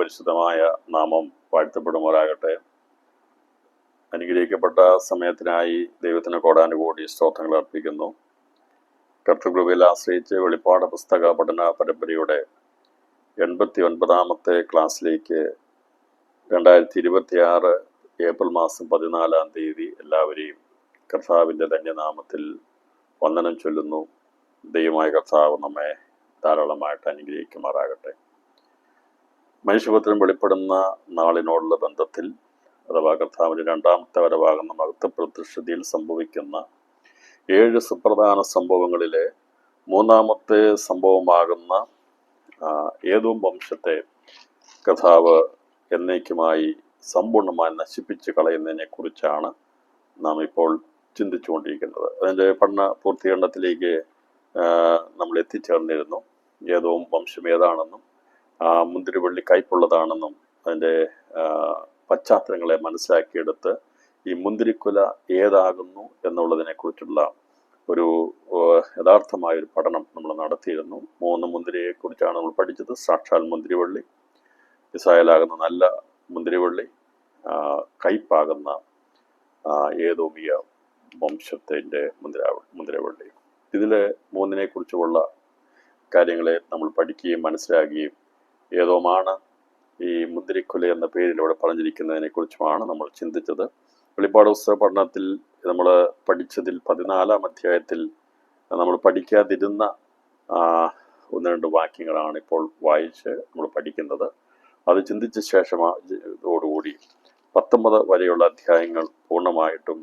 പരിശുദ്ധമായ നാമം വാഴ്ത്തപ്പെടുമാറാകട്ടെ. അനുഗ്രഹിക്കപ്പെട്ട സമയത്തിനായി ദൈവത്തിന് കോടാനുകോടി സ്തോത്രങ്ങൾ അർപ്പിക്കുന്നു. കർത്തൃകൃപയിൽ ആശ്രയിച്ച് വെളിപ്പാട് പുസ്തക പഠന പരമ്പരയുടെ 89ാമത്തെ ക്ലാസ്സിലേക്ക് 2026 ഏപ്രിൽ മാസം 14-ാം തീയതി എല്ലാവരെയും കർത്താവിൻ്റെ ധന്യനാമത്തിൽ വന്ദനം ചൊല്ലുന്നു. ദൈവമായ കർത്താവ് നമ്മെ ധാരാളമായിട്ട് അനുഗ്രഹിക്കുമാറാകട്ടെ. മനുഷ്യപുത്രൻ വെളിപ്പെടുന്ന നാളിനോടുള്ള ബന്ധത്തിൽ, അഥവാ കർത്താവിൻ്റെ രണ്ടാമത്തെ വരവാകുന്ന മഹത്വപ്രതിഷ്ഠിതിയിൽ സംഭവിക്കുന്ന 7 സുപ്രധാന സംഭവങ്ങളിലെ 3ാമത്തെ സംഭവമാകുന്ന ഏദോം വംശത്തെ കർത്താവ് എന്നേക്കുമായി സമ്പൂർണ്ണമായി നശിപ്പിച്ച് കളയുന്നതിനെ കുറിച്ചാണ് നാം ഇപ്പോൾ ചിന്തിച്ചുകൊണ്ടിരിക്കുന്നത്. അതിൻ്റെ പഠന പൂർത്തീകരണത്തിലേക്ക് നമ്മൾ എത്തിച്ചേർന്നിരുന്നു. ഏദോം വംശം ഏതാണെന്നും മുന്തിരിവള്ളി കയ്പുള്ളതാണെന്നും അതിൻ്റെ പശ്ചാത്തലങ്ങളെ മനസ്സിലാക്കിയെടുത്ത് ഈ മുന്തിരിക്കുല ഏതാകുന്നു എന്നുള്ളതിനെ കുറിച്ചുള്ള ഒരു യഥാർത്ഥമായൊരു പഠനം നമ്മൾ നടത്തിയിരുന്നു. 3 മുന്തിരിയെക്കുറിച്ചാണ് നമ്മൾ പഠിച്ചത്. സാക്ഷാൽ മുന്തിരിവള്ളി, ഇസ്രായേലാകുന്ന നല്ല മുന്തിരിവള്ളി, കയ്പാകുന്ന ഏദോമിയ വംശത്തിൻ്റെ മുന്തിരിവള്ളി. ഇതിലെ 3 കുറിച്ചുള്ള കാര്യങ്ങളെ നമ്മൾ പഠിക്കുകയും മനസ്സിലാക്കുകയും ഏതോമാണ് ഈ മുന്തിരിക്കുല എന്ന പേരിൽ ഇവിടെ പറഞ്ഞിരിക്കുന്നതിനെ കുറിച്ചുമാണ് നമ്മൾ ചിന്തിച്ചത്. വെളിപ്പാട് പുസ്തക പഠനത്തിൽ നമ്മൾ പഠിച്ചതിൽ 14-ാം അധ്യായത്തിൽ നമ്മൾ പഠിക്കാതിരുന്ന 1-2 വാക്യങ്ങളാണ് ഇപ്പോൾ വായിച്ച് നമ്മൾ പഠിക്കുന്നത്. അത് ചിന്തിച്ച ശേഷത്തോടുകൂടി 19 വരെയുള്ള അധ്യായങ്ങൾ പൂർണ്ണമായിട്ടും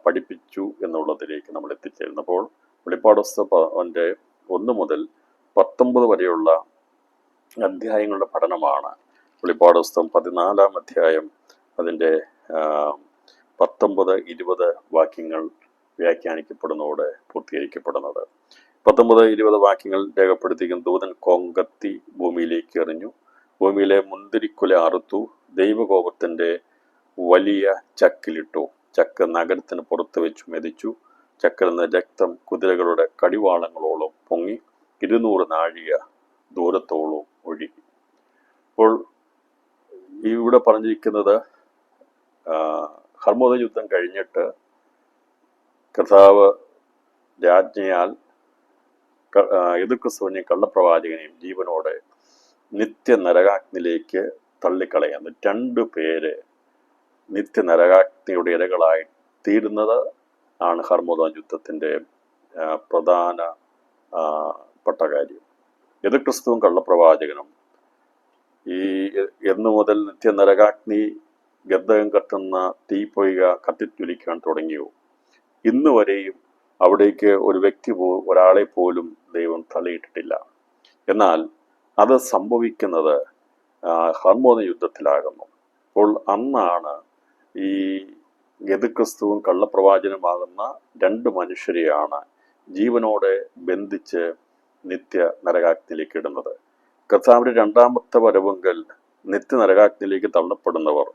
പഠിപ്പിച്ചു എന്നുള്ളതിലേക്ക് നമ്മൾ എത്തിച്ചേരുന്നപ്പോൾ വെളിപ്പാട് പുസ്തകത്തിൻ്റെ 1 മുതൽ 19 വരെയുള്ള അധ്യായങ്ങളുടെ പഠനമാണ് വെളിപ്പാട് പുസ്തകം 14-ാം അധ്യായം അതിൻ്റെ 19-20 വാക്യങ്ങൾ വ്യാഖ്യാനിക്കപ്പെടുന്നതോടെ പൂർത്തീകരിക്കപ്പെടുന്നത്. 19-20 വാക്യങ്ങൾ രേഖപ്പെടുത്തിക്കുന്ന ദൂതൻ കൊങ്കത്തി ഭൂമിയിലേക്ക് എറിഞ്ഞു. ഭൂമിയിലെ മുന്തിരിക്കുല അറുത്തു, ദൈവകോപത്തിൻ്റെ വലിയ ചക്കിലിട്ടു. ചക്ക് നഗരത്തിന് പുറത്ത് വെച്ച് മെതിച്ചു. ചക്കിൽ നിന്ന് രക്തം കുതിരകളുടെ കടിവാളങ്ങളോളം പൊങ്ങി 200 നാഴിക ദൂരത്തോളം ഒഴുകി. അപ്പോൾ ഇവിടെ പറഞ്ഞിരിക്കുന്നത് ഹർമോദ യുദ്ധം കഴിഞ്ഞിട്ട് കർത്താവ് രാജ്ഞയാൽ എതിർക്രിസ്തുവിനെയും കള്ളപ്രവാചകനെയും ജീവനോടെ നിത്യനരകാഗ്നിയിലേക്ക് തള്ളിക്കളയുന്നു. 2 പേര് നിത്യനരകാഗ്നിയുടെ ഇരകളായി തീരുന്നത് ആണ് ഹർമോദ യുദ്ധത്തിൻ്റെ പ്രധാന കാര്യം. എതിർക്രിസ്തുവും കള്ളപ്രവാചകനും ഈ എന്നു മുതൽ നിത്യനരകാഗ്നി ഗന്ധകം കത്തുന്ന തീപ്പൊയ്ക കത്തിജ്വലിക്കാൻ തുടങ്ങിയോ, ഇന്ന് വരെയും അവിടേക്ക് ഒരു ഒരാളെ പോലും ദൈവം തള്ളിയിട്ടിട്ടില്ല. എന്നാൽ അത് സംഭവിക്കുന്നത് ഹർമോദ യുദ്ധത്തിലാകുന്നു. അപ്പോൾ അന്നാണ് ഈ എതിർക്രിസ്തുവും കള്ളപ്രവാചകനുമാകുന്ന 2 മനുഷ്യരെയാണ് ജീവനോടെ ബന്ധിച്ച് നിത്യ നരകാഗ്നിയിലേക്ക് ഇടുന്നത്. കർത്താവിൻ്റെ 2ാമത്തെ വരവെങ്കിൽ നിത്യനരകാഗ്നിയിലേക്ക് തള്ളപ്പെടുന്നവർ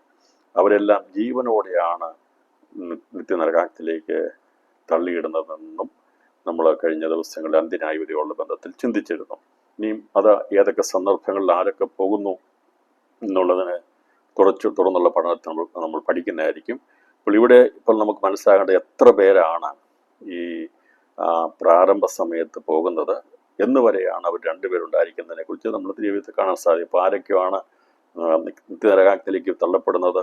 അവരെല്ലാം ജീവനോടെയാണ് നിത്യനരകാഗ്നിയിലേക്ക് തള്ളിയിടുന്നതെന്നും നമ്മൾ കഴിഞ്ഞ ദിവസങ്ങളിൽ അന്ത്യന്യായവിധിയുള്ള ബന്ധത്തിൽ ചിന്തിച്ചിരുന്നു. ഇനിയും അത് ഏതൊക്കെ സന്ദർഭങ്ങളിൽ ആരൊക്കെ പോകുന്നു എന്നുള്ളതിന് തുടർന്നുള്ള പഠനത്തിൽ നമ്മൾ പഠിക്കുന്നതായിരിക്കും. അപ്പോൾ ഇവിടെ ഇപ്പോൾ നമുക്ക് മനസ്സിലാകേണ്ട എത്ര പേരാണ് ഈ പ്രാരംഭ സമയത്ത് പോകുന്നത് എന്ന് വരെയാണ് അവർ 2 പേരുണ്ടായിരിക്കുന്നതിനെ കുറിച്ച് നമ്മൾ ജീവിതത്തിൽ കാണാൻ സാധിക്കും. അപ്പോൾ ആരൊക്കെയാണ് നിത്യനരകാഗ്നിയിലേക്ക് തള്ളപ്പെടുന്നത്?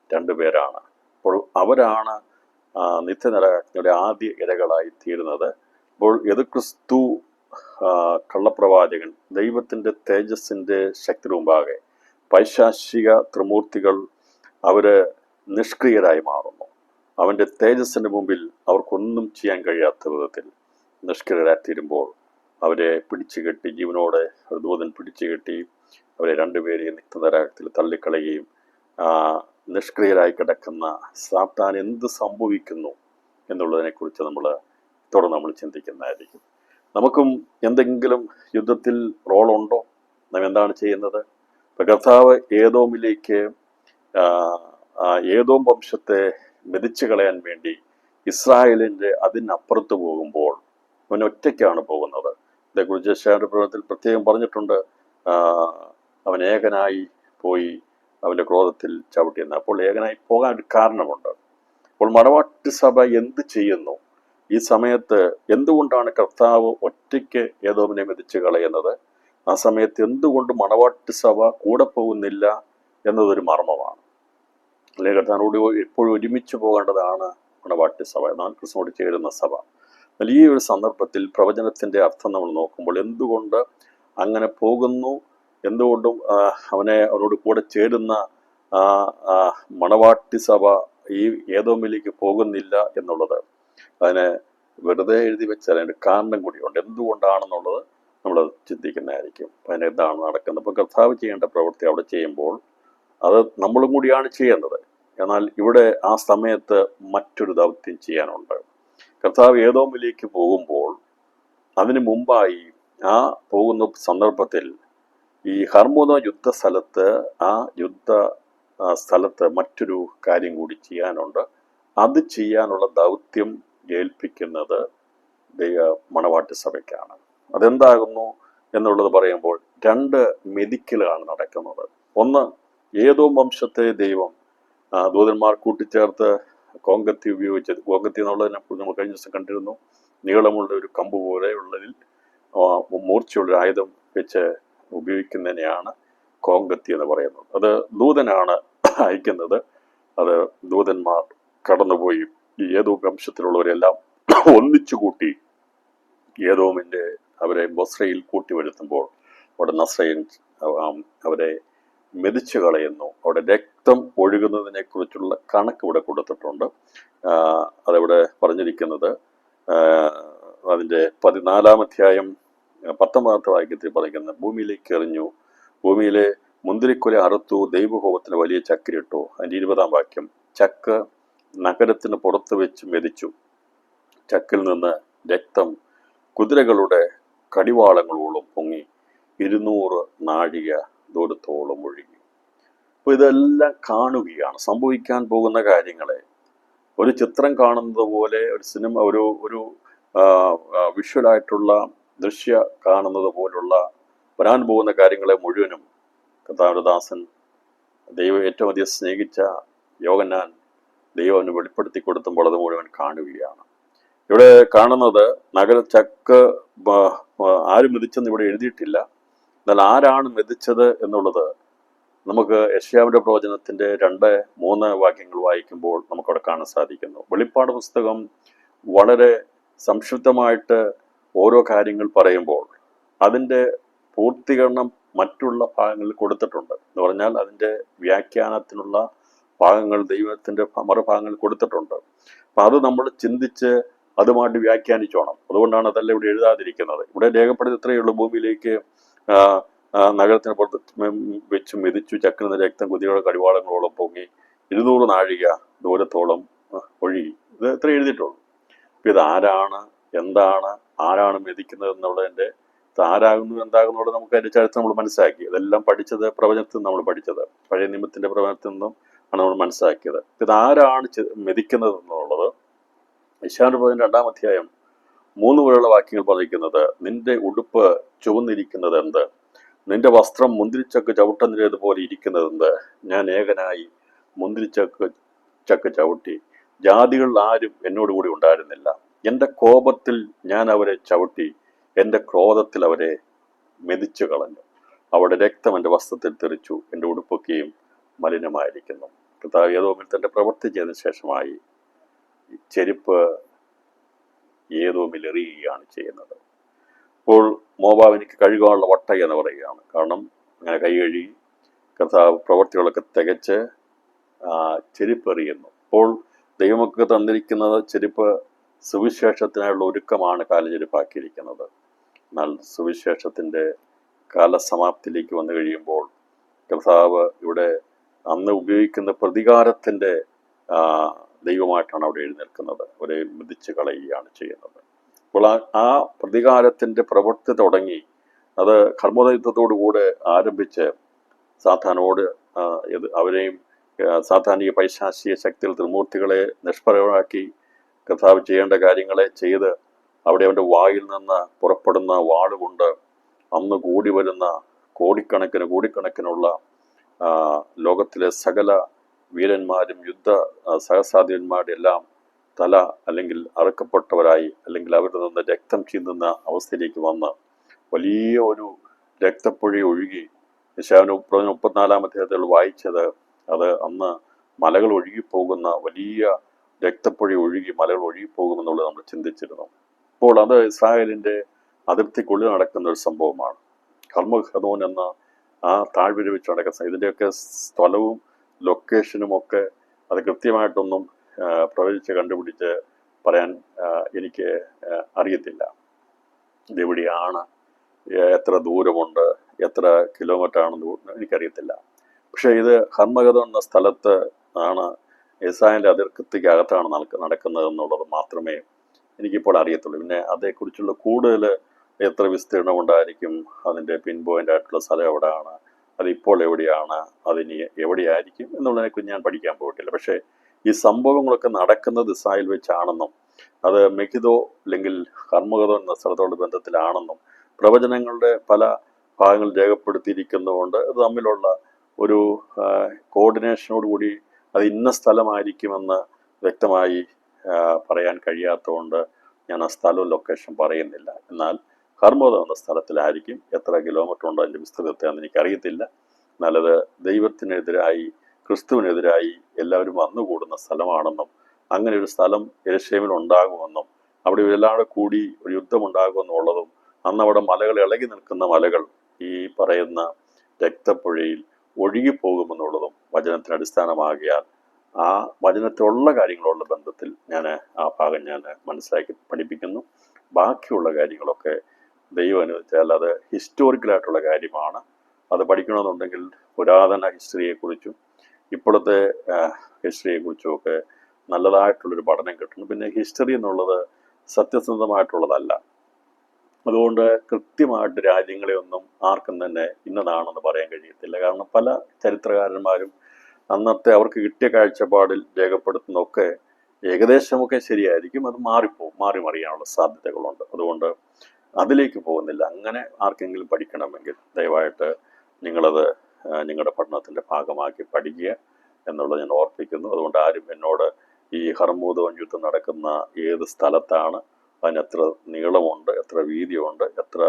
2 പേരാണ്. അപ്പോൾ അവരാണ് നിത്യനരകാഗ്നിയുടെ ആദ്യ ഇരകളായി തീരുന്നത്. അപ്പോൾ എതിർക്രിസ്തു കള്ളപ്രവാചകൻ ദൈവത്തിൻ്റെ തേജസ്സിൻ്റെ ശക്തി മുമ്പാകെ പൈശാചിക ത്രിമൂർത്തികൾ അവര് നിഷ്ക്രിയരായി മാറുന്നു. അവൻ്റെ തേജസ്സിൻ്റെ മുമ്പിൽ അവർക്കൊന്നും ചെയ്യാൻ കഴിയാത്ത വിധത്തിൽ നിഷ്ക്രിയരായി തീരുമ്പോൾ അവരെ പിടിച്ചുകെട്ടി, ജീവനോടെ ഒരു ദൂതൻ പിടിച്ചുകെട്ടി അവരെ 2 പേരെയും നിത്യനരകത്തിൽ തള്ളിക്കളയുകയും നിഷ്ക്രിയരായി കിടക്കുന്ന സാത്താൻ എന്ത് സംഭവിക്കുന്നു എന്നുള്ളതിനെക്കുറിച്ച് നമ്മൾ ചിന്തിക്കുന്നതായിരിക്കും. നമുക്കും എന്തെങ്കിലും യുദ്ധത്തിൽ റോളുണ്ടോ? നാം എന്താണ് ചെയ്യുന്നത്? ഇപ്പം കർത്താവ് ഏദോമിലേക്ക് ഏദോം വംശത്തെ മെതിച്ചു കളയാൻ വേണ്ടി ഇസ്രായേലിൻ്റെ അതിനപ്പുറത്ത് പോകുമ്പോൾ അവൻ ഒറ്റയ്ക്കാണ് പോകുന്നത്. ഇതേക്കുറിച്ച് യശയ്യായുടെ പ്രവചനത്തിൽ പ്രത്യേകം പറഞ്ഞിട്ടുണ്ട്. അവൻ ഏകനായി പോയി അവൻ്റെ ക്രോധത്തിൽ ചവിട്ടിയെന്ന്. അപ്പോൾ ഏകനായി പോകാൻ ഒരു കാരണമുണ്ട്. അപ്പോൾ മണവാട്ടി സഭ എന്ത് ചെയ്യുന്നു ഈ സമയത്ത്? എന്തുകൊണ്ടാണ് കർത്താവ് ഒറ്റയ്ക്ക് ഏദോമിനെ മെതിച്ച് കളയുന്നത്? ആ സമയത്ത് എന്തുകൊണ്ട് മണവാട്ടി സഭ കൂടെ പോകുന്നില്ല എന്നതൊരു മർമ്മമാണ്. അല്ലെങ്കിൽ കർത്താവിനോട് എപ്പോഴും ഒരുമിച്ച് പോകേണ്ടതാണ് മണവാട്ടി സഭ, എന്നാൽ ക്രിസ്തുവോട് ചേരുന്ന സഭ. എന്നാൽ ഈ ഒരു സന്ദർഭത്തിൽ പ്രവചനത്തിൻ്റെ അർത്ഥം നമ്മൾ നോക്കുമ്പോൾ എന്തുകൊണ്ട് അങ്ങനെ പോകുന്നു, എന്തുകൊണ്ടും അവനോട് കൂടെ ചേരുന്ന മണവാട്ടി സഭ ഈ ഏദോമിലേക്ക് പോകുന്നില്ല എന്നുള്ളത് അതിനെ വെറുതെ എഴുതി വെച്ചാൽ അതിൻ്റെ കാരണം കൂടിയുണ്ട്. എന്തുകൊണ്ടാണെന്നുള്ളത് നമ്മൾ ചിന്തിക്കുന്നതായിരിക്കും. അതിനെന്താണ് നടക്കുന്നത്? ഇപ്പോൾ കർത്താവ് ചെയ്യേണ്ട പ്രവൃത്തി അവിടെ ചെയ്യുമ്പോൾ അത് നമ്മളും കൂടിയാണ് ചെയ്യേണ്ടത്. എന്നാൽ ഇവിടെ ആ സമയത്ത് മറ്റൊരു ദൗത്യം ചെയ്യാനുണ്ട്. കർത്താവ് ഏദോമിലേക്ക് പോകുമ്പോൾ അതിനു മുമ്പായി ആ പോകുന്ന സന്ദർഭത്തിൽ ഈ ഹർമോന യുദ്ധസ്ഥലത്ത് ആ യുദ്ധ സ്ഥലത്ത് മറ്റൊരു കാര്യം കൂടി ചെയ്യാനുണ്ട്. അത് ചെയ്യാനുള്ള ദൗത്യം ഏൽപ്പിക്കുന്നത് മണവാട്ടി സഭയ്ക്കാണ്. അതെന്താകുന്നു എന്നുള്ളത് പറയുമ്പോൾ 2 മെതിക്കലാണ് നടക്കുന്നത്. ഒന്ന്, ഏദോം വംശത്തെ ദൈവം ദൂതന്മാർ കൂട്ടിച്ചേർത്ത് കോങ്കത്തി ഉപയോഗിച്ചത്. കോങ്കത്തി എന്നുള്ളതിനെ നമ്മൾ കഴിഞ്ഞ ദിവസം കണ്ടിരുന്നു. നീളമുള്ള ഒരു കമ്പ് പോലെയുള്ളതിൽ മൂർച്ചയുള്ള ആയുധം വെച്ച് ഉപയോഗിക്കുന്നതിനെയാണ് കോങ്കത്തി എന്ന് പറയുന്നത്. അത് ദൂതനാണ് അയക്കുന്നത്. അത് ദൂതന്മാർ കടന്നുപോയി ഈ ഏതോ വംശത്തിലുള്ളവരെല്ലാം ഒന്നിച്ചു കൂട്ടി ഏദോമിൻ്റെ അവരെ ബൊസ്രയിൽ കൂട്ടി വരുത്തുമ്പോൾ അവിടെ നസ്രയൻ അവരെ മെതിച്ചു കളയുന്നു. അവിടെ രക്തം ഒഴുകുന്നതിനെ കുറിച്ചുള്ള കണക്ക് ഇവിടെ കൊടുത്തിട്ടുണ്ട്. അതവിടെ പറഞ്ഞിരിക്കുന്നത് അതിൻ്റെ 14-ാം അധ്യായം 19-ാമത്തെ വാക്യത്തിൽ പറയുന്നത്, ഭൂമിയിലേക്ക് എറിഞ്ഞു, ഭൂമിയിലെ മുന്തിരിക്കുല അറുത്തു, ദൈവകോപത്തിന് വലിയ ചക്കിലിട്ടു. അതിൻ്റെ 20-ാം വാക്യം, ചക്ക് നഗരത്തിന് പുറത്ത് വെച്ച് മെതിച്ചു, ചക്കിൽ നിന്ന് രക്തം കുതിരകളുടെ കടിവാളങ്ങളോളം പൊങ്ങി 200 നാഴിക ദൂരത്തോളം ഒഴുകി. അപ്പോൾ ഇതെല്ലാം കാണുകയാണ് സംഭവിക്കാൻ പോകുന്ന കാര്യങ്ങളെ. ഒരു ചിത്രം കാണുന്നത് പോലെ, ഒരു സിനിമ, ഒരു വിഷ്വലായിട്ടുള്ള ദൃശ്യ കാണുന്നത് പോലുള്ള വരാൻ പോകുന്ന കാര്യങ്ങളെ മുഴുവനും കർത്താവിന്റെ ദാസൻ ദൈവം ഏറ്റവും അധികം സ്നേഹിച്ച യോഹന്നാൻ ദൈവം വെളിപ്പെടുത്തി കൊടുത്തുമ്പോൾ അത് മുഴുവൻ കാണുകയാണ്. ഇവിടെ കാണുന്നത് ചക്ക് ആര് മെതിച്ചെന്ന് ഇവിടെ എഴുതിയിട്ടില്ല. എന്നാൽ ആരാണ് മെതിച്ചത് എന്നുള്ളത് നമുക്ക് യെശയ്യാവിന്റെ പ്രവചനത്തിന്റെ 2-3 വാക്യങ്ങൾ വായിക്കുമ്പോൾ നമുക്കവിടെ കാണാൻ സാധിക്കുന്നു. വെളിപ്പാട് പുസ്തകം വളരെ സംക്ഷിപ്തമായിട്ട് ഓരോ കാര്യങ്ങൾ പറയുമ്പോൾ അതിൻ്റെ പൂർത്തീകരണം മറ്റുള്ള ഭാഗങ്ങളിൽ കൊടുത്തിട്ടുണ്ട്. എന്ന് പറഞ്ഞാൽ അതിൻ്റെ വ്യാഖ്യാനത്തിനുള്ള ഭാഗങ്ങൾ ദൈവത്തിൻ്റെ മറുഭാഗങ്ങൾ കൊടുത്തിട്ടുണ്ട്. അപ്പം അത് നമ്മൾ ചിന്തിച്ച് അതുമായിട്ട് വ്യാഖ്യാനിച്ചോണം. അതുകൊണ്ടാണ് അതെല്ലാം ഇവിടെ എഴുതാതിരിക്കുന്നത്. ഇവിടെ രേഖപ്പെടുത്തി ഇത്രയേ ഉള്ളൂ, ഭൂമിയിലേക്ക് നഗരത്തിന് പുറത്ത് വെച്ച് മെതിച്ചു, ചക്കിന് രക്തം കുതിരയുടെ കടിവാളങ്ങളോളം പൊങ്ങി 200 നാഴിക ദൂരത്തോളം ഒഴുകി. ഇത് ഇത്ര എഴുതിയിട്ടുള്ളൂ. അപ്പം ഇത് ആരാണ്, എന്താണ്, ആരാണ് മെതിക്കുന്നത് എന്നുള്ളതിൻ്റെ ആരാകുന്നു എന്താകുന്നുള്ളത് നമുക്ക് അതിൻ്റെ ചരിത്രം നമ്മൾ മനസ്സിലാക്കി. ഇതെല്ലാം പഠിച്ചത് പ്രവചനത്തിൽ നിന്ന് നമ്മൾ പഠിച്ചത്, പഴയ നിയമത്തിൻ്റെ പ്രവചനത്തിൽ നിന്നും ആണ് നമ്മൾ മനസ്സിലാക്കിയത്. ഇത് ആരാണ് മെതിക്കുന്നത് എന്നുള്ളത് യെശയ്യാവിന്റെ പ്രവചനം 2-ാം അധ്യായം 3 വരെയുള്ള വാക്യങ്ങൾ പറഞ്ഞിരിക്കുന്നത്, നിന്റെ ഉടുപ്പ് ചുവന്നിരിക്കുന്നത് എന്ത്, നിന്റെ വസ്ത്രം മുന്തിരിച്ചക്ക് ചവിട്ടുന്നതുപോലെ ഇരിക്കുന്നത് എന്ത്, ഞാൻ ഏകനായി മുന്തിരിച്ചക്ക് ചവിട്ടി, ജാതികൾ ആരും എന്നോട് കൂടി ഉണ്ടായിരുന്നില്ല, എൻ്റെ കോപത്തിൽ ഞാൻ അവരെ ചവിട്ടി, എൻ്റെ ക്രോധത്തിൽ അവരെ മെതിച്ചു കളഞ്ഞു, അവിടെ രക്തം എൻ്റെ വസ്ത്രത്തിൽ തെറിച്ചു, എൻ്റെ ഉടുപ്പൊക്കെയും മലിനമായിരിക്കുന്നു. കർത്താവ് ഏദോമിൽ തൻ്റെ പ്രവൃത്തി ചെയ്തതിനു ശേഷമായി ചെരുപ്പ് ഏദോമിൽ എറിയുകയാണ് ചെയ്യുന്നത്. അപ്പോൾ മോവാബ് എനിക്ക് കഴുകാനുള്ള വട്ട എന്ന് പറയുകയാണ്. കാരണം അങ്ങനെ കൈ കഴുകി കർത്താവ് പ്രവൃത്തികളൊക്കെ തികച്ച് ചെരുപ്പ് എറിയുന്നു. അപ്പോൾ ദൈവമൊക്കെ തന്നിരിക്കുന്നത് ചെരുപ്പ് സുവിശേഷത്തിനായുള്ള ഒരുക്കമാണ് കാലചെരുപ്പാക്കിയിരിക്കുന്നത്. എന്നാൽ സുവിശേഷത്തിൻ്റെ കാലസമാപ്തിയിലേക്ക് വന്നു കഴിയുമ്പോൾ കർത്താവ് ഇവിടെ അന്ന് ഉപയോഗിക്കുന്ന പ്രതികാരത്തിൻ്റെ ദൈവമായിട്ടാണ് അവിടെ എഴുന്നേൽക്കുന്നത്. അവരെ മെതിച്ച് കളയുകയാണ് ചെയ്യുന്നത്. അപ്പോൾ ആ പ്രതികാരത്തിൻ്റെ പ്രവൃത്തി തുടങ്ങി. അത് കർമ്മയുദ്ധത്തോടുകൂടെ ആരംഭിച്ച് സാത്താനോട് അവരെയും സാത്താനിക പൈശാചിക ശക്തികൾ ത്രിമൂർത്തികളെ നിഷ്ഫലമാക്കി കർത്താവ് ചെയ്യേണ്ട കാര്യങ്ങളെ ചെയ്ത് അവിടെ അവൻ്റെ വായിൽ നിന്ന് പുറപ്പെടുന്ന വാളുകൊണ്ട് അന്ന് കൂടി വരുന്ന കോടിക്കണക്കിനുള്ള ലോകത്തിലെ സകല വീരന്മാരും സഹസാധ്യന്മാരുടെ എല്ലാം തല അല്ലെങ്കിൽ അറുക്കപ്പെട്ടവരായി അല്ലെങ്കിൽ അവരുടെ നിന്ന് രക്തം ചീന്തുന്ന അവസ്ഥയിലേക്ക് വന്ന് വലിയ ഒരു രക്തപ്പുഴ ഒഴുകി. യശയ്യാവിന്റെ 34 അധ്യായത്തിൽ വായിച്ചത് അത് അന്ന് മലകൾ ഒഴുകിപ്പോകുന്ന വലിയ രക്തപ്പുഴ ഒഴുകി മലകൾ ഒഴുകിപ്പോകുമെന്നുള്ളത് നമ്മൾ ചിന്തിച്ചിരുന്നു. അപ്പോൾ അത് ഇസ്രായേലിന്റെ അതിർത്തിക്കുള്ളിൽ നടക്കുന്ന ഒരു സംഭവമാണ്. ഹർമഗദോൻ എന്ന ആ താഴ്വര വെച്ച് നടക്കുന്ന ഇതിൻ്റെയൊക്കെ സ്ഥലവും ലൊക്കേഷനും ഒക്കെ അത് കൃത്യമായിട്ടൊന്നും പ്രവചിച്ച് കണ്ടുപിടിച്ച് പറയാൻ എനിക്ക് അറിയത്തില്ല. ഇതെവിടെയാണ്, എത്ര ദൂരമുണ്ട്, എത്ര കിലോമീറ്റർ ആണെന്ന് എനിക്കറിയത്തില്ല. പക്ഷെ ഇത് ഹർമഗദോൻ എന്ന സ്ഥലത്ത് ആണ് ഇസ്രായേലിന്റെ അതിർത്തിക്ക് അകത്താണ് നടക്കുന്നത് എന്നുള്ളത് മാത്രമേ എനിക്കിപ്പോൾ അറിയത്തുള്ളൂ. പിന്നെ അതേക്കുറിച്ചുള്ള കൂടുതൽ എത്ര വിസ്തീർണം ഉണ്ടായിരിക്കും, അതിൻ്റെ പിൻ പോയിന്റ് ആയിട്ടുള്ള സ്ഥലം എവിടെയാണ്, അതിപ്പോൾ എവിടെയാണ്, അതിനി എവിടെയായിരിക്കും എന്നുള്ളതിനെക്കുറിച്ച് ഞാൻ പഠിക്കാൻ പോയിട്ടില്ല. പക്ഷേ ഈ സംഭവങ്ങളൊക്കെ നടക്കുന്നത് ഇസ്രായേൽ വെച്ചാണെന്നും അത് മെഗിദോ അല്ലെങ്കിൽ ഹർമഗദോ എന്ന സ്ഥലത്തോട് ബന്ധത്തിലാണെന്നും പ്രവചനങ്ങളുടെ പല ഭാഗങ്ങൾ രേഖപ്പെടുത്തിയിരിക്കുന്നതുകൊണ്ട് അത് തമ്മിലുള്ള ഒരു കോർഡിനേഷനോടുകൂടി അത് ഇന്ന സ്ഥലമായിരിക്കുമെന്ന് വ്യക്തമായി പറയാൻ കഴിയാത്തതുകൊണ്ട് ഞാൻ ആ സ്ഥലവും ലൊക്കേഷൻ പറയുന്നില്ല. എന്നാൽ ഹർമഗദോ എന്ന സ്ഥലത്തിലായിരിക്കും. എത്ര കിലോമീറ്റർ ഉണ്ടോ അതിൻ്റെ വിസ്തൃതത്തെയാണെന്ന് എനിക്കറിയത്തില്ല. എന്നാൽ അത് ദൈവത്തിനെതിരായി ക്രിസ്തുവിനെതിരായി എല്ലാവരും വന്നുകൂടുന്ന സ്ഥലമാണെന്നും അങ്ങനെ ഒരു സ്ഥലം യെരൂശലേമിൽ ഉണ്ടാകുമെന്നും അവിടെ ഇവരെല്ലാം കൂടി ഒരു യുദ്ധം ഉണ്ടാകുമെന്നുള്ളതും അന്ന് അവിടെ മലകൾ ഇളകി നിൽക്കുന്ന മലകൾ ഈ പറയുന്ന രക്തപ്പുഴയിൽ ഒഴുകിപ്പോകുമെന്നുള്ളതും വചനത്തിന് അടിസ്ഥാനമാകിയാൽ ആ വചനത്തിലുള്ള കാര്യങ്ങളുള്ള ബന്ധത്തിൽ ഞാൻ ആ ഭാഗം ഞാൻ മനസ്സിലാക്കി പഠിപ്പിക്കുന്നു. ബാക്കിയുള്ള കാര്യങ്ങളൊക്കെ ദൈവം അനുവദിച്ചാൽ അത് ഹിസ്റ്റോറിക്കലായിട്ടുള്ള കാര്യമാണ്. അത് പഠിക്കണമെന്നുണ്ടെങ്കിൽ പുരാതന ഹിസ്റ്ററിയെക്കുറിച്ചും ഇപ്പോഴത്തെ ഹിസ്റ്ററിയെക്കുറിച്ചും ഒക്കെ നല്ലതായിട്ടുള്ളൊരു പഠനം കിട്ടണം. പിന്നെ ഹിസ്റ്ററി എന്നുള്ളത് സത്യസന്ധമായിട്ടുള്ളതല്ല. അതുകൊണ്ട് കൃത്യമായിട്ട് രാജ്യങ്ങളെ ഒന്നും ആർക്കും തന്നെ ഇന്നതാണെന്ന് പറയാൻ കഴിയത്തില്ല. കാരണം പല ചരിത്രകാരന്മാരും അന്നത്തെ അവർക്ക് കിട്ടിയ കാഴ്ചപ്പാടിൽ രേഖപ്പെടുത്തുന്നതൊക്കെ ഏകദേശമൊക്കെ ശരിയായിരിക്കും, അത് മാറി മറിയാനുള്ള സാധ്യതകളുണ്ട്. അതുകൊണ്ട് അതിലേക്ക് പോകുന്നില്ല. അങ്ങനെ ആർക്കെങ്കിലും പഠിക്കണമെങ്കിൽ ദയവായിട്ട് നിങ്ങളത് നിങ്ങളുടെ പഠനത്തിൻ്റെ ഭാഗമാക്കി പഠിക്കുക എന്നുള്ളത് ഞാൻ ഓർപ്പിക്കുന്നു. അതുകൊണ്ട് ആരും എന്നോട് ഈ ഹർമഗദോൻ യുദ്ധം നടക്കുന്ന ഏത് സ്ഥലത്താണ്, അതിന് എത്ര നീളമുണ്ട്, എത്ര വീതിയുണ്ട്, എത്ര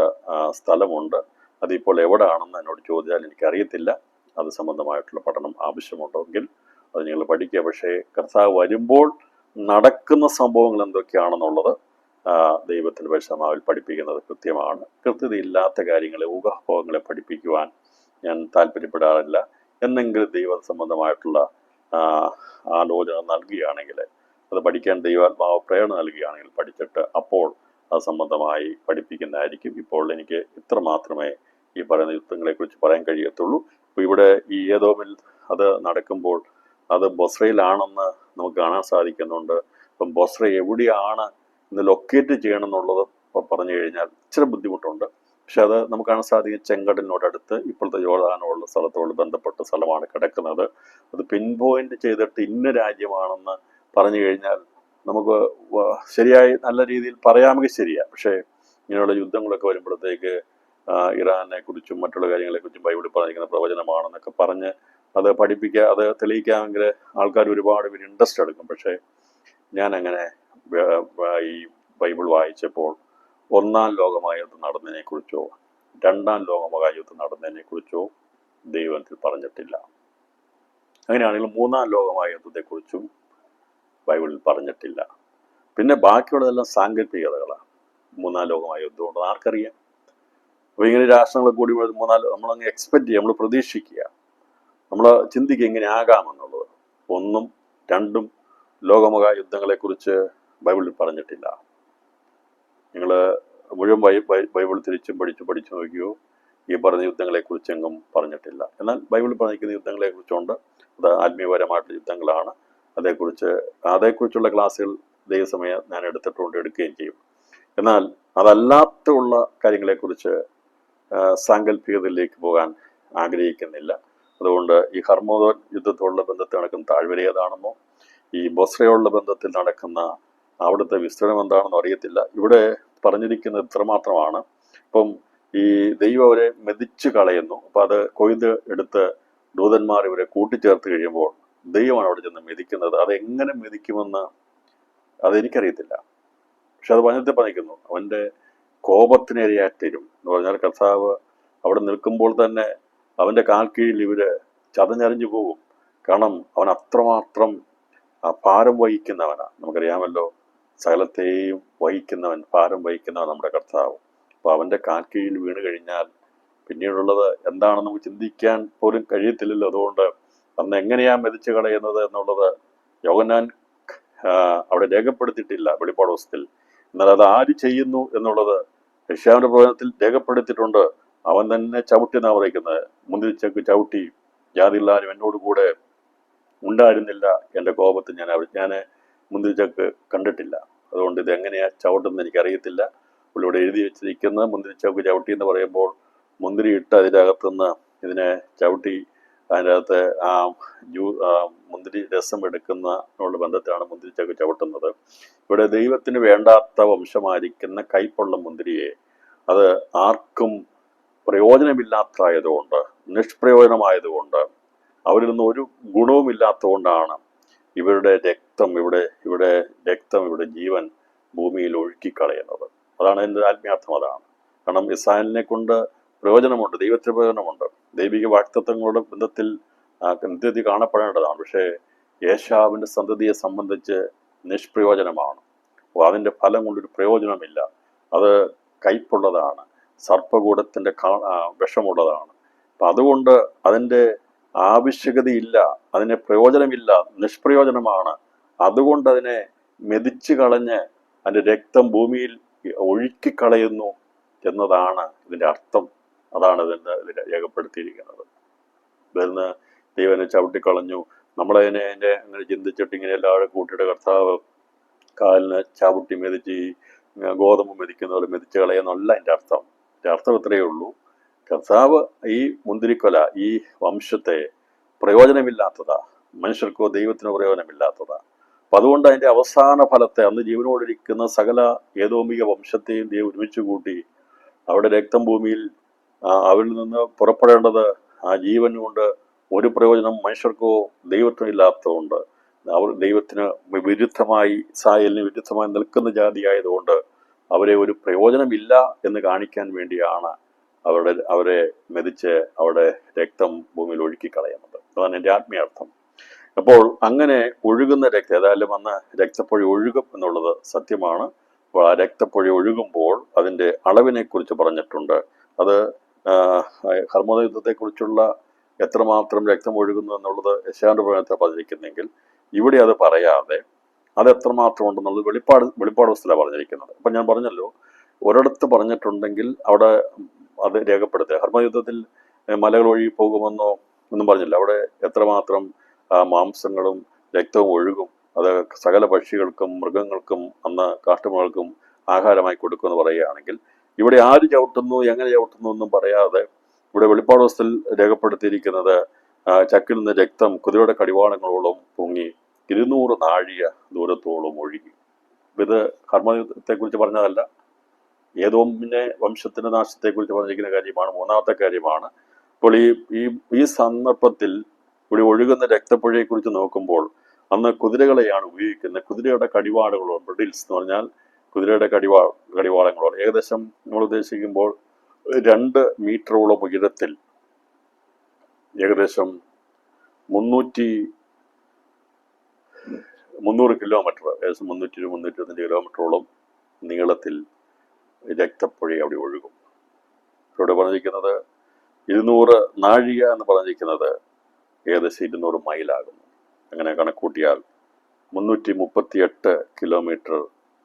സ്ഥലമുണ്ട്, അതിപ്പോൾ എവിടെയാണെന്ന് എന്നോട് ചോദിച്ചാൽ എനിക്കറിയത്തില്ല. അത് സംബന്ധമായിട്ടുള്ള പഠനം ആവശ്യമുണ്ടെങ്കിൽ അത് നിങ്ങൾ പഠിക്കുക. പക്ഷേ കർത്താവ് വരുമ്പോൾ നടക്കുന്ന സംഭവങ്ങൾ എന്തൊക്കെയാണെന്നുള്ളത് ദൈവത്തിൻ്റെ പരിശുദ്ധാത്മാവിൽ പഠിപ്പിക്കുന്നത് കൃത്യമാണ്. കൃത്യതയില്ലാത്ത കാര്യങ്ങളെ, ഊഹാഭോഗങ്ങളെ പഠിപ്പിക്കുവാൻ ഞാൻ താല്പര്യപ്പെടാറില്ല. എന്നെങ്കിലും ദൈവ സംബന്ധമായിട്ടുള്ള ആലോചന നൽകുകയാണെങ്കിൽ, അത് പഠിക്കാൻ ദൈവാത്മാവ് പ്രേരണ നൽകുകയാണെങ്കിൽ പഠിച്ചിട്ട് അപ്പോൾ അത് സംബന്ധമായി പഠിപ്പിക്കുന്നതായിരിക്കും. ഇപ്പോൾ എനിക്ക് ഇത്ര മാത്രമേ ഈ പറയുന്ന യുദ്ധങ്ങളെക്കുറിച്ച് പറയാൻ കഴിയത്തുള്ളൂ. ഇപ്പോൾ ഇവിടെ ഈ ഏദോമിൽ അത് നടക്കുമ്പോൾ അത് ബൊസ്രയിലാണെന്ന് നമുക്ക് കാണാൻ സാധിക്കുന്നുണ്ട്. അപ്പം ബൊസ്ര എവിടെയാണ് ഇന്ന് ലൊക്കേറ്റ് ചെയ്യണം എന്നുള്ളത് പറഞ്ഞു കഴിഞ്ഞാൽ ഇച്ചിരി ബുദ്ധിമുട്ടുണ്ട്. പക്ഷെ അത് നമുക്ക് കാണാൻ സാധിക്കും ചെങ്കടലിനോടടുത്ത് ഇപ്പോഴത്തെ യോർദാനുള്ള സ്ഥലത്തോട് ബന്ധപ്പെട്ട സ്ഥലമാണ് കിടക്കുന്നത്. അത് പിൻ പോയിന്റ് ചെയ്തിട്ട് ഇന്ന രാജ്യമാണെന്ന് പറഞ്ഞു കഴിഞ്ഞാൽ നമുക്ക് ശരിയായി നല്ല രീതിയിൽ പറയാമെങ്കിൽ ശരിയാ. പക്ഷേ ഇങ്ങനെയുള്ള യുദ്ധങ്ങളൊക്കെ വരുമ്പോഴത്തേക്ക് ഇറാനെ കുറിച്ചും മറ്റുള്ള കാര്യങ്ങളെക്കുറിച്ചും ബൈബിളിൽ പറഞ്ഞിരിക്കുന്ന പ്രവചനമാണെന്നൊക്കെ പറഞ്ഞ് അത് പഠിപ്പിക്കുക, അത് തെളിയിക്കാമെങ്കിൽ ആൾക്കാർ ഒരുപാട് പേര് ഇൻട്രസ്റ്റ് എടുക്കും. പക്ഷേ ഞാൻ അങ്ങനെ ഈ ബൈബിൾ വായിച്ചപ്പോൾ 1-ാം ലോകമഹായുദ്ധം നടന്നതിനെക്കുറിച്ചോ 2-ാം ലോകമഹായുദ്ധം നടന്നതിനെക്കുറിച്ചോ ദൈവത്തിൽ പറഞ്ഞിട്ടില്ല. അങ്ങനെയാണെങ്കിൽ 3-ാം ലോകമഹായുദ്ധത്തെക്കുറിച്ചും ബൈബിളിൽ പറഞ്ഞിട്ടില്ല. പിന്നെ ബാക്കിയുള്ളതെല്ലാം സാങ്കല്പികതകളാണ്. 3-ാം ലോകമഹായുദ്ധം കൊണ്ട് ആർക്കറിയാം? അപ്പോൾ ഇങ്ങനെ രാഷ്ട്രങ്ങൾ കൂടി നമ്മളങ്ങ് എക്സ്പെക്റ്റ് ചെയ്യുക, നമ്മൾ പ്രതീക്ഷിക്കുക, നമ്മൾ ചിന്തിക്കുക ഇങ്ങനെ ആകാമെന്നുള്ളത്. 1-ഉം 2-ഉം ലോകമഹായുദ്ധങ്ങളെക്കുറിച്ച് ബൈബിളിൽ പറഞ്ഞിട്ടില്ല. നിങ്ങൾ മുഴുവൻ ബൈബിൾ തിരിച്ചും പഠിച്ചു നോക്കിയോ, ഈ പറഞ്ഞ യുദ്ധങ്ങളെക്കുറിച്ചെങ്ങും പറഞ്ഞിട്ടില്ല. എന്നാൽ ബൈബിളിൽ പറഞ്ഞിരിക്കുന്ന യുദ്ധങ്ങളെക്കുറിച്ചുണ്ട്. അത് ആത്മീയപരമായിട്ടുള്ള യുദ്ധങ്ങളാണ്. അതേക്കുറിച്ചുള്ള ക്ലാസ്സുകൾ ദൈവസമയം ഞാൻ എടുക്കുകയും ചെയ്യും. എന്നാൽ അതല്ലാത്തുള്ള കാര്യങ്ങളെക്കുറിച്ച് സാങ്കല്പികതയിലേക്ക് പോകാൻ ആഗ്രഹിക്കുന്നില്ല. അതുകൊണ്ട് ഈ ഹർമഗദോൻ യുദ്ധത്തോടുള്ള ബന്ധത്തിൽ നടക്കുന്ന താഴ്വര ഏതാണെന്നോ ഈ ബൊസ്രയോടുള്ള ബന്ധത്തിൽ നടക്കുന്ന അവിടുത്തെ വിസ്തൃതം എന്താണെന്നോ അറിയത്തില്ല. ഇവിടെ പറഞ്ഞിരിക്കുന്നത് ഇത്രമാത്രമാണ്. ഇപ്പം ഈ ദൈവം അവരെ മെതിച്ചു കളയുന്നു. അപ്പം അത് കൊയ്ത് എടുത്ത് ദൂതന്മാർ ഇവരെ കൂട്ടിച്ചേർത്ത് കഴിയുമ്പോൾ ദൈവമാണ് അവിടെ ചെന്ന് മെതിക്കുന്നത്. അതെങ്ങനെ മെതിക്കുമെന്ന് അതെനിക്കറിയത്തില്ല. പക്ഷെ അത് വചനത്തിൽ പറഞ്ഞിരിക്കുന്നു, അവൻ്റെ കോപത്തിനിരയാറ്റരും എന്ന് പറഞ്ഞാൽ കർത്താവ് അവിടെ നിൽക്കുമ്പോൾ തന്നെ അവൻ്റെ കാൽ കീഴിൽ ഇവര് ചതഞ്ഞറിഞ്ഞു പോകും. കാരണം അവൻ അത്രമാത്രം ഭാരം വഹിക്കുന്നവനാണ്. നമുക്കറിയാമല്ലോ, സകലത്തെയും വഹിക്കുന്നവൻ, ഭാരം വഹിക്കുന്നവൻ നമ്മുടെ കർത്താവ്. അപ്പോൾ അവൻ്റെ കാൽ കീഴിൽ വീണ് കഴിഞ്ഞാൽ പിന്നീടുള്ളത് എന്താണെന്ന് നമുക്ക് ചിന്തിക്കാൻ പോലും കഴിയത്തില്ലല്ലോ. അതുകൊണ്ട് അന്ന് എങ്ങനെയാ മെതിച്ചു കളയുന്നത് എന്നുള്ളത് യോഹന്നാൻ അവിടെ രേഖപ്പെടുത്തിയിട്ടില്ല വെളിപ്പാട് പുസ്തകത്തിൽ. എന്നാൽ അത് ആര് ചെയ്യുന്നു എന്നുള്ളത് യെശയ്യാവിന്റെ പ്രവചനത്തിൽ രേഖപ്പെടുത്തിയിട്ടുണ്ട്. അവൻ തന്നെ ചവിട്ടി എന്നാ പറയുന്നത്. മുന്തിരിച്ചക്ക് ചവിട്ടി, ജാതികളാരും എന്നോട് കൂടെ ഉണ്ടായിരുന്നില്ല, എൻ്റെ കോപത്തിൽ ഞാൻ മുന്തിരിച്ചക്ക് കണ്ടിട്ടില്ല. അതുകൊണ്ട് ഇത് എങ്ങനെയാ ചവിട്ടുന്നത് എനിക്കറിയത്തില്ല. പുള്ളിയോട് എഴുതി വെച്ചിരിക്കുന്നത് മുന്തിരിച്ചക്ക് ചവിട്ടി എന്ന് പറയുമ്പോൾ മുന്തിരി ഇട്ട് അതിനകത്തുനിന്ന് ഇതിനെ ചവിട്ടി അതിൻ്റെ അകത്ത് മുന്തിരി രസം എടുക്കുന്ന ബന്ധത്തിലാണ് മുന്തിരിച്ചക്ക് ചവിട്ടുന്നത്. ഇവിടെ ദൈവത്തിന് വേണ്ടാത്ത വംശമായിരിക്കുന്ന കൈപ്പുള്ള മുന്തിരിയെ അത് ആർക്കും പ്രയോജനമില്ലാത്തതായതുകൊണ്ട്, നിഷ്പ്രയോജനമായതുകൊണ്ട്, അവരിൽ നിന്ന് ഒരു ഗുണവുമില്ലാത്തതുകൊണ്ടാണ് ഇവരുടെ രക്തം ഇവിടെ ജീവൻ ഭൂമിയിൽ ഒഴുക്കിക്കളയുന്നത്. അതാണ് എൻ്റെ ആത്മീയാർത്ഥം. അതാണ്. കാരണം ഇസ്രായേലിനെ കൊണ്ട് പ്രയോജനമുണ്ട്, ദൈവത്തിന് പ്രയോജനമുണ്ട്, ദൈവിക വാഗ്ദത്തങ്ങളുടെ ബന്ധത്തിൽ നിത്യതി കാണപ്പെടേണ്ടതാണ്. പക്ഷേ ഏശാവിൻ്റെ സന്തതിയെ സംബന്ധിച്ച് നിഷ്പ്രയോജനമാണ്. അപ്പോൾ അതിൻ്റെ ഫലം കൊണ്ടൊരു പ്രയോജനമില്ല. അത് കയ്പുള്ളതാണ്, സർപ്പകൂടത്തിൻ്റെ വിഷമുള്ളതാണ്. അപ്പം അതുകൊണ്ട് അതിൻ്റെ ആവശ്യകതയില്ല, അതിന് പ്രയോജനമില്ല, നിഷ്പ്രയോജനമാണ്. അതുകൊണ്ട് അതിനെ മെതിച്ചു കളഞ്ഞ് അതിൻ്റെ രക്തം ഭൂമിയിൽ ഒഴുക്കിക്കളയുന്നു എന്നതാണ് ഇതിൻ്റെ അർത്ഥം. അതാണ് ഇതിൽ രേഖപ്പെടുത്തിയിരിക്കുന്നത്. വരുന്ന ദൈവനെ ചവിട്ടിക്കളഞ്ഞു, നമ്മളതിനെ അങ്ങനെ ചിന്തിച്ചിട്ട് ഇങ്ങനെ എല്ലാവരും കൂട്ടിയുടെ കർത്താവ് കാലിന് ചവിട്ടി മെതിച്ച് ഗോതമ്പ് മെതിക്കുന്നവരെ മെതിച്ച് കളയുന്നല്ല എൻ്റെ അർത്ഥം. എൻ്റെ അർത്ഥം ഇത്രയേ ഉള്ളൂ. കർത്താവ് ഈ മുന്തിരിക്കൊല, ഈ വംശത്തെ പ്രയോജനമില്ലാത്തതാ, മനുഷ്യർക്കോ ദൈവത്തിനോ പ്രയോജനമില്ലാത്തതാ. അപ്പം അതുകൊണ്ട് അതിൻ്റെ അവസാന ഫലത്തെ, അന്ന് ജീവനോടിരിക്കുന്ന സകല ഏതോമിക വംശത്തെയും ദൈവം ഒരുമിച്ച് കൂട്ടി അവിടെ രക്തം ഭൂമിയിൽ അവരിൽ നിന്ന് പുറപ്പെടേണ്ടത് ആ ജീവൻ കൊണ്ട് ഒരു പ്രയോജനം മനുഷ്യർക്കോ ദൈവത്തിനോ ഇല്ലാത്തതുകൊണ്ട്, അവർ ദൈവത്തിന് വിരുദ്ധമായി, ഇസ്രായേലിന് വിരുദ്ധമായി നിൽക്കുന്ന ജാതിയായതുകൊണ്ട് അവരെ ഒരു പ്രയോജനമില്ല എന്ന് കാണിക്കാൻ വേണ്ടിയാണ് അവരെ മെതിച്ച് അവിടെ രക്തം ഭൂമിയിൽ ഒഴുക്കിക്കളയുന്നത്. അതാണ് എൻ്റെ ആത്മീയാർത്ഥം. അപ്പോൾ അങ്ങനെ ഒഴുകുന്ന രക്തം, ഏതായാലും അന്ന് രക്തപ്പൊഴി ഒഴുകും എന്നുള്ളത് സത്യമാണ്. അപ്പോൾ ആ രക്തപ്പൊഴി ഒഴുകുമ്പോൾ അതിൻ്റെ അളവിനെ കുറിച്ച് പറഞ്ഞിട്ടുണ്ട്. അത് ഹർമോദ യുദ്ധത്തെക്കുറിച്ചുള്ള എത്രമാത്രം രക്തം ഒഴുകുന്നു എന്നുള്ളത് യെശയ്യാവിന്റെ പ്രവചനത്തെ പറഞ്ഞിരിക്കുന്നെങ്കിൽ ഇവിടെ അത് പറയാതെ അത് എത്രമാത്രം ഉണ്ടെന്നുള്ളത് വെളിപ്പാട് പുസ്തകത്തിലാണ് പറഞ്ഞിരിക്കുന്നത്. അപ്പം ഞാൻ പറഞ്ഞല്ലോ, ഒരിടത്ത് പറഞ്ഞിട്ടുണ്ടെങ്കിൽ അവിടെ അത് രേഖപ്പെടുത്തുക. ഹർമയുദ്ധത്തിൽ മലകൾ ഒഴുകി പോകുമെന്നോ ഒന്നും പറഞ്ഞില്ല. അവിടെ എത്രമാത്രം മാംസങ്ങളും രക്തവും ഒഴുകും, അത് സകല പക്ഷികൾക്കും മൃഗങ്ങൾക്കും അന്ന് കാട്ടുമൃഗങ്ങൾക്കും ആഹാരമായി കൊടുക്കുമെന്ന് പറയുകയാണെങ്കിൽ, ഇവിടെ ആര് ചവിട്ടുന്നു എങ്ങനെ ചവിട്ടുന്നു എന്നും പറയാതെ ഇവിടെ വെളിപ്പാട് പുസ്തകത്തിൽ രേഖപ്പെടുത്തിയിരിക്കുന്നത് ചക്കിൽ നിന്ന് രക്തം കുതിരയുടെ കടിവാളങ്ങളോളം പൊങ്ങി 200 നാഴിക ദൂരത്തോളം ഒഴുകി. ഇത് ഹർമയുദ്ധത്തെക്കുറിച്ച് പറഞ്ഞതല്ല, ഏദോമിന്റെ വംശത്തിന്റെ നാശത്തെക്കുറിച്ച് പറഞ്ഞിരിക്കുന്ന കാര്യമാണ്. മൂന്നാമത്തെ കാര്യമാണ്. അപ്പോൾ ഈ സന്ദർഭത്തിൽ ഇവിടെ ഒഴുകുന്ന രക്തപ്പുഴയെക്കുറിച്ച് നോക്കുമ്പോൾ അന്ന് കുതിരകളെയാണ് ഉപയോഗിക്കുന്നത്. കുതിരയുടെ കടിവാളുകളോ, ബ്രിഡിൽസ് എന്ന് പറഞ്ഞാൽ കുതിരയുടെ കടിവാളങ്ങളോ ഏകദേശം നമ്മൾ ഉദ്ദേശിക്കുമ്പോൾ 2 മീറ്ററോളം ഉയരത്തിൽ, ഏകദേശം 300 കിലോമീറ്റർ, ഏകദേശം 325 കിലോമീറ്ററോളം നീളത്തിൽ രക്തപ്പുഴ അവിടെ ഒഴുകും. ഇവിടെ പറഞ്ഞിരിക്കുന്നത് 200 നാഴിക എന്ന് പറഞ്ഞിരിക്കുന്നത് ഏകദേശം 200 മൈലാകുന്നു. അങ്ങനെ കണക്കൂട്ടിയാൽ 338 കിലോമീറ്റർ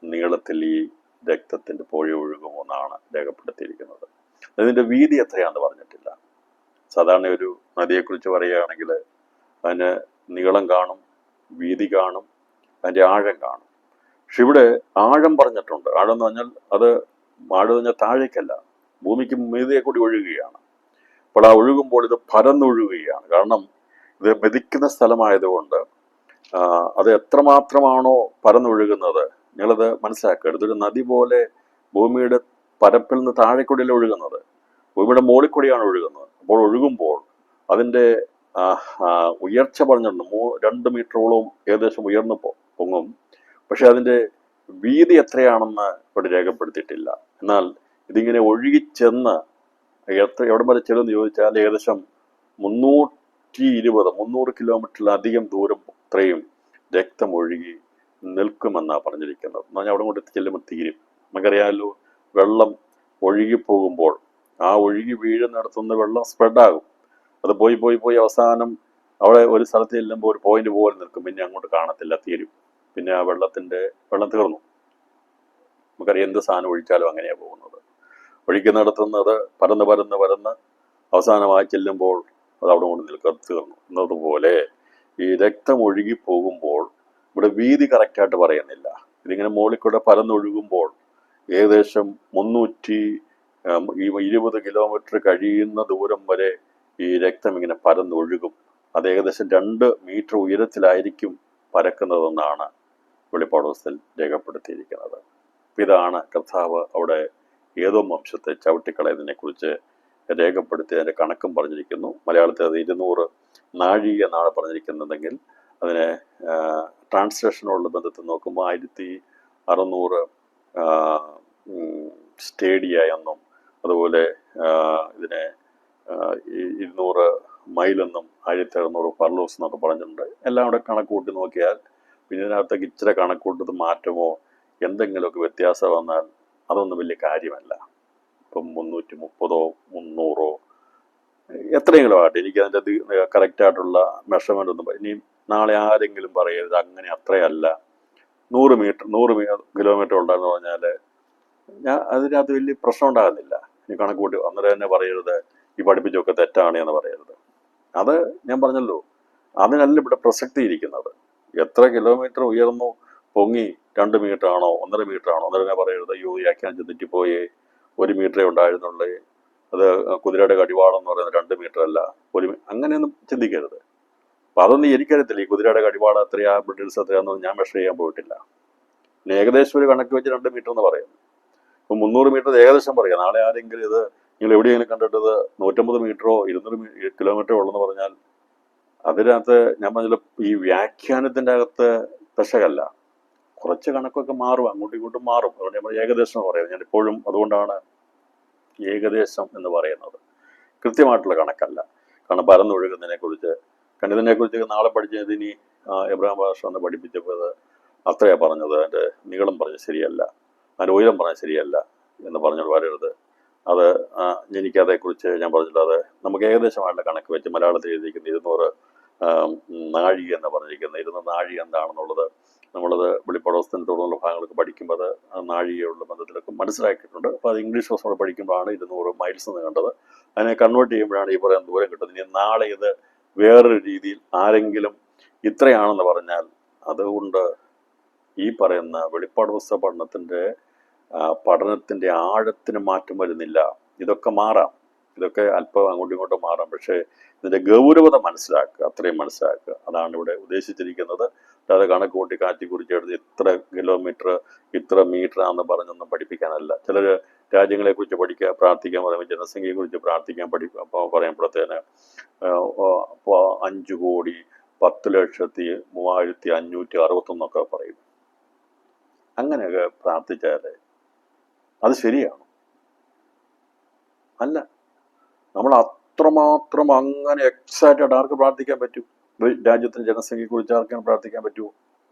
നീളത്തിൽ ഈ രക്തത്തിൻ്റെ പുഴ ഒഴുകുമെന്നാണ് രേഖപ്പെടുത്തിയിരിക്കുന്നത്. അതിൻ്റെ വീതി എത്രയാണെന്ന് പറഞ്ഞിട്ടില്ല. സാധാരണ ഒരു നദിയെക്കുറിച്ച് പറയുകയാണെങ്കിൽ അതിന് നീളം കാണും, വീതി കാണും, അതിൻ്റെ ആഴം കാണും. പക്ഷെ ഇവിടെ ആഴം പറഞ്ഞിട്ടുണ്ട്. ആഴം എന്ന് പറഞ്ഞാൽ ആഴം എന്ന് പറഞ്ഞാൽ താഴേക്കല്ല, ഭൂമിക്ക് മീതിയെ കൂടി ഒഴുകുകയാണ്. അപ്പോൾ ആ ഒഴുകുമ്പോൾ ഇത് പരന്നൊഴുകുകയാണ്. കാരണം ഇത് മെതിക്കുന്ന സ്ഥലമായതുകൊണ്ട് അത് എത്രമാത്രമാണോ പരന്നൊഴുകുന്നത്, നിങ്ങളത് മനസ്സിലാക്കുക. ഇതൊരു നദി പോലെ ഭൂമിയുടെ പരപ്പിൽ നിന്ന് താഴെക്കൂടിയല്ല ഒഴുകുന്നത്, ഭൂമിയുടെ മുകളിൽ കൂടിയാണ് ഒഴുകുന്നത്. അപ്പോൾ ഒഴുകുമ്പോൾ അതിൻ്റെ ഉയർച്ച പറഞ്ഞിട്ടുണ്ട്. 2 മീറ്ററോളം ഏകദേശം ഉയർന്നു പൊങ്ങും. പക്ഷെ അതിൻ്റെ വീതി എത്രയാണെന്ന് ഇവിടെ രേഖപ്പെടുത്തിയിട്ടില്ല. എന്നാൽ ഇതിങ്ങനെ ഒഴുകിച്ചെന്ന് എവിടം വരെ ചെല്ലുമെന്ന് ചോദിച്ചാൽ ഏകദേശം 300 കിലോമീറ്ററിലധികം ദൂരം ഇത്രയും രക്തം ഒഴുകി നിൽക്കുമെന്നാണ് പറഞ്ഞിരിക്കുന്നത്. എന്ന് പറഞ്ഞാൽ അവിടെ കൊണ്ട് ചെല്ലുമ്പോൾ തീരും. നമുക്കറിയാമല്ലോ, വെള്ളം ഒഴുകി പോകുമ്പോൾ ആ ഒഴുകി വീഴുന്നിടത്തുനിന്ന് വെള്ളം സ്പ്രെഡാകും. അത് പോയി പോയി പോയി അവസാനം അവിടെ ഒരു സ്ഥലത്ത് ചെല്ലുമ്പോൾ ഒരു പോയിന്റ് പോലെ നിൽക്കും. പിന്നെ അങ്ങോട്ട് കാണത്തില്ല, തീരും. പിന്നെ ആ വെള്ളം തീർന്നു. നമുക്കറിയാം, എന്ത് സാധനം ഒഴിച്ചാലും അങ്ങനെയാണ് പോകുന്നത്. ഒഴിക്കുന്നിടത്തുനിന്ന് അത് പരന്ന് പരന്ന് പരന്ന് അവസാനമായി ചെല്ലുമ്പോൾ അത് അവിടെ കൊണ്ട് തീർന്നു. എന്നതുപോലെ ഈ രക്തം ഒഴുകി പോകുമ്പോൾ ഇവിടെ വീതി കറക്റ്റായിട്ട് പറയുന്നില്ല. ഇതിങ്ങനെ മുകളിൽ കൂടെ പരന്നൊഴുകുമ്പോൾ ഏകദേശം 320 കിലോമീറ്റർ കഴിയുന്ന ദൂരം വരെ ഈ രക്തം ഇങ്ങനെ പരന്നൊഴുകും. അത് ഏകദേശം 2 മീറ്റർ ഉയരത്തിലായിരിക്കും പരക്കുന്നതെന്നാണ് വെളിപ്പാട് പുസ്തകത്തിൽ രേഖപ്പെടുത്തിയിരിക്കുന്നത്. ഇതാണ് കർത്താവ് അവിടെ ഏദോം വംശത്തെ ചവിട്ടിക്കളയതിനെ കുറിച്ച് രേഖപ്പെടുത്തിയതിൻ്റെ കണക്കും പറഞ്ഞിരിക്കുന്നു. മലയാളത്തിൽ അത് 200 നാഴിക എന്നാണ് പറഞ്ഞിരിക്കുന്നതെങ്കിൽ അതിനെ ട്രാൻസ്ലേഷനോടുള്ള ബന്ധത്തിൽ നോക്കുമ്പോൾ 1600 സ്റ്റേഡിയ എന്നും അതുപോലെ ഇതിനെ 200 മൈലെന്നും 1600 ഫർലോസ് എന്നൊക്കെ പറഞ്ഞിട്ടുണ്ട്. എല്ലാം കൂടെ കണക്ക് കൂട്ടി നോക്കിയാൽ പിന്നെ ഇതിനകത്തേക്ക് ഇച്ചിരി കണക്കൂട്ടത് മാറ്റമോ എന്തെങ്കിലുമൊക്കെ വ്യത്യാസം വന്നാൽ അതൊന്നും വലിയ കാര്യമല്ല. ഇപ്പം 330 300 എത്രയെങ്കിലും ആകട്ടെ, എനിക്ക് അതിൻ്റെ കറക്റ്റായിട്ടുള്ള മെഷർമെൻ്റ് ഒന്നും ഇനി നാളെ ആരെങ്കിലും പറയരുത് അങ്ങനെ അത്രയല്ല 100 കിലോമീറ്റർ ഉണ്ടായെന്ന് പറഞ്ഞാൽ അതിനകത്ത് വലിയ പ്രശ്നം ഉണ്ടാകുന്നില്ല. ഇനി കണക്ക് കൂട്ടി അന്നേരം തന്നെ പറയരുത് ഈ പഠിപ്പിച്ചൊക്കെ തെറ്റാണ് എന്ന് പറയരുത്. അത് ഞാൻ പറഞ്ഞല്ലോ, അതിനല്ല ഇവിടെ പ്രസക്തി ഇരിക്കുന്നത്. എത്ര കിലോമീറ്റർ ഉയർന്നു പൊങ്ങി 2 മീറ്റർ ആണോ 1.5 മീറ്റർ ആണോ അന്നേരം തന്നെ പറയരുത് അയ്യോ വ്യാഖ്യാനം തെറ്റിപ്പോയേ 1 മീറ്ററേ ഉണ്ടായിരുന്നുള്ളേ, അത് കുതിരയുടെ കടിവാളം എന്ന് പറയുന്നത് 2 മീറ്റർ അല്ല അങ്ങനെയൊന്നും ചിന്തിക്കരുത്. അപ്പം അതൊന്നും എനിക്കറിയത്തില്ല. ഈ കുതിരയുടെ കടിവാളം എത്രയാ ബ്രിഡിൽസ് എത്രയാണെന്ന് ഞാൻ മെഷർ ചെയ്യാൻ പോയിട്ടില്ല. പിന്നെ ഏകദേശം ഒരു കണക്ക് വെച്ച് 2 മീറ്റർ എന്ന് പറയുന്നു. ഇപ്പം 300 മീറ്റർ ഏകദേശം പറയാം. നാളെ ആരെങ്കിലും ഇത് നിങ്ങൾ എവിടെയെങ്കിലും കണ്ടിട്ടത് 150 മീറ്ററോ 200 കിലോമീറ്ററോ ഉള്ളെന്ന് പറഞ്ഞാൽ അതിനകത്ത് ഞാൻ പറഞ്ഞല്ലോ, ഈ വ്യാഖ്യാനത്തിൻ്റെ അകത്ത് പെശകല്ല. കുറച്ച് കണക്കൊക്കെ മാറും, അങ്ങോട്ടും ഇങ്ങോട്ടും മാറും. അതുകൊണ്ട് നമ്മൾ ഏകദേശം എന്ന് പറയുന്നത്. ഞാൻ എപ്പോഴും അതുകൊണ്ടാണ് ഏകദേശം എന്ന് പറയുന്നത്, കൃത്യമായിട്ടുള്ള കണക്കല്ല. കാരണം പരന്നൊഴുകുന്നതിനെ കുറിച്ച് ഇതിനെക്കുറിച്ച് നാളെ പഠിച്ചത് ഇനി എബ്രഹാം ഭാഷ എന്ന് പഠിപ്പിച്ചപ്പോൾ അത്രയാണ് പറഞ്ഞത്. അതിൻ്റെ നീളം പറഞ്ഞ് ശരിയല്ല, അതിൻ്റെ ഉയരം പറഞ്ഞാൽ ശരിയല്ല എന്ന് പറഞ്ഞോട് വരരുത്. അത് എനിക്കതേക്കുറിച്ച് ഞാൻ പറഞ്ഞില്ല. അത് നമുക്ക് ഏകദേശമായിട്ടുള്ള കണക്ക് വെച്ച് മലയാളത്തിൽ എഴുതിയിരിക്കുന്ന 200 നാഴിക എന്ന് പറഞ്ഞിരിക്കുന്നത് 200 നാഴിക എന്താണെന്നുള്ളത് നമ്മളത് വെളിപ്പാട് പുസ്തകത്തിൽ തുടർന്നുള്ള ഭാഗങ്ങളൊക്കെ പഠിക്കുമ്പോൾ അത് നാഴികയുള്ള ബന്ധത്തിലൊക്കെ മനസ്സിലാക്കിയിട്ടുണ്ട്. അപ്പോൾ അത് ഇംഗ്ലീഷ് പുസ്തകം പഠിക്കുമ്പോഴാണ് 200 മൈൽസ് എന്ന് കണ്ടത്. അതിനെ കൺവേർട്ട് ചെയ്യുമ്പോഴാണ് ഈ പറയുന്ന ദൂരം കിട്ടുന്നത്. ഇനി നാളെ ഇത് വേറൊരു രീതിയിൽ ആരെങ്കിലും ഇത്രയാണെന്ന് പറഞ്ഞാൽ അതുകൊണ്ട് ഈ പറയുന്ന വെളിപ്പാട് പുസ്തക പഠനത്തിൻ്റെ ആഴത്തിന് മാറ്റം വരുന്നില്ല. ഇതൊക്കെ മാറാം, ഇതൊക്കെ അല്പം അങ്ങോട്ടും ഇങ്ങോട്ടും മാറാം. പക്ഷേ ഇതിൻ്റെ ഗൗരവത മനസ്സിലാക്കുക, അത്രയും മനസ്സിലാക്കുക. അതാണ് ഇവിടെ ഉദ്ദേശിച്ചിരിക്കുന്നത്. അല്ലാതെ കണക്ക് കൂട്ടി കാറ്റി കുറിച്ചെടുത്ത് ഇത്ര കിലോമീറ്റർ ഇത്ര മീറ്റർ ആണെന്ന് പറഞ്ഞൊന്നും പഠിപ്പിക്കാനല്ല. ചിലർ രാജ്യങ്ങളെക്കുറിച്ച് പ്രാർത്ഥിക്കാൻ പറയുമ്പോൾ ജനസംഖ്യയെക്കുറിച്ച് പറയുമ്പോഴത്തേന് 5,10,30,561 പറയും. അങ്ങനെയൊക്കെ പ്രാർത്ഥിച്ചാൽ അത് ശരിയാണ്? അല്ല. നമ്മൾ അത്രമാത്രം അങ്ങനെ എക്സാക്റ്റായിട്ട് ആർക്ക് പ്രാർത്ഥിക്കാൻ പറ്റും? രാജ്യത്തിൻ്റെ ജനസംഖ്യയെക്കുറിച്ച് ആർക്കാണ് പ്രാർത്ഥിക്കാൻ പറ്റുമോ?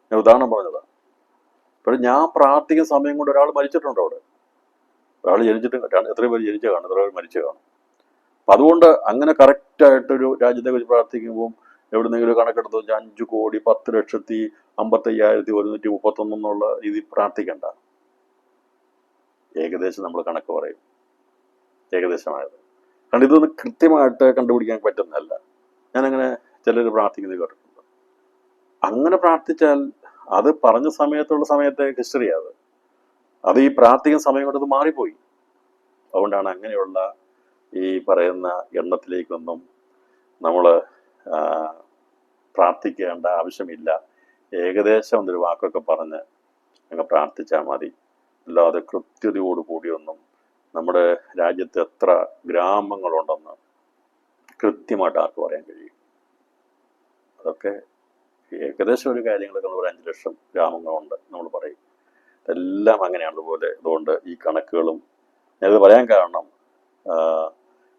ഞാൻ ഉദാഹരണം പറഞ്ഞതാണ്. പക്ഷേ ഞാൻ പ്രാർത്ഥിക്കുന്ന സമയം കൊണ്ട് ഒരാൾ മരിച്ചിട്ടുണ്ടോ? അവിടെ ഒരാൾ ജനിച്ചിട്ട് എത്രയോ പേര് ജനിച്ചു കാണും, എത്ര പേര് മരിച്ചു കാണും. അപ്പം അതുകൊണ്ട് അങ്ങനെ കറക്റ്റായിട്ടൊരു രാജ്യത്തെക്കുറിച്ച് പ്രാർത്ഥിക്കുമ്പോൾ എവിടുന്നെങ്കിലും കണക്കെടുത്ത് വെച്ചാൽ 5,10,55,131 എന്നുള്ള രീതിയിൽ പ്രാർത്ഥിക്കണ്ട. ഏകദേശം നമ്മൾ കണക്ക് പറയും, ഏകദേശമായത്. കാരണം ഇതൊന്നും കൃത്യമായിട്ട് കണ്ടുപിടിക്കാൻ പറ്റുന്നതല്ല. ഞാനങ്ങനെ ചിലർ പ്രാർത്ഥിക്കുന്നത് കേട്ടിട്ടുണ്ട്. അങ്ങനെ പ്രാർത്ഥിച്ചാൽ അത് പറഞ്ഞ സമയത്തെ ഹിസ്റ്ററിയാണ്. അത് ഈ പ്രാർത്ഥിക്കുന്ന സമയം കൊണ്ട് അത് മാറിപ്പോയി. അതുകൊണ്ടാണ് അങ്ങനെയുള്ള ഈ പറയുന്ന എണ്ണത്തിലേക്കൊന്നും നമ്മൾ പ്രാർത്ഥിക്കേണ്ട ആവശ്യമില്ല. ഏകദേശം എന്നൊരു വാക്കൊക്കെ പറഞ്ഞ് അങ്ങ് പ്രാർത്ഥിച്ചാൽ മതി. അല്ലാതെ കൃത്യതയോടുകൂടിയൊന്നും നമ്മുടെ രാജ്യത്ത് എത്ര ഗ്രാമങ്ങളുണ്ടെന്ന് കൃത്യമായിട്ട് ആർക്ക് പറയാൻ കഴിയും? അതൊക്കെ ഏകദേശം ഒരു കാര്യങ്ങളൊക്കെ ഒരു 5 ലക്ഷം ഗ്രാമങ്ങളുണ്ട് നമ്മൾ പറയും. എല്ലാം അങ്ങനെയാണ്. അതുകൊണ്ട് ഈ കണക്കുകളും ഞാനിത് പറയാൻ കാരണം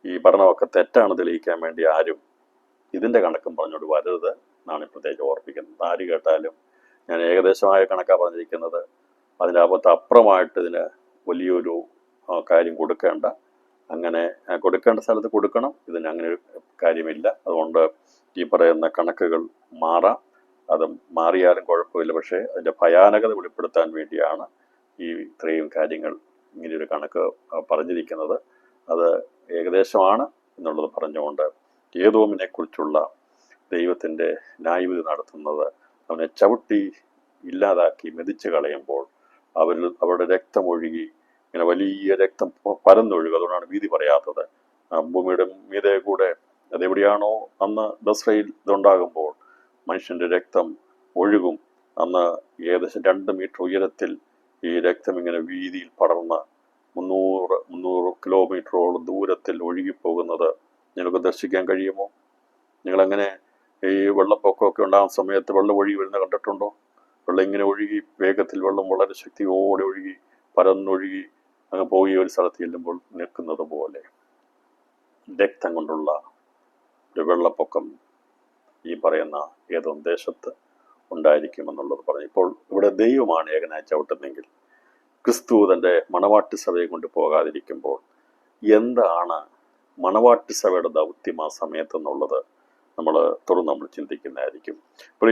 ഈ പഠനമൊക്കെ തെറ്റാണ് തെളിയിക്കാൻ വേണ്ടി ആരും ഇതിൻ്റെ കണക്കും പറഞ്ഞുകൊണ്ട് വരരുത് എന്നാണ് പ്രത്യേകിച്ച് ഓർപ്പിക്കുന്നത്. ആര് കേട്ടാലും ഞാൻ ഏകദേശമായ കണക്കാണ് പറഞ്ഞിരിക്കുന്നത്, അതിൻ്റെ അപ്പുറമായിട്ട് ഇതിന് വലിയൊരു കാര്യം കൊടുക്കേണ്ട. അങ്ങനെ കൊടുക്കേണ്ട സ്ഥലത്ത് കൊടുക്കണം. ഇതിന് അങ്ങനെ ഒരു കാര്യമില്ല. അതുകൊണ്ട് ഈ പറയുന്ന കണക്കുകൾ മാറാം, അത് മാറിയാലും കുഴപ്പമില്ല. പക്ഷേ അതിൻ്റെ ഭയാനകത വെളിപ്പെടുത്താൻ വേണ്ടിയാണ് ഈ ഇത്രയും കാര്യങ്ങൾ ഇങ്ങനെയൊരു കണക്ക് പറഞ്ഞിരിക്കുന്നത്. അത് ഏകദേശമാണ് എന്നുള്ളത് പറഞ്ഞുകൊണ്ട് ഏദോമിനെ കുറിച്ചുള്ള ദൈവത്തിൻ്റെ ന്യായവിധി നടത്തുന്നത് അവനെ ചവിട്ടി ഇല്ലാതാക്കി മെതിച്ച് കളയുമ്പോൾ അവരുടെ രക്തമൊഴുകി ഇങ്ങനെ വലിയ രക്തം പരന്നൊഴുകും. അതുകൊണ്ടാണ് വീതി പറയാത്തത്. ഭൂമിയുടെ മീതെ കൂടെ അതെവിടെയാണോ അന്ന് ബസ്രയിൽ ഇതുണ്ടാകുമ്പോൾ മനുഷ്യൻ്റെ രക്തം ഒഴുകും. അന്ന് ഏകദേശം 2 മീറ്റർ ഉയരത്തിൽ ഈ രക്തം ഇങ്ങനെ വീതിയിൽ പടർന്ന് 300 കിലോമീറ്ററോളം ദൂരത്തിൽ ഒഴുകിപ്പോകുന്നത് നിങ്ങൾക്ക് ദർശിക്കാൻ കഴിയുമോ? നിങ്ങളങ്ങനെ ഈ വെള്ളപ്പൊക്കമൊക്കെ ഉണ്ടാകുന്ന സമയത്ത് വെള്ളം ഒഴുകി വരുന്ന കണ്ടിട്ടുണ്ടോ? വെള്ളം ഇങ്ങനെ ഒഴുകി വേഗത്തിൽ, വെള്ളം വളരെ ശക്തിയോടെ ഒഴുകി പരന്നൊഴുകി അങ്ങ് പോയി ഒരു സ്ഥലത്ത് ചെല്ലുമ്പോൾ നിൽക്കുന്നത് പോലെ രക്തം കൊണ്ടുള്ള ഒരു വെള്ളപ്പൊക്കം ഈ പറയുന്ന ഏതോ ദേശത്ത് ഉണ്ടായിരിക്കുമെന്നുള്ളത് പറഞ്ഞു. ഇപ്പോൾ ഇവിടെ ദൈവമാണ് ഏകനായി ചവിട്ടുന്നെങ്കിൽ ക്രിസ്തു തൻ്റെ മണവാട്ടി സഭയെ കൊണ്ട് പോകാതിരിക്കുമ്പോൾ എന്താണ് മണവാട്ടി സഭയുടെ ദൗത്യം ആ സമയത്തെന്നുള്ളത് നമ്മൾ ചിന്തിക്കുന്നതായിരിക്കും. അപ്പോൾ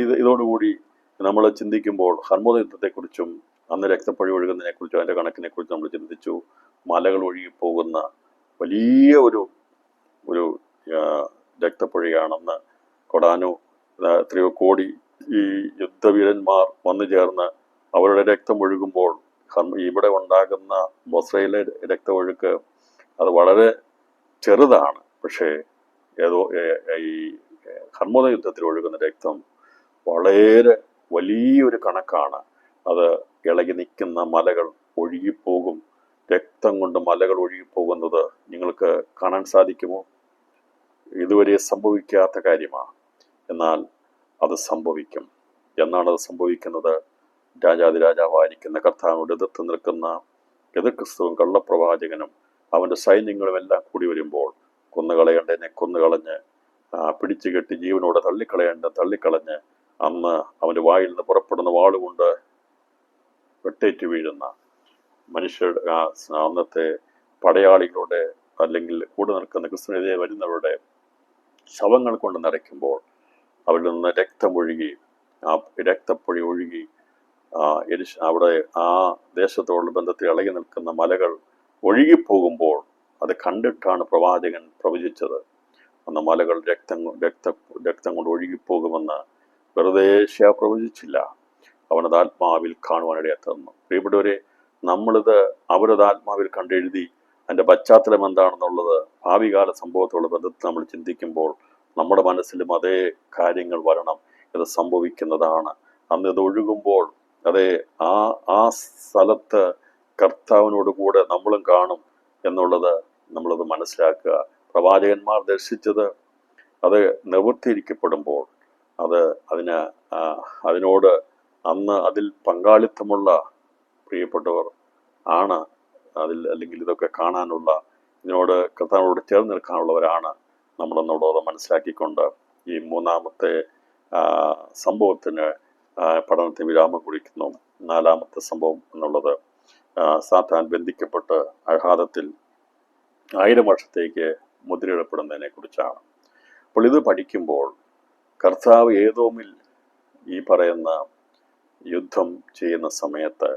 ഇതോടുകൂടി നമ്മൾ ചിന്തിക്കുമ്പോൾ ഹർമോദ യുദ്ധത്തെക്കുറിച്ചും അന്ന് രക്തപ്പൊഴി ഒഴുകുന്നതിനെക്കുറിച്ചും അതിൻ്റെ കണക്കിനെക്കുറിച്ചും നമ്മൾ ചിന്തിച്ചു. മലകൾ ഒഴുകിപ്പോകുന്ന വലിയ ഒരു രക്തപ്പൊഴിയാണെന്ന് കൊടാനു എത്രയോ കോടി ഈ യുദ്ധവീരന്മാർ വന്നു ചേർന്ന് അവരുടെ രക്തം ഒഴുകുമ്പോൾ ഇവിടെ ഉണ്ടാകുന്ന ബൊസ്രയിലെ രക്തമൊഴുക്ക് അത് വളരെ ചെറുതാണ്. പക്ഷേ ഈ ഹർമോദ യുദ്ധത്തിൽ ഒഴുകുന്ന രക്തം വളരെ വലിയൊരു കണക്കാണ്. അത് ഇളകി നിൽക്കുന്ന മലകൾ ഒഴുകിപ്പോകും. രക്തം കൊണ്ട് മലകൾ ഒഴുകിപ്പോകുന്നത് നിങ്ങൾക്ക് കാണാൻ സാധിക്കുമോ? ഇതുവരെ സംഭവിക്കാത്ത കാര്യമാണ്. എന്നാൽ അത് സംഭവിക്കും. എന്നാണത് സംഭവിക്കുന്നത്? രാജാതിരാജാവായിരിക്കുന്ന കർത്താവിനോട് എതിർത്ത് നിൽക്കുന്ന എതിർ ക്രിസ്തുവും കള്ളപ്രവാചകനും അവൻ്റെ സൈന്യങ്ങളും എല്ലാം കൂടി വരുമ്പോൾ കൊന്നുകളയേണ്ടതിനെ കൊന്നുകളഞ്ഞ് പിടിച്ചു കെട്ടി ജീവനോടെ തള്ളിക്കളഞ്ഞ് അന്ന് അവൻ്റെ വായിൽ നിന്ന് പുറപ്പെടുന്ന വാളുകൊണ്ട് വെട്ടേറ്റ് വീഴുന്ന മനുഷ്യരുടെ അന്നത്തെ പടയാളികളുടെ അല്ലെങ്കിൽ കൂടെ നിൽക്കുന്ന ക്രിസ്തുവിനെതിരെ വരുന്നവരുടെ ശവങ്ങൾ കൊണ്ട് നിറയ്ക്കുമ്പോൾ അവരിൽ നിന്ന് രക്തമൊഴുകി രക്തപ്പൊഴി ഒഴുകി അവിടെ ആ ദേശത്തോടുള്ള ബന്ധത്തിൽ ഇളകി നിൽക്കുന്ന മലകൾ ഒഴുകിപ്പോകുമ്പോൾ അത് കണ്ടിട്ടാണ് പ്രവാചകൻ പ്രവചിച്ചത്. അന്ന് മലകൾ രക്തം കൊണ്ട് ഒഴുകിപ്പോകുമെന്ന് വെറുതെ പ്രവചിച്ചില്ല. അവനത് ആത്മാവിൽ കാണുവാനിടയായി തന്നു. പ്രിയപ്പെട്ടവരെ, നമ്മളിത് അവരത് ആത്മാവിൽ കണ്ടെഴുതി അതിൻ്റെ പശ്ചാത്തലം എന്താണെന്നുള്ളത് ഭാവികാല സംഭവത്തോട് ബന്ധത്തിൽ നമ്മൾ ചിന്തിക്കുമ്പോൾ നമ്മുടെ മനസ്സിലും അതേ കാര്യങ്ങൾ വരണം. ഇത് സംഭവിക്കുന്നതാണ്. അന്ന് ഇത് ഒഴുകുമ്പോൾ ആ സ്ഥലത്ത് കർത്താവിനോട് കൂടെ നമ്മളും കാണും എന്നുള്ളത് നമ്മളത് മനസ്സിലാക്കുക. പ്രവാചകന്മാർ ദർശിച്ചത് അത് നിവൃത്തിയിരിക്കപ്പെടുമ്പോൾ അതിനോട് അന്ന് അതിൽ പങ്കാളിത്തമുള്ള പ്രിയപ്പെട്ടവർ ആണ് അല്ലെങ്കിൽ ഇതൊക്കെ കാണാനുള്ള, ഇതിനോട് കർത്താവിനോട് ചേർന്ന് നിൽക്കാനുള്ളവരാണ് നമ്മളെന്നുള്ളത് മനസ്സിലാക്കിക്കൊണ്ട് ഈ മൂന്നാമത്തെ സംഭവത്തിന് പഠനത്തിന് വിരാമം കുറിക്കുന്നു. നാലാമത്തെ സംഭവം എന്നുള്ളത് സാത്താൻ ബന്ധിക്കപ്പെട്ട് ആഘാതത്തിൽ 1000 വർഷത്തേക്ക് മുദ്രയിടപ്പെടുന്നതിനെ കുറിച്ചാണ്. അപ്പോൾ ഇത് പഠിക്കുമ്പോൾ കർത്താവ് ഏദോമിൽ ഈ പറയുന്ന യുദ്ധം ചെയ്യുന്ന സമയത്ത്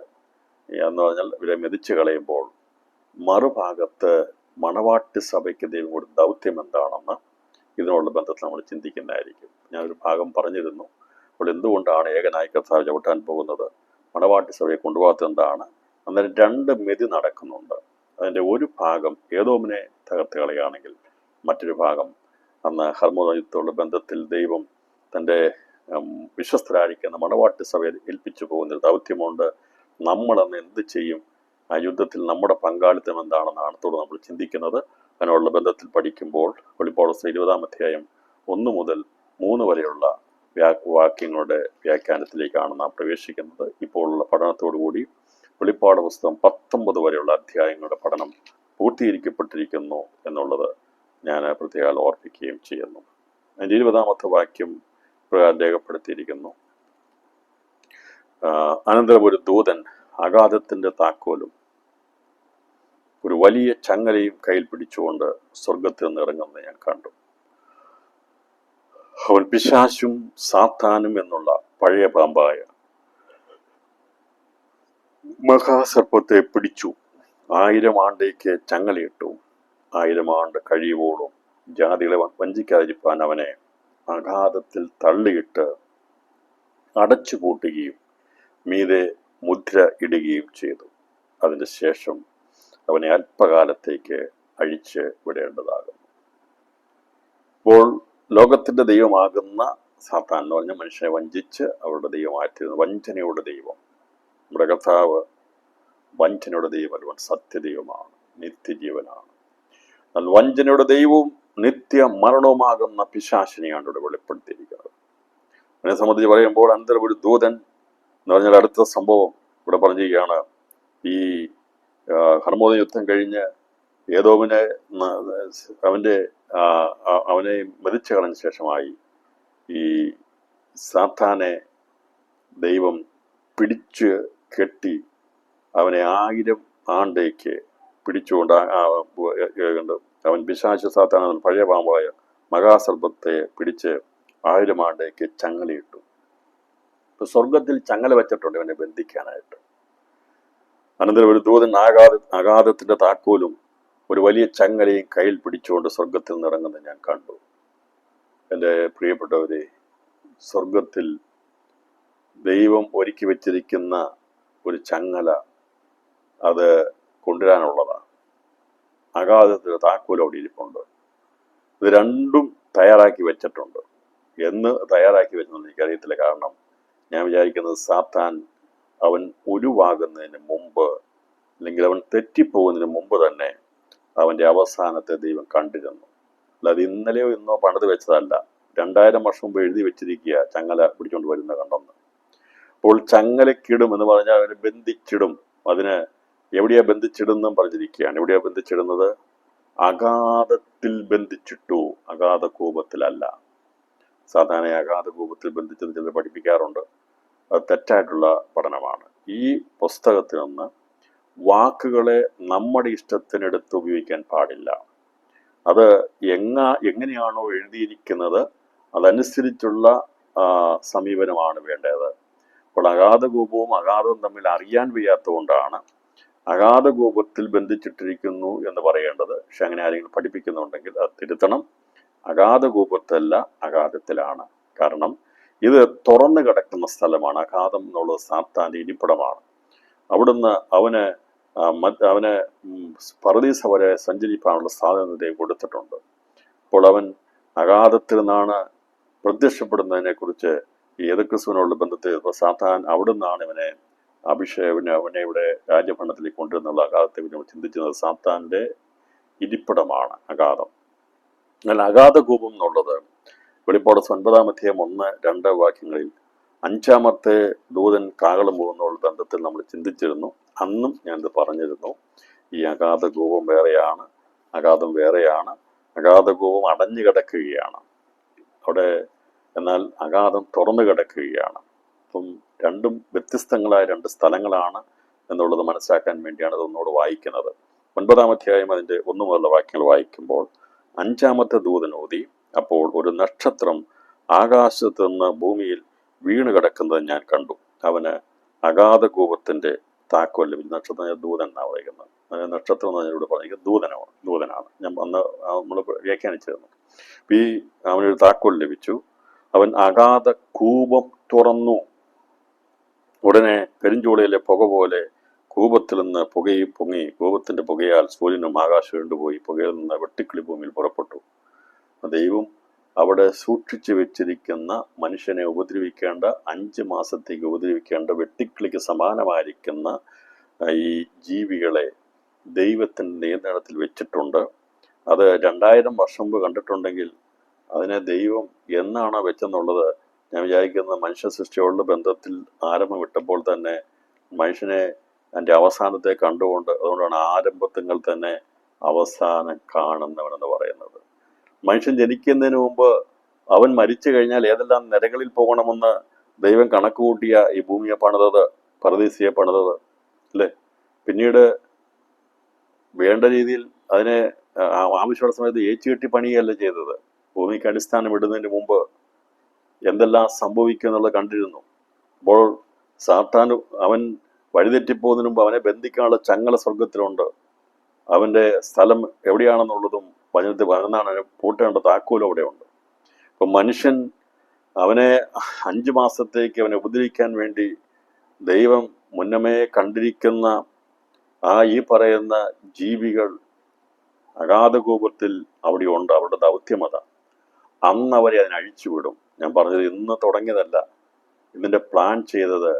എന്ന് പറഞ്ഞാൽ ഇവരെ മെതിച്ച് കളയുമ്പോൾ മറുഭാഗത്ത് മണവാട്ടി സഭയ്ക്ക് ദൈവം കൂടി ദൗത്യം എന്താണെന്ന് ഇതിനോടുള്ള ബന്ധത്തിൽ നമ്മൾ ചിന്തിക്കുന്നതായിരിക്കും. ഞാനൊരു ഭാഗം പറഞ്ഞിരുന്നു. അപ്പോൾ എന്തുകൊണ്ടാണ് ഏകനായി കർത്താവ് ചവിട്ടാൻ പോകുന്നത്, മണവാട്ടി സഭയെ കൊണ്ടുപോകാത്തത് എന്താണ്? അന്നേരം 2 മെതി നടക്കുന്നുണ്ട്. അതിൻ്റെ ഒരു ഭാഗം ഏദോമിനെ തകർത്ത് കളയുകയാണെങ്കിൽ മറ്റൊരു ഭാഗം അന്ന് ഹർമോദ യുദ്ധത്തോടുള്ള ബന്ധത്തിൽ ദൈവം തൻ്റെ വിശ്വസ്തരായിരിക്കുന്ന മണവാട്ടി സഭയെ ഏൽപ്പിച്ചു പോകുന്നൊരു ദൗത്യമുണ്ട്. നമ്മളന്ന് എന്ത് ചെയ്യും? ആ യുദ്ധത്തിൽ നമ്മുടെ പങ്കാളിത്തം എന്താണെന്നാണ് തുടർന്ന് നമ്മൾ ചിന്തിക്കുന്നത്. അതിനുള്ള ബന്ധത്തിൽ പഠിക്കുമ്പോൾ വെളിപ്പാട് 20-ാം അധ്യായം 1 മുതൽ 3 വരെയുള്ള വാക്യങ്ങളുടെ വ്യാഖ്യാനത്തിലേക്കാണ് നാം പ്രവേശിക്കുന്നത്. ഇപ്പോഴുള്ള പഠനത്തോടുകൂടി വെളിപ്പാട് പുസ്തകം 19 വരെയുള്ള അധ്യായങ്ങളുടെ പഠനം പൂർത്തീകരിക്കപ്പെട്ടിരിക്കുന്നു എന്നുള്ളത് ഞാൻ പ്രത്യേകം ഓർപ്പിക്കുകയും ചെയ്യുന്നു. അതിൻ്റെ 20-ാമത്തെ വാക്യം പ്രകാരം രേഖപ്പെടുത്തിയിരിക്കുന്നു. അനന്തരം ഒരു ദൂതൻ അഗാധത്തിന്റെ താക്കോലും ഒരു വലിയ ചങ്ങലയും കയ്യിൽ പിടിച്ചുകൊണ്ട് സ്വർഗത്തിൽ നിന്ന് ഇറങ്ങുന്നത് ഞാൻ കണ്ടു. അവൻ പിശാചും സാത്താനും എന്നുള്ള പഴയ പാമ്പായ മഹാസർപ്പത്തെ പിടിച്ചു 1000 ആണ്ടേക്ക് ചങ്ങലയിട്ടു. 1000 ആണ്ട് കഴിയുവോളും ജാതികളെ വഞ്ചിക്കാതിരിപ്പാൻ അവനെ അഗാധത്തിൽ തള്ളിയിട്ട് അടച്ചു പൂട്ടുകയും മീതെ മുദ്ര ഇടുകയും ചെയ്തു. അതിന് ശേഷം അവനെ അല്പകാലത്തേക്ക് അഴിച്ച് വിടേണ്ടതാകുന്നു. അപ്പോൾ ലോകത്തിന്റെ ദൈവമാകുന്ന സാത്താൻ എന്ന് പറഞ്ഞ മനുഷ്യനെ വഞ്ചിച്ച് അവരുടെ ദൈവമായിത്തീരുന്നു. വഞ്ചനയുടെ ദൈവം നമ്മുടെ കർത്താവ് വഞ്ചനയുടെ ദൈവമല്ല, സത്യദൈവമാണ്, നിത്യജീവനാണ്. എന്നാൽ വഞ്ചനയുടെ ദൈവവും നിത്യ മരണവുമാകുന്ന പിശാചിനെയാണ് ഇവിടെ വെളിപ്പെടുത്തിയിരിക്കുന്നത്. അതിനെ സംബന്ധിച്ച് പറയുമ്പോൾ അനന്തരം ഒരു ദൂതൻ എന്ന് പറഞ്ഞാൽ അടുത്ത സംഭവം ഇവിടെ പറഞ്ഞിരിക്കുകയാണ്. ഈ ഹർമോദ യുദ്ധം കഴിഞ്ഞ് ഏദോമിനെ അവനെ മെതിച്ചു കളഞ്ഞ ശേഷമായി ഈ സാത്താനെ ദൈവം പിടിച്ച് കെട്ടി അവനെ 1000 ആണ്ടേക്ക് പിടിച്ചുകൊണ്ട് അവൻ പിശാച സാത്താൻ പഴയ പാമ്പായ മഹാസർപ്പത്തെ പിടിച്ച് 1000 ആണ്ടേക്ക് ചങ്ങലയിട്ടു. ഇപ്പൊ സ്വർഗത്തിൽ ചങ്ങല വെച്ചിട്ടുണ്ട് ഇവനെ ബന്ധിക്കാനായിട്ട്. അനന്തരം ഒരു ദൂതൻ അഗാധത്തിന്റെ താക്കോലും ഒരു വലിയ ചങ്ങലയും കയ്യിൽ പിടിച്ചുകൊണ്ട് സ്വർഗത്തിൽ നിന്നിറങ്ങുന്നത് ഞാൻ കണ്ടു. എൻ്റെ പ്രിയപ്പെട്ടവരെ, സ്വർഗത്തിൽ ദൈവം ഒരുക്കി വെച്ചിരിക്കുന്ന ഒരു ചങ്ങല അത് കൊണ്ടുവരാനുള്ളതാണ്. അഗാധത്തിന്റെ താക്കോൽ അവിടെ ഇരിപ്പുണ്ട്. ഇത് രണ്ടും തയ്യാറാക്കി വെച്ചിട്ടുണ്ട്. എന്ന് തയ്യാറാക്കി വെച്ചെന്ന് എനിക്കറിയത്തില്ല. കാരണം ഞാൻ വിചാരിക്കുന്നത് സാത്താൻ അവൻ ഉരുവാകുന്നതിന് മുമ്പ്, അല്ലെങ്കിൽ അവൻ തെറ്റിപ്പോകുന്നതിന് മുമ്പ് തന്നെ അവൻ്റെ അവസാനത്തെ ദൈവം കണ്ടിരുന്നു. അല്ലാതെ ഇന്നലെയോ ഇന്നോ പണിത് വെച്ചതല്ല. 2000 വർഷം മുമ്പ് എഴുതി വെച്ചിരിക്കുക ചങ്ങല പിടിച്ചുകൊണ്ട് വരുന്ന കണ്ടെന്ന്. അപ്പോൾ ചങ്ങലക്കിടും എന്ന് പറഞ്ഞാൽ അവനെ ബന്ധിച്ചിടും. അതിന് എവിടെയാ ബന്ധിച്ചിടുന്നും പറഞ്ഞിരിക്കുകയാണ്. എവിടെയാ ബന്ധിച്ചിടുന്നത്? അഗാധത്തിൽ ബന്ധിച്ചിട്ടു, അഗാധ കൂപത്തിലല്ല. സാധാരണ അഗാധ കൂപത്തിൽ ബന്ധിച്ചത് ചിലർ പഠിപ്പിക്കാറുണ്ട്. അത് തെറ്റായിട്ടുള്ള പഠനമാണ്. ഈ പുസ്തകത്തിൽ നിന്ന് വാക്കുകളെ നമ്മുടെ ഇഷ്ടത്തിനെടുത്ത് ഉപയോഗിക്കാൻ പാടില്ല. അത് എങ്ങനെയാണോ എഴുതിയിരിക്കുന്നത് അതനുസരിച്ചുള്ള സമീപനമാണ് വേണ്ടത്. അപ്പോൾ അഗാധകൂപവും അഗാധവും തമ്മിൽ അറിയാൻ വയ്യാത്തതുകൊണ്ടാണ് അഗാധകൂപത്തിൽ ബന്ധിച്ചിട്ടിരിക്കുന്നു എന്ന് പറയേണ്ടത്. പക്ഷെ അങ്ങനെ ആരെങ്കിലും പഠിപ്പിക്കുന്നുണ്ടെങ്കിൽ അത് തിരുത്തണം. അഗാധകൂപത്തല്ല, അഗാധത്തിലാണ്. കാരണം ഇത് തുറന്നു കിടക്കുന്ന സ്ഥലമാണ്. അഗാധം എന്നുള്ളത് സാത്താൻ്റെ ഇരിപ്പിടമാണ്. അവിടുന്ന് അവന് പറുദീസ വരെ സഞ്ചരിക്കാനുള്ള സ്വാതന്ത്ര്യത്തെ കൊടുത്തിട്ടുണ്ട്. അപ്പോൾ അവൻ അഗാധത്തിൽ നിന്നാണ് പ്രത്യക്ഷപ്പെടുന്നതിനെ കുറിച്ച് യേശുക്രിസ്തുവിനുള്ള ബന്ധത്തിൽ സാത്താൻ അവിടുന്നാണ് ഇവനെ അവനെ ഇവിടെ രാജ്യഭരണത്തിലേക്ക് കൊണ്ടുവന്നുള്ള അഗാധത്തെ ചിന്തിക്കുന്നത് സാത്താൻ്റെ ഇരിപ്പിടമാണ് അഗാധം. എന്നാൽ അഗാധകൂപം എന്നുള്ളത് വെളിപ്പാട് 9-ാം അധ്യായം 1-2 വാക്യങ്ങളിൽ 5-ാമത്തെ ദൂതൻ കാഹളം പോകുന്നുള്ള ബന്ധത്തിൽ നമ്മൾ ചിന്തിച്ചിരുന്നു. അന്നും ഞാനിത് പറഞ്ഞിരുന്നു. ഈ അഗാധകൂപം വേറെയാണ്, അഗാധം വേറെയാണ്. അഗാധകൂപം അടഞ്ഞു കിടക്കുകയാണ് അവിടെ, എന്നാൽ അഗാധം തുറന്നു കിടക്കുകയാണ്. അപ്പം രണ്ടും വ്യത്യസ്തങ്ങളായ 2 സ്ഥലങ്ങളാണ് എന്നുള്ളത് മനസ്സിലാക്കാൻ വേണ്ടിയാണ് ഇതൊന്നുകൂടെ വായിക്കുന്നത്. 9-ാം അധ്യായം അതിൻ്റെ 1 മുതലുള്ള വാക്യങ്ങൾ വായിക്കുമ്പോൾ 5-ാമത്തെ ദൂതൻ ഓതി, അപ്പോൾ ഒരു നക്ഷത്രം ആകാശത്ത് നിന്ന് ഭൂമിയിൽ വീണ് കിടക്കുന്നത് ഞാൻ കണ്ടു. അവന് അഗാധകൂപത്തിന്റെ താക്കോൽ ലഭിച്ചു. നക്ഷത്രം ദൂതൻ എന്നാണ് പറയുന്നത്. നക്ഷത്രം എന്ന് പറഞ്ഞാൽ ഇവിടെ പറഞ്ഞിരിക്കുന്നത് ദൂതനാണ്. ഞാൻ അന്ന് നമ്മൾ വ്യാഖ്യാനിച്ചിരുന്നു. ഈ അവനൊരു താക്കോൽ ലഭിച്ചു. അവൻ അഗാധ കൂപം തുറന്നു. ഉടനെ കരിഞ്ചൂളയിലെ പുക പോലെ കൂപത്തിൽ നിന്ന് പൊങ്ങി. കൂപത്തിന്റെ പുകയാൽ സൂര്യനും ആകാശം കണ്ടുപോയി. പുകയിൽ നിന്ന് വെട്ടിക്കിളി ഭൂമിയിൽ പുറപ്പെട്ടു. ദൈവം അവിടെ സൂക്ഷിച്ചു വെച്ചിരിക്കുന്ന മനുഷ്യനെ ഉപദ്രവിക്കേണ്ട 5 മാസത്തേക്ക് ഉപദ്രവിക്കേണ്ട വെട്ടിക്കിളിക്ക് സമാനമായിരിക്കുന്ന ഈ ജീവികളെ ദൈവത്തിൻ്റെ നിയന്ത്രണത്തിൽ വെച്ചിട്ടുണ്ട്. അത് 2000 വർഷം മുമ്പ് കണ്ടിട്ടുണ്ടെങ്കിൽ അതിനെ ദൈവം എന്നാണോ വെച്ചെന്നുള്ളത് ഞാൻ വിചാരിക്കുന്നത് മനുഷ്യ സൃഷ്ടിയോടുള്ള ബന്ധത്തിൽ ആരംഭം വിട്ടപ്പോൾ തന്നെ മനുഷ്യനെ അതിൻ്റെ അവസാനത്തെ കണ്ടുകൊണ്ട്, അതുകൊണ്ടാണ് ആരംഭത്തിങ്ങൾ തന്നെ അവസാനം കാണുന്നവനെന്ന് പറയുന്നത്. മനുഷ്യൻ ജനിക്കുന്നതിന് മുമ്പ് അവൻ മരിച്ചു കഴിഞ്ഞാൽ ഏതെല്ലാം നിരകളിൽ പോകണമെന്ന് ദൈവം കണക്ക് കൂട്ടിയ ഈ ഭൂമിയെ പണിതത്, പരദീസിയെ പണിതത് അല്ലേ. പിന്നീട് വേണ്ട രീതിയിൽ അതിനെ ആവശ്യമുള്ള സമയത്ത് ഏച്ചുകെട്ടി പണിയല്ല ചെയ്തത്. ഭൂമിക്ക് അടിസ്ഥാനം ഇടുന്നതിന് മുമ്പ് എന്തെല്ലാം സംഭവിക്കും എന്നുള്ളത് കണ്ടിരുന്നു. അപ്പോൾ സാത്താൻ അവൻ വഴിതെറ്റിപ്പോകുന്നതിന് മുമ്പ് അവനെ ബന്ധിക്കാനുള്ള ചങ്ങല സ്വർഗത്തിലുണ്ട്. അവൻ്റെ സ്ഥലം എവിടെയാണെന്നുള്ളതും വചനത്തിൽ വരുന്നതാണ്. പൂട്ടേണ്ട താക്കോലും അവിടെയുണ്ട്. അപ്പം മനുഷ്യൻ അവനെ 5 മാസത്തേക്ക് അവനെ ഉപദ്രവിക്കാൻ വേണ്ടി ദൈവം മുന്നമേ കണ്ടിരിക്കുന്ന ഈ പറയുന്ന ജീവികൾ അഗാധകൂപത്തിൽ അവിടെ ഉണ്ട്. അവരുടെ ദൗത്യമത. അന്ന് അവരെ അതിനഴിച്ചുവിടും. ഞാൻ പറഞ്ഞത് ഇന്ന് തുടങ്ങിയതല്ല. ഇതിൻ്റെ പ്ലാൻ ചെയ്തത്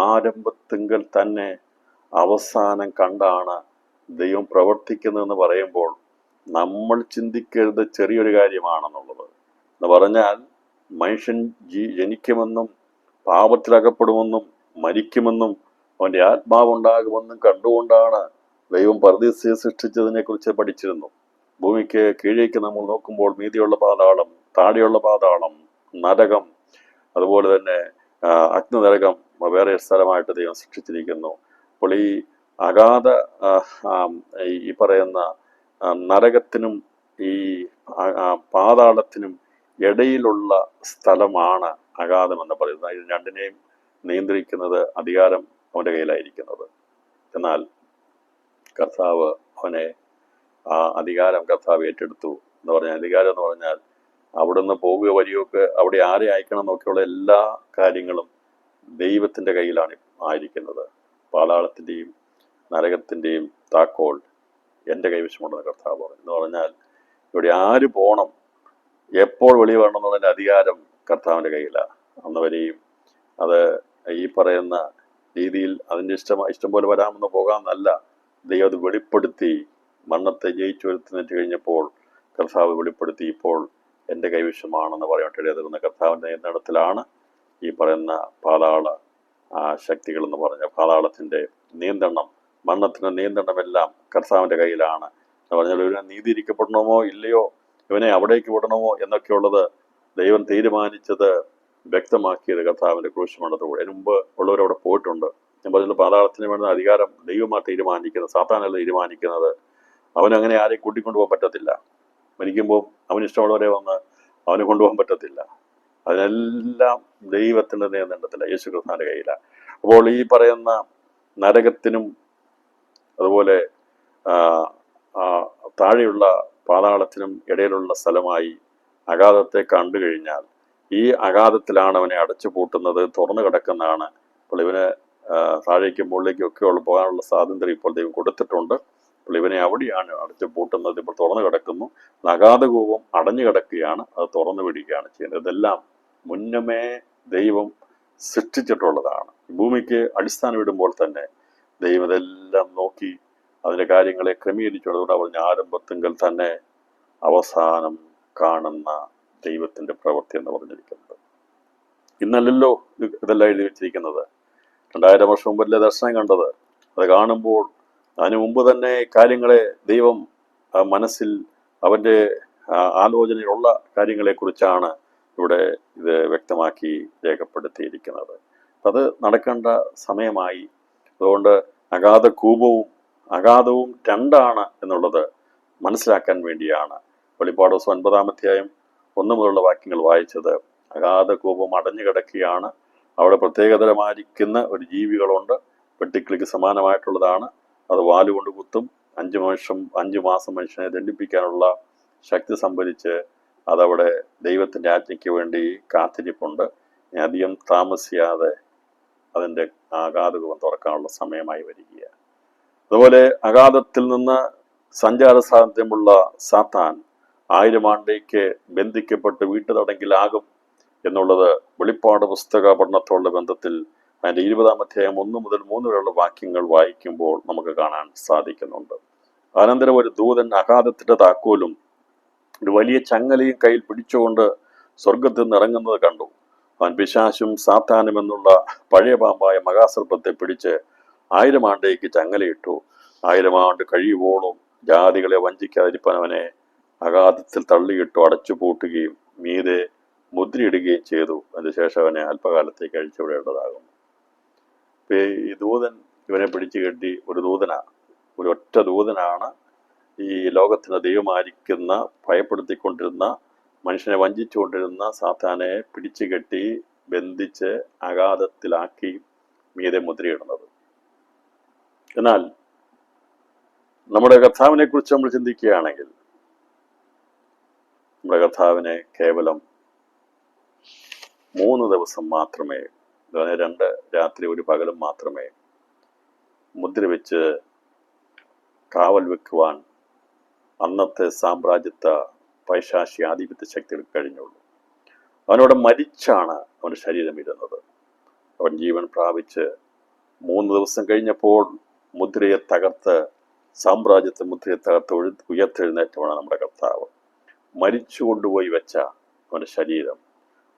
ആരംഭത്തിങ്കൽ തന്നെ അവസാനം കണ്ടാണ് ദൈവം പ്രവർത്തിക്കുന്നതെന്ന് പറയുമ്പോൾ നമ്മൾ ചിന്തിക്കരുത് ചെറിയൊരു കാര്യമാണെന്നുള്ളത്. എന്ന് പറഞ്ഞാൽ മനുഷ്യൻ ജനിക്കുമെന്നും പാപത്തിലകപ്പെടുമെന്നും മരിക്കുമെന്നും അവൻ്റെ ആത്മാവുണ്ടാകുമെന്നും കണ്ടുകൊണ്ടാണ് ദൈവം പർദീസയെ സൃഷ്ടിച്ചതിനെ കുറിച്ച് പഠിച്ചിരുന്നു. ഭൂമിക്ക് കീഴേക്ക് നമ്മൾ നോക്കുമ്പോൾ മീതിയുള്ള പാതാളം, താഴെയുള്ള പാതാളം, നരകം, അതുപോലെ തന്നെ അഗ്നിനരകം വേറെ സ്ഥലമായിട്ട് ദൈവം സൃഷ്ടിച്ചിരിക്കുന്നു. അപ്പോൾ ഈ അഗാധ ഈ പറയുന്ന നരകത്തിനും ഈ പാതാളത്തിനും ഇടയിലുള്ള സ്ഥലമാണ് അഗാധം എന്ന് പറയുന്നത്. ഇത് രണ്ടിനെയും നിയന്ത്രിക്കുന്നത് അധികാരം അവൻ്റെ കയ്യിലായിരിക്കുന്നത്. എന്നാൽ കർത്താവ് അവനെ അധികാരം കർത്താവ് ഏറ്റെടുത്തു എന്ന് പറഞ്ഞാൽ, അധികാരം എന്ന് പറഞ്ഞാൽ അവിടുന്ന് പോവുക വഴിയൊക്കെ അവിടെ ആരെ അയക്കണം എന്നൊക്കെയുള്ള എല്ലാ കാര്യങ്ങളും ദൈവത്തിൻ്റെ കയ്യിലാണ് ആയിരിക്കുന്നത്. പാതാളത്തിൻ്റെയും നരകത്തിൻ്റെയും താക്കോൽ എൻ്റെ കൈവശമുണ്ടെന്ന് കർത്താവ് പറഞ്ഞു. എന്ന് പറഞ്ഞാൽ ഇവിടെ ആര് പോകണം, എപ്പോൾ വെളി വരണം എന്നുള്ളതിൻ്റെ അധികാരം കർത്താവിൻ്റെ കയ്യിലാണ്. അന്ന് വരെയും അത് ഈ പറയുന്ന രീതിയിൽ അതിൻ്റെ ഇഷ്ടം പോലെ വരാമെന്ന് പോകാമെന്നല്ല. ദൈവം അത് വെളിപ്പെടുത്തി. മരണത്തെ ജയിച്ചു വരുത്തിട്ട് കഴിഞ്ഞപ്പോൾ കർത്താവ് വെളിപ്പെടുത്തി, ഇപ്പോൾ എൻ്റെ കൈവശമാണെന്ന് പറയാനായിട്ട് ഇടയാകുന്ന കർത്താവിൻ്റെ നിയന്ത്രണത്തിലാണ് ഈ പറയുന്ന പാതാള ശക്തികൾ എന്ന് പറഞ്ഞ പാതാളത്തിൻ്റെ നിയന്ത്രണം, മരണത്തിൻ്റെ നിയന്ത്രണമെല്ലാം കർത്താവിൻ്റെ കയ്യിലാണ് എന്ന് പറഞ്ഞാൽ, ഇവനെ നീതിയിരിക്കപ്പെടണമോ ഇല്ലയോ, ഇവനെ അവിടേക്ക് വിടണമോ എന്നൊക്കെയുള്ളത് ദൈവം തീരുമാനിച്ചത് വ്യക്തമാക്കിയത് കർത്താവിൻ്റെ ക്രൂശുമരണത്തോടെ. അതിന് മുമ്പ് ഉള്ളവരവിടെ പോയിട്ടുണ്ട്. ഞാൻ പറഞ്ഞത് പാതാളത്തിന് വേണ്ട അധികാരം ദൈവമാണ് തീരുമാനിക്കുന്നത്, സാത്താനല്ല തീരുമാനിക്കുന്നത്. അവനങ്ങനെ ആരെയും കൂട്ടിക്കൊണ്ടുപോകാൻ പറ്റത്തില്ല. മരിക്കുമ്പോൾ അവനിഷ്ടമുള്ളവരെ വന്ന് അവന് കൊണ്ടുപോകാൻ പറ്റത്തില്ല. അതിനെല്ലാം ദൈവത്തിൻ്റെ നിയന്ത്രണത്തില്ല, യേശു ക്രിസ്തുവിൻ്റെ കയ്യിലാണ്. അപ്പോൾ ഈ പറയുന്ന നരകത്തിനും അതുപോലെ താഴെയുള്ള പാതാളത്തിനും ഇടയിലുള്ള സ്ഥലമായി അഗാധത്തെ കണ്ടു കഴിഞ്ഞാൽ ഈ അഗാധത്തിലാണ് അവനെ അടച്ചു പൂട്ടുന്നത്, തുറന്നു കിടക്കുന്നതാണ്. അപ്പോൾ ഇവന് താഴേക്കും മുകളിലേക്കും ഒക്കെ പോകാനുള്ള സ്വാതന്ത്ര്യം ഇപ്പോൾ ദൈവം കൊടുത്തിട്ടുണ്ട്. അപ്പോൾ ഇവനെ അവിടെയാണ് അടച്ചു പൂട്ടുന്നത്. ഇപ്പോൾ തുറന്നു കിടക്കുന്നു. അഗാധകൂപം അടഞ്ഞു കിടക്കുകയാണ്, അത് തുറന്നു വിടുകയാണ് ചെയ്യുന്നത്. ഇതെല്ലാം മുന്നമേ ദൈവം സൃഷ്ടിച്ചിട്ടുള്ളതാണ്. ഭൂമിക്ക് അടിസ്ഥാനം ഇടുമ്പോൾ തന്നെ ദൈവം ഇതെല്ലാം നോക്കി അതിൻ്റെ കാര്യങ്ങളെ ക്രമീകരിച്ചുള്ളതുകൊണ്ട് പറഞ്ഞ ആരംഭത്തിങ്കൽ തന്നെ അവസാനം കാണുന്ന ദൈവത്തിൻ്റെ പ്രവൃത്തി എന്ന് പറഞ്ഞിരിക്കുന്നത്. ഇന്നല്ലല്ലോ ഇതെല്ലാം എഴുതി വെച്ചിരിക്കുന്നത്. 2000 വർഷം മുമ്പല്ലേ ദർശനം കണ്ടത്. അത് കാണുമ്പോൾ അതിനു മുമ്പ് തന്നെ കാര്യങ്ങളെ ദൈവം മനസ്സിൽ അവൻ്റെ ആലോചനയിലുള്ള കാര്യങ്ങളെക്കുറിച്ചാണ് ഇവിടെ ഇത് വ്യക്തമാക്കി രേഖപ്പെടുത്തിയിരിക്കുന്നത്. അത് നടക്കേണ്ട സമയമായി. അതുകൊണ്ട് അഗാധവും രണ്ടാണ് എന്നുള്ളത് മനസ്സിലാക്കാൻ വേണ്ടിയാണ് വെളിപ്പാട് 9-ാം അധ്യായം 1 മുതലുള്ള വാക്യങ്ങൾ വായിച്ചത്. അഗാധകൂപം അടഞ്ഞു കിടക്കുകയാണ്. അവിടെ പ്രത്യേകതരമായിരിക്കുന്ന ഒരു ജീവികളുണ്ട്. വെട്ടിക്കിളിക്ക് സമാനമായിട്ടുള്ളതാണ്. അത് വാലുകൊണ്ട് കുത്തും. 5 മാസം മനുഷ്യനെ ദണ്ഡിപ്പിക്കാനുള്ള ശക്തി സംഭരിച്ച് അതവിടെ ദൈവത്തിൻ്റെ ആജ്ഞയ്ക്ക് വേണ്ടി കാത്തിരിപ്പുണ്ട്. അധികം താമസിയാതെ അതിൻ്റെ അഗാധകൂപം തുറക്കാനുള്ള സമയമായി വരികയാണ്. അതുപോലെ അഗാധത്തിൽ നിന്ന് സഞ്ചാര സ്വാതന്ത്ര്യമുള്ള സാത്താൻ 1000 ആണ്ടിലേക്ക് ബന്ധിക്കപ്പെട്ട് വീട്ടുതടങ്കിലാകും എന്നുള്ളത് വെളിപ്പാട് പുസ്തക പഠനത്തോടുള്ള ബന്ധത്തിൽ അതിൻ്റെ 20-ാം അധ്യായം 1 മുതൽ 3 വരെയുള്ള വാക്യങ്ങൾ വായിക്കുമ്പോൾ നമുക്ക് കാണാൻ സാധിക്കുന്നുണ്ട്. അനന്തരം ഒരു ദൂതൻ അഗാധത്തിൻ്റെ താക്കോലും ഒരു വലിയ ചങ്ങലയും കയ്യിൽ പിടിച്ചുകൊണ്ട് സ്വർഗത്തിൽ നിന്ന് ഇറങ്ങുന്നത് കണ്ടു. അവൻ പിശാചും സാത്താനും എന്നുള്ള പഴയ പാമ്പായ മഹാസർപ്പത്തെ പിടിച്ച് 1000 ആണ്ടേക്ക് ചങ്ങലയിട്ടു. 1000 ആണ്ട് കഴിയുവോളം ജാതികളെ വഞ്ചിക്കാതിരിപ്പാൻ അവനെ അഗാധത്തിൽ തള്ളിയിട്ടു അടച്ചു പൂട്ടുകയും മീതെ മുദ്രയിടുകയും ചെയ്തു. അതിനുശേഷം അവനെ അല്പകാലത്തേക്ക് അഴിച്ചുവിടേണ്ടതാകുന്നു. ഈ ദൂതൻ ഇവനെ പിടിച്ചു കെട്ടി, ഒരു ദൂതനാണ്, ഒരു ഒറ്റ ദൂതനാണ് ഈ ലോകത്തിന് ദൈവമായിരിക്കുന്ന, ഭയപ്പെടുത്തിക്കൊണ്ടിരുന്ന, മനുഷ്യനെ വഞ്ചിച്ചുകൊണ്ടിരുന്ന സാത്താനെ പിടിച്ചു കെട്ടി ബന്ധിച്ച് അഗാധത്തിലാക്കി മീതെ മുദ്രയിടുന്നത്. എന്നാൽ നമ്മുടെ കർത്താവിനെ കുറിച്ച് നമ്മൾ ചിന്തിക്കുകയാണെങ്കിൽ, നമ്മുടെ കർത്താവിനെ കേവലം 3 ദിവസം മാത്രമേ, 2 രാത്രി 1 പകലും മാത്രമേ മുദ്ര വെച്ച് കാവൽ വെക്കുവാൻ അന്നത്തെ സാമ്രാജ്യത്വ പൈശാചിക ആധിപത്യ ശക്തികൾക്ക് കഴിഞ്ഞുള്ളൂ. അവനവിടെ മരിച്ചാണ് അവൻ്റെ ശരീരം ഇരുന്നത്. അവൻ ജീവൻ പ്രാപിച്ച് 3 ദിവസം കഴിഞ്ഞപ്പോൾ മുദ്രയെ തകർത്ത്, സാമ്രാജ്യത്തെ മുദ്രയെ തകർത്ത് ഉയർത്തെഴുന്നേറ്റമാണ് നമ്മുടെ കർത്താവ്. മരിച്ചു കൊണ്ടുപോയി വെച്ച അവൻ്റെ ശരീരം,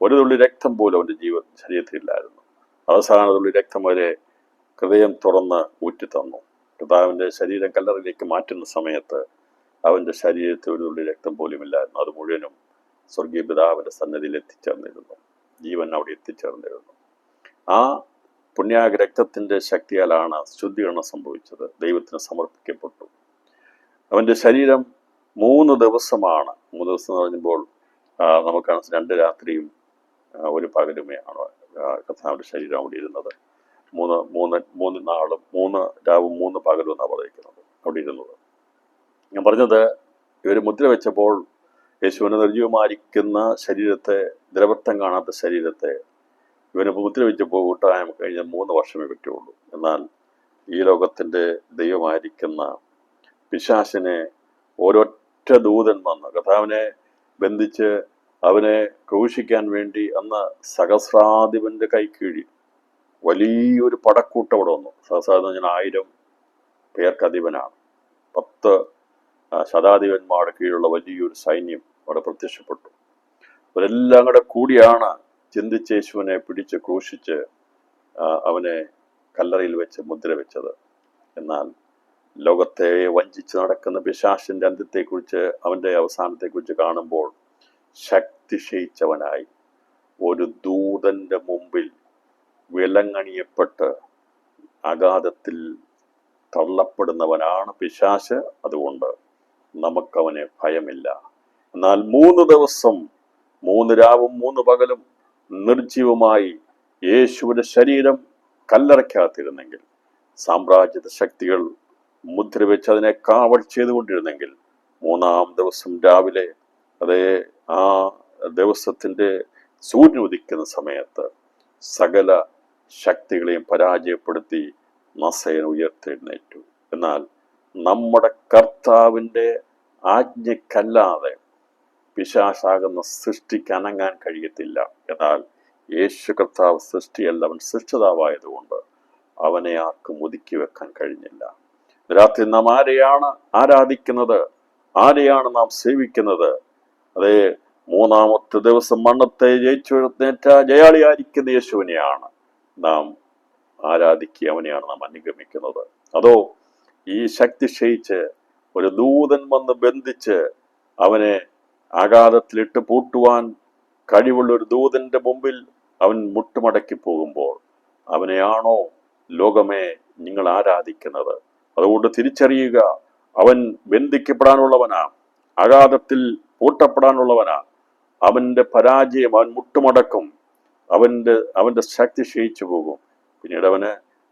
ഒരു തുള്ളി രക്തം പോലും അവൻ്റെ ശരീരത്തിലില്ലായിരുന്നു. അവസാന തുള്ളി രക്തം വരെ ഹൃദയം തുറന്ന് ഊറ്റിത്തന്നു. കർത്താവിൻ്റെ ശരീരം കല്ലറയിലേക്ക് മാറ്റുന്ന സമയത്ത് അവൻ്റെ ശരീരത്തിൽ ഒരു തുള്ളി രക്തം പോലും ഇല്ലായിരുന്നു. അത് മുഴുവനും സ്വർഗീയ പിതാവിൻ്റെ സന്നിധിയിൽ എത്തിച്ചേർന്നിരുന്നു. ജീവൻ അവിടെ എത്തിച്ചേർന്നിരുന്നു. ആ പുണ്യാഗ രക്തത്തിൻ്റെ ശക്തിയാലാണ് ശുദ്ധീകരണം സംഭവിച്ചത്. ദൈവത്തിന് സമർപ്പിക്കപ്പെട്ടു. അവൻ്റെ ശരീരം 3 ദിവസമാണ്. 3 ദിവസം എന്ന് പറയുമ്പോൾ നമുക്കാണ് 2 രാത്രിയും 1 പകലുമേ ആണ് കർത്താവിൻ്റെ ശരീരം അവിടെ ഇരുന്നത്. 3 നാളും 3 രാവും 3 പകലും എന്നാണ് പറയുന്നത് അവിടെ ഇരുന്നത്. ഞാൻ പറഞ്ഞത്, ഇവർ മുദ്ര വെച്ചപ്പോൾ യേശുവിനെ നിർജ്ജീവമായിരിക്കുന്ന ശരീരത്തെ, ദ്രവത്വം കാണാത്ത ശരീരത്തെ ഇവന് മുദ്ര വെച്ചപ്പോൾ കൂട്ടാൻ കഴിഞ്ഞ 3 വർഷമേ പറ്റുള്ളൂ. എന്നാൽ ഈ ലോകത്തിൻ്റെ ദൈവമായിരിക്കുന്ന പിശാചിനെ ഒരൊറ്റ ദൂതൻ വന്ന് കർത്താവിനെ ബന്ധിച്ച് അവനെ ക്രൂശിക്കാൻ വേണ്ടി അന്ന് സഹസ്രാധിപന്റെ കൈക്കീഴിൽ വലിയൊരു പടക്കൂട്ടം അവിടെ വന്നു. സഹസ്രാധിപൻ 1000 പേർക്ക് അധിപനാണ്. 10 ശതാധിപന്മാരുടെ കീഴിലുള്ള വലിയൊരു സൈന്യം അവിടെ പ്രത്യക്ഷപ്പെട്ടു. അവരെല്ലാം കൂടെ കൂടിയാണ് ചിന്തിച്ച് യേശുവിനെ പിടിച്ച് ക്രൂശിച്ച് അവനെ കല്ലറയിൽ വെച്ച് മുദ്ര വെച്ചത്. എന്നാൽ ലോകത്തെ വഞ്ചിച്ച് നടക്കുന്ന പിശാചിന്റെ അന്ത്യത്തെക്കുറിച്ച്, അവന്റെ അവസാനത്തെക്കുറിച്ച് കാണുമ്പോൾ ശക്തി ക്ഷയിച്ചവനായി ഒരു ദൂതന്റെ മുമ്പിൽ വിലങ്ങണിയപ്പെട്ട് അഗാധത്തിൽ തള്ളപ്പെടുന്നവനാണ് പിശാച്. അതുകൊണ്ട് നമുക്കവനെ ഭയമില്ല. എന്നാൽ 3 ദിവസം 3 രാവും 3 പകലും നിർജീവമായി യേശുവിന്റെ ശരീരം കല്ലറയ്ക്കകത്തിരുന്നെങ്കിൽ, സാമ്രാജ്യത്തെ ശക്തികൾ മുദ്ര വെച്ച് അതിനെ കാവൽ ചെയ്തുകൊണ്ടിരുന്നെങ്കിൽ, 3-ാം ദിവസം രാവിലെ, അതേ ആ ദിവസത്തിന്റെ സൂര്യൻ ഉദിക്കുന്ന സമയത്ത് സകല ശക്തികളെയും പരാജയപ്പെടുത്തി നസയൻ ഉയർത്തെഴുന്നേറ്റു. എന്നാൽ നമ്മുടെ കർത്താവിൻ്റെ ആജ്ഞക്കല്ലാതെ പിശാചാകുന്ന സൃഷ്ടിക്ക് അനങ്ങാൻ കഴിയത്തില്ല. എന്നാൽ യേശു കർത്താവ് സൃഷ്ടിയല്ല, അവൻ സൃഷ്ടിതാവായതുകൊണ്ട് അവനെ ആർക്കും ഒതുക്കി വെക്കാൻ കഴിഞ്ഞില്ല. രാത്രി നാം ആരെയാണ് ആരാധിക്കുന്നത്? ആരെയാണ് നാം സേവിക്കുന്നത്? അതേ, 3-ാമത്തെ ദിവസം മരണത്തെ ജയിച്ചെഴുന്നേറ്റ ജയാളിയായിരിക്കുന്ന യേശുവിനെയാണ് നാം ആരാധിക്കുക, അവനെയാണ് നാം അനുഗമിക്കുന്നത്. അതോ ഈ ശക്തി ക്ഷയിച്ച് ഒരു ദൂതൻ വന്ന് ബന്ധിച്ച് അവനെ ആഘാതത്തിലിട്ട് പൂട്ടുവാൻ കഴിവുള്ള ഒരു ദൂതന്റെ മുമ്പിൽ അവൻ മുട്ടുമടക്കി പോകുമ്പോൾ അവനെയാണോ ലോകമേ നിങ്ങൾ ആരാധിക്കുന്നത്? അതുകൊണ്ട് തിരിച്ചറിയുക, അവൻ ബന്ധിക്കപ്പെടാനുള്ളവനാ, അഗാധത്തിൽ പൂട്ടപ്പെടാനുള്ളവനാ. അവന്റെ പരാജയം, അവൻ മുട്ടുമടക്കും, അവന്റെ ശക്തി ക്ഷയിച്ചു പോകും. പിന്നീട് അവന്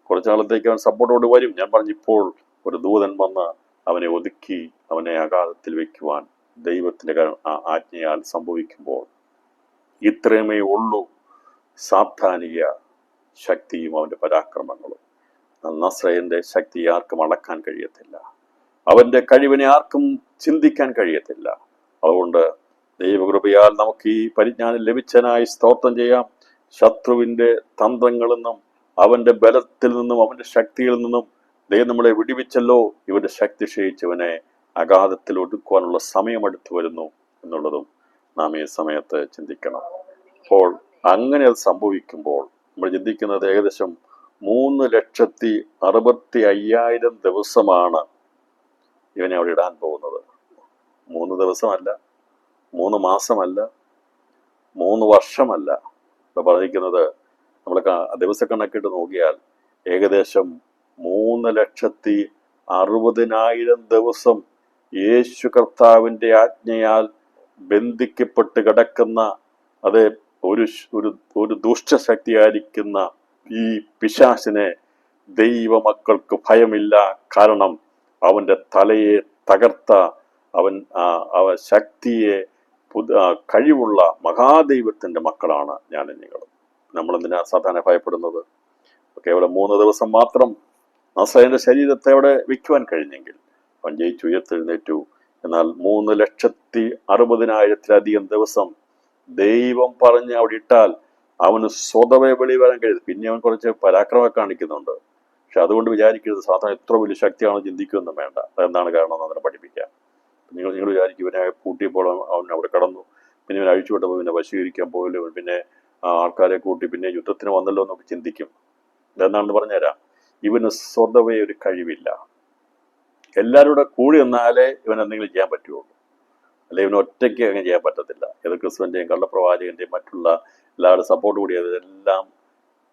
കുറച്ചു നാളത്തേക്ക് അവൻ സപ്പോർട്ടോട് വരും. ഞാൻ പറഞ്ഞിപ്പോൾ ഒരു ദൂതൻ വന്ന് അവനെ ഒതുക്കി അവനെ അഗാധത്തിൽ വെക്കുവാൻ ദൈവത്തിന്റെ ആജ്ഞയാൽ സംഭവിക്കുമ്പോൾ ഇത്രയുമേ ഉള്ളൂ സാത്താനിക ശക്തിയും അവന്റെ പരാക്രമങ്ങളും. നസ്രയന്റെ ശക്തി ആർക്കും അളക്കാൻ കഴിയത്തില്ല, അവന്റെ കഴിവിനെ ആർക്കും ചിന്തിക്കാൻ കഴിയത്തില്ല. അതുകൊണ്ട് ദൈവകൃപയാൽ നമുക്ക് ഈ പരിജ്ഞാനം ലഭിച്ചതിനായി സ്തോത്രം ചെയ്യാം. ശത്രുവിന്റെ തന്ത്രങ്ങളിൽ നിന്നും അവന്റെ ബലത്തിൽ നിന്നും അവന്റെ ശക്തിയിൽ നിന്നും ദൈവം നമ്മളെ വിടുവിച്ചല്ലോ. ഇവന്റെ ശക്തി ക്ഷയിച്ചവനെ അഗാധത്തിൽ ഒടുക്കുവാനുള്ള സമയമെടുത്തു വരുന്നു. എന്നുള്ളതും നാം ഈ സമയത്ത് ചിന്തിക്കണം. അപ്പോൾ അങ്ങനെ അത് സംഭവിക്കുമ്പോൾ നമ്മൾ ചിന്തിക്കുന്നത് ഏകദേശം 3,65,000 ദിവസമാണ് ഇവനെ അവിടെ ഇടാൻ പോകുന്നത്. 3 ദിവസമല്ല, 3 മാസമല്ല, 3 വർഷമല്ല. ഇപ്പൊ പറഞ്ഞിരിക്കുന്നത് നമ്മൾ ദിവസക്കണക്കിട്ട് നോക്കിയാൽ ഏകദേശം 3,60,000 ദിവസം യേശു കർത്താവിൻ്റെ ആജ്ഞയാൽ ബന്ധിക്കപ്പെട്ട് കിടക്കുന്ന, അത് ഒരു ദുഷ്ടശക്തിയായിരിക്കുന്ന ഈ പിശാചിനെ ദൈവമക്കൾക്ക് ഭയമില്ല. കാരണം അവന്റെ തലയെ തകർത്ത അവൻ ശക്തിയെ കഴിവുള്ള മഹാദൈവത്തിന്റെ മക്കളാണ് ഞാനും നിങ്ങളും. നമ്മളെന്തിനാ സാധാരണ ഭയപ്പെടുന്നത്? കേവലം 3 ദിവസം മാത്രം നസറേന്റെ ശരീരത്തെ അവിടെ വയ്ക്കുവാൻ കഴിഞ്ഞെങ്കിൽ അവൻ ജയിച്ചുയർത്തെഴുന്നേറ്റു. എന്നാൽ 3,60,000 ദിവസം ദൈവം പറഞ്ഞ് അവിടെ ഇട്ടാൽ അവന് സ്വതവേ വെളി വരാൻ കഴിയും. പിന്നെ അവൻ കുറച്ച് പരാക്രമം കാണിക്കുന്നുണ്ട്. പക്ഷെ അതുകൊണ്ട് വിചാരിക്കരുത് സാധാരണ എത്ര വലിയ ശക്തിയാണ് ചിന്തിക്കുമെന്നും വേണ്ട. അതെന്താണ് കാരണം എന്ന് അതിനെ പഠിപ്പിക്കാം. നിങ്ങൾ വിചാരിക്കും ഇവനെ പൂട്ടിയപ്പോൾ അവൻ അവിടെ കടന്നു, പിന്നെ ഇവൻ അഴിച്ചുവിട്ടപ്പോൾ പിന്നെ വശീകരിക്കാൻ പോയല്ലോ, പിന്നെ ആൾക്കാരെ കൂട്ടി പിന്നെ യുദ്ധത്തിന് വന്നല്ലോ എന്നൊക്കെ ചിന്തിക്കും. എന്താണെന്ന് പറഞ്ഞുതരാം. ഇവന് സ്വതവേ ഒരു കഴിവില്ല. എല്ലാവരുടെ കൂടി നിന്നാലേ ഇവൻ എന്തെങ്കിലും ചെയ്യാൻ പറ്റുള്ളൂ. അല്ലെ ഇവന് ഒറ്റയ്ക്ക് അങ്ങനെ ചെയ്യാൻ പറ്റത്തില്ല. ഏത് ക്രിസ്തുവിൻ്റെയും കള്ളപ്രവാചകന്റെയും മറ്റുള്ള എല്ലാവരുടെ സപ്പോർട്ട് കൂടി അതെല്ലാം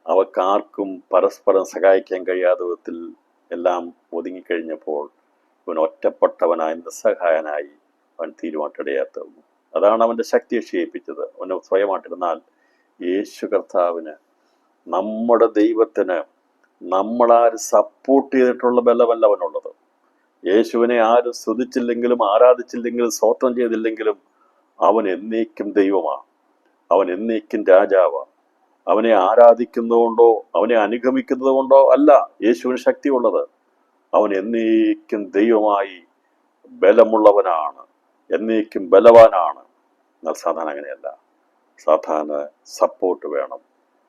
അവർക്കാർക്കും പരസ്പരം സഹായിക്കാൻ കഴിയാത്ത വിധത്തിൽ എല്ലാം ഒതുങ്ങിക്കഴിഞ്ഞപ്പോൾ ഇവൻ ഒറ്റപ്പെട്ടവനായി നിസ്സഹായനായി അവൻ തീരുമാനത്തിടയാത്തുന്നു. അതാണ് അവൻ്റെ ശക്തിയെ ക്ഷയിപ്പിച്ചത്. അവന് സ്വയമായിട്ടിരുന്നാൽ യേശു കർത്താവിന്, നമ്മുടെ ദൈവത്തിന് നമ്മളാര് സപ്പോർട്ട് ചെയ്തിട്ടുള്ള ബലമല്ല അവനുള്ളത്. യേശുവിനെ ആരും സ്തുതിച്ചില്ലെങ്കിലും ആരാധിച്ചില്ലെങ്കിലും സ്തോത്രം ചെയ്തില്ലെങ്കിലും അവൻ എന്നേക്കും ദൈവമാണ്. അവൻ എന്നേക്കും രാജാവാണ്. അവനെ ആരാധിക്കുന്നതുകൊണ്ടോ അവനെ അനുഗമിക്കുന്നത് കൊണ്ടോ അല്ല യേശുവിന് ശക്തിയുള്ളത്. അവൻ എന്നേക്കും ദൈവമായി ബലമുള്ളവനാണ്, എന്നേക്കും ബലവാനാണ്. എന്നാൽ സാധാരണ അങ്ങനെയല്ല. സാധാരണ സപ്പോർട്ട് വേണം,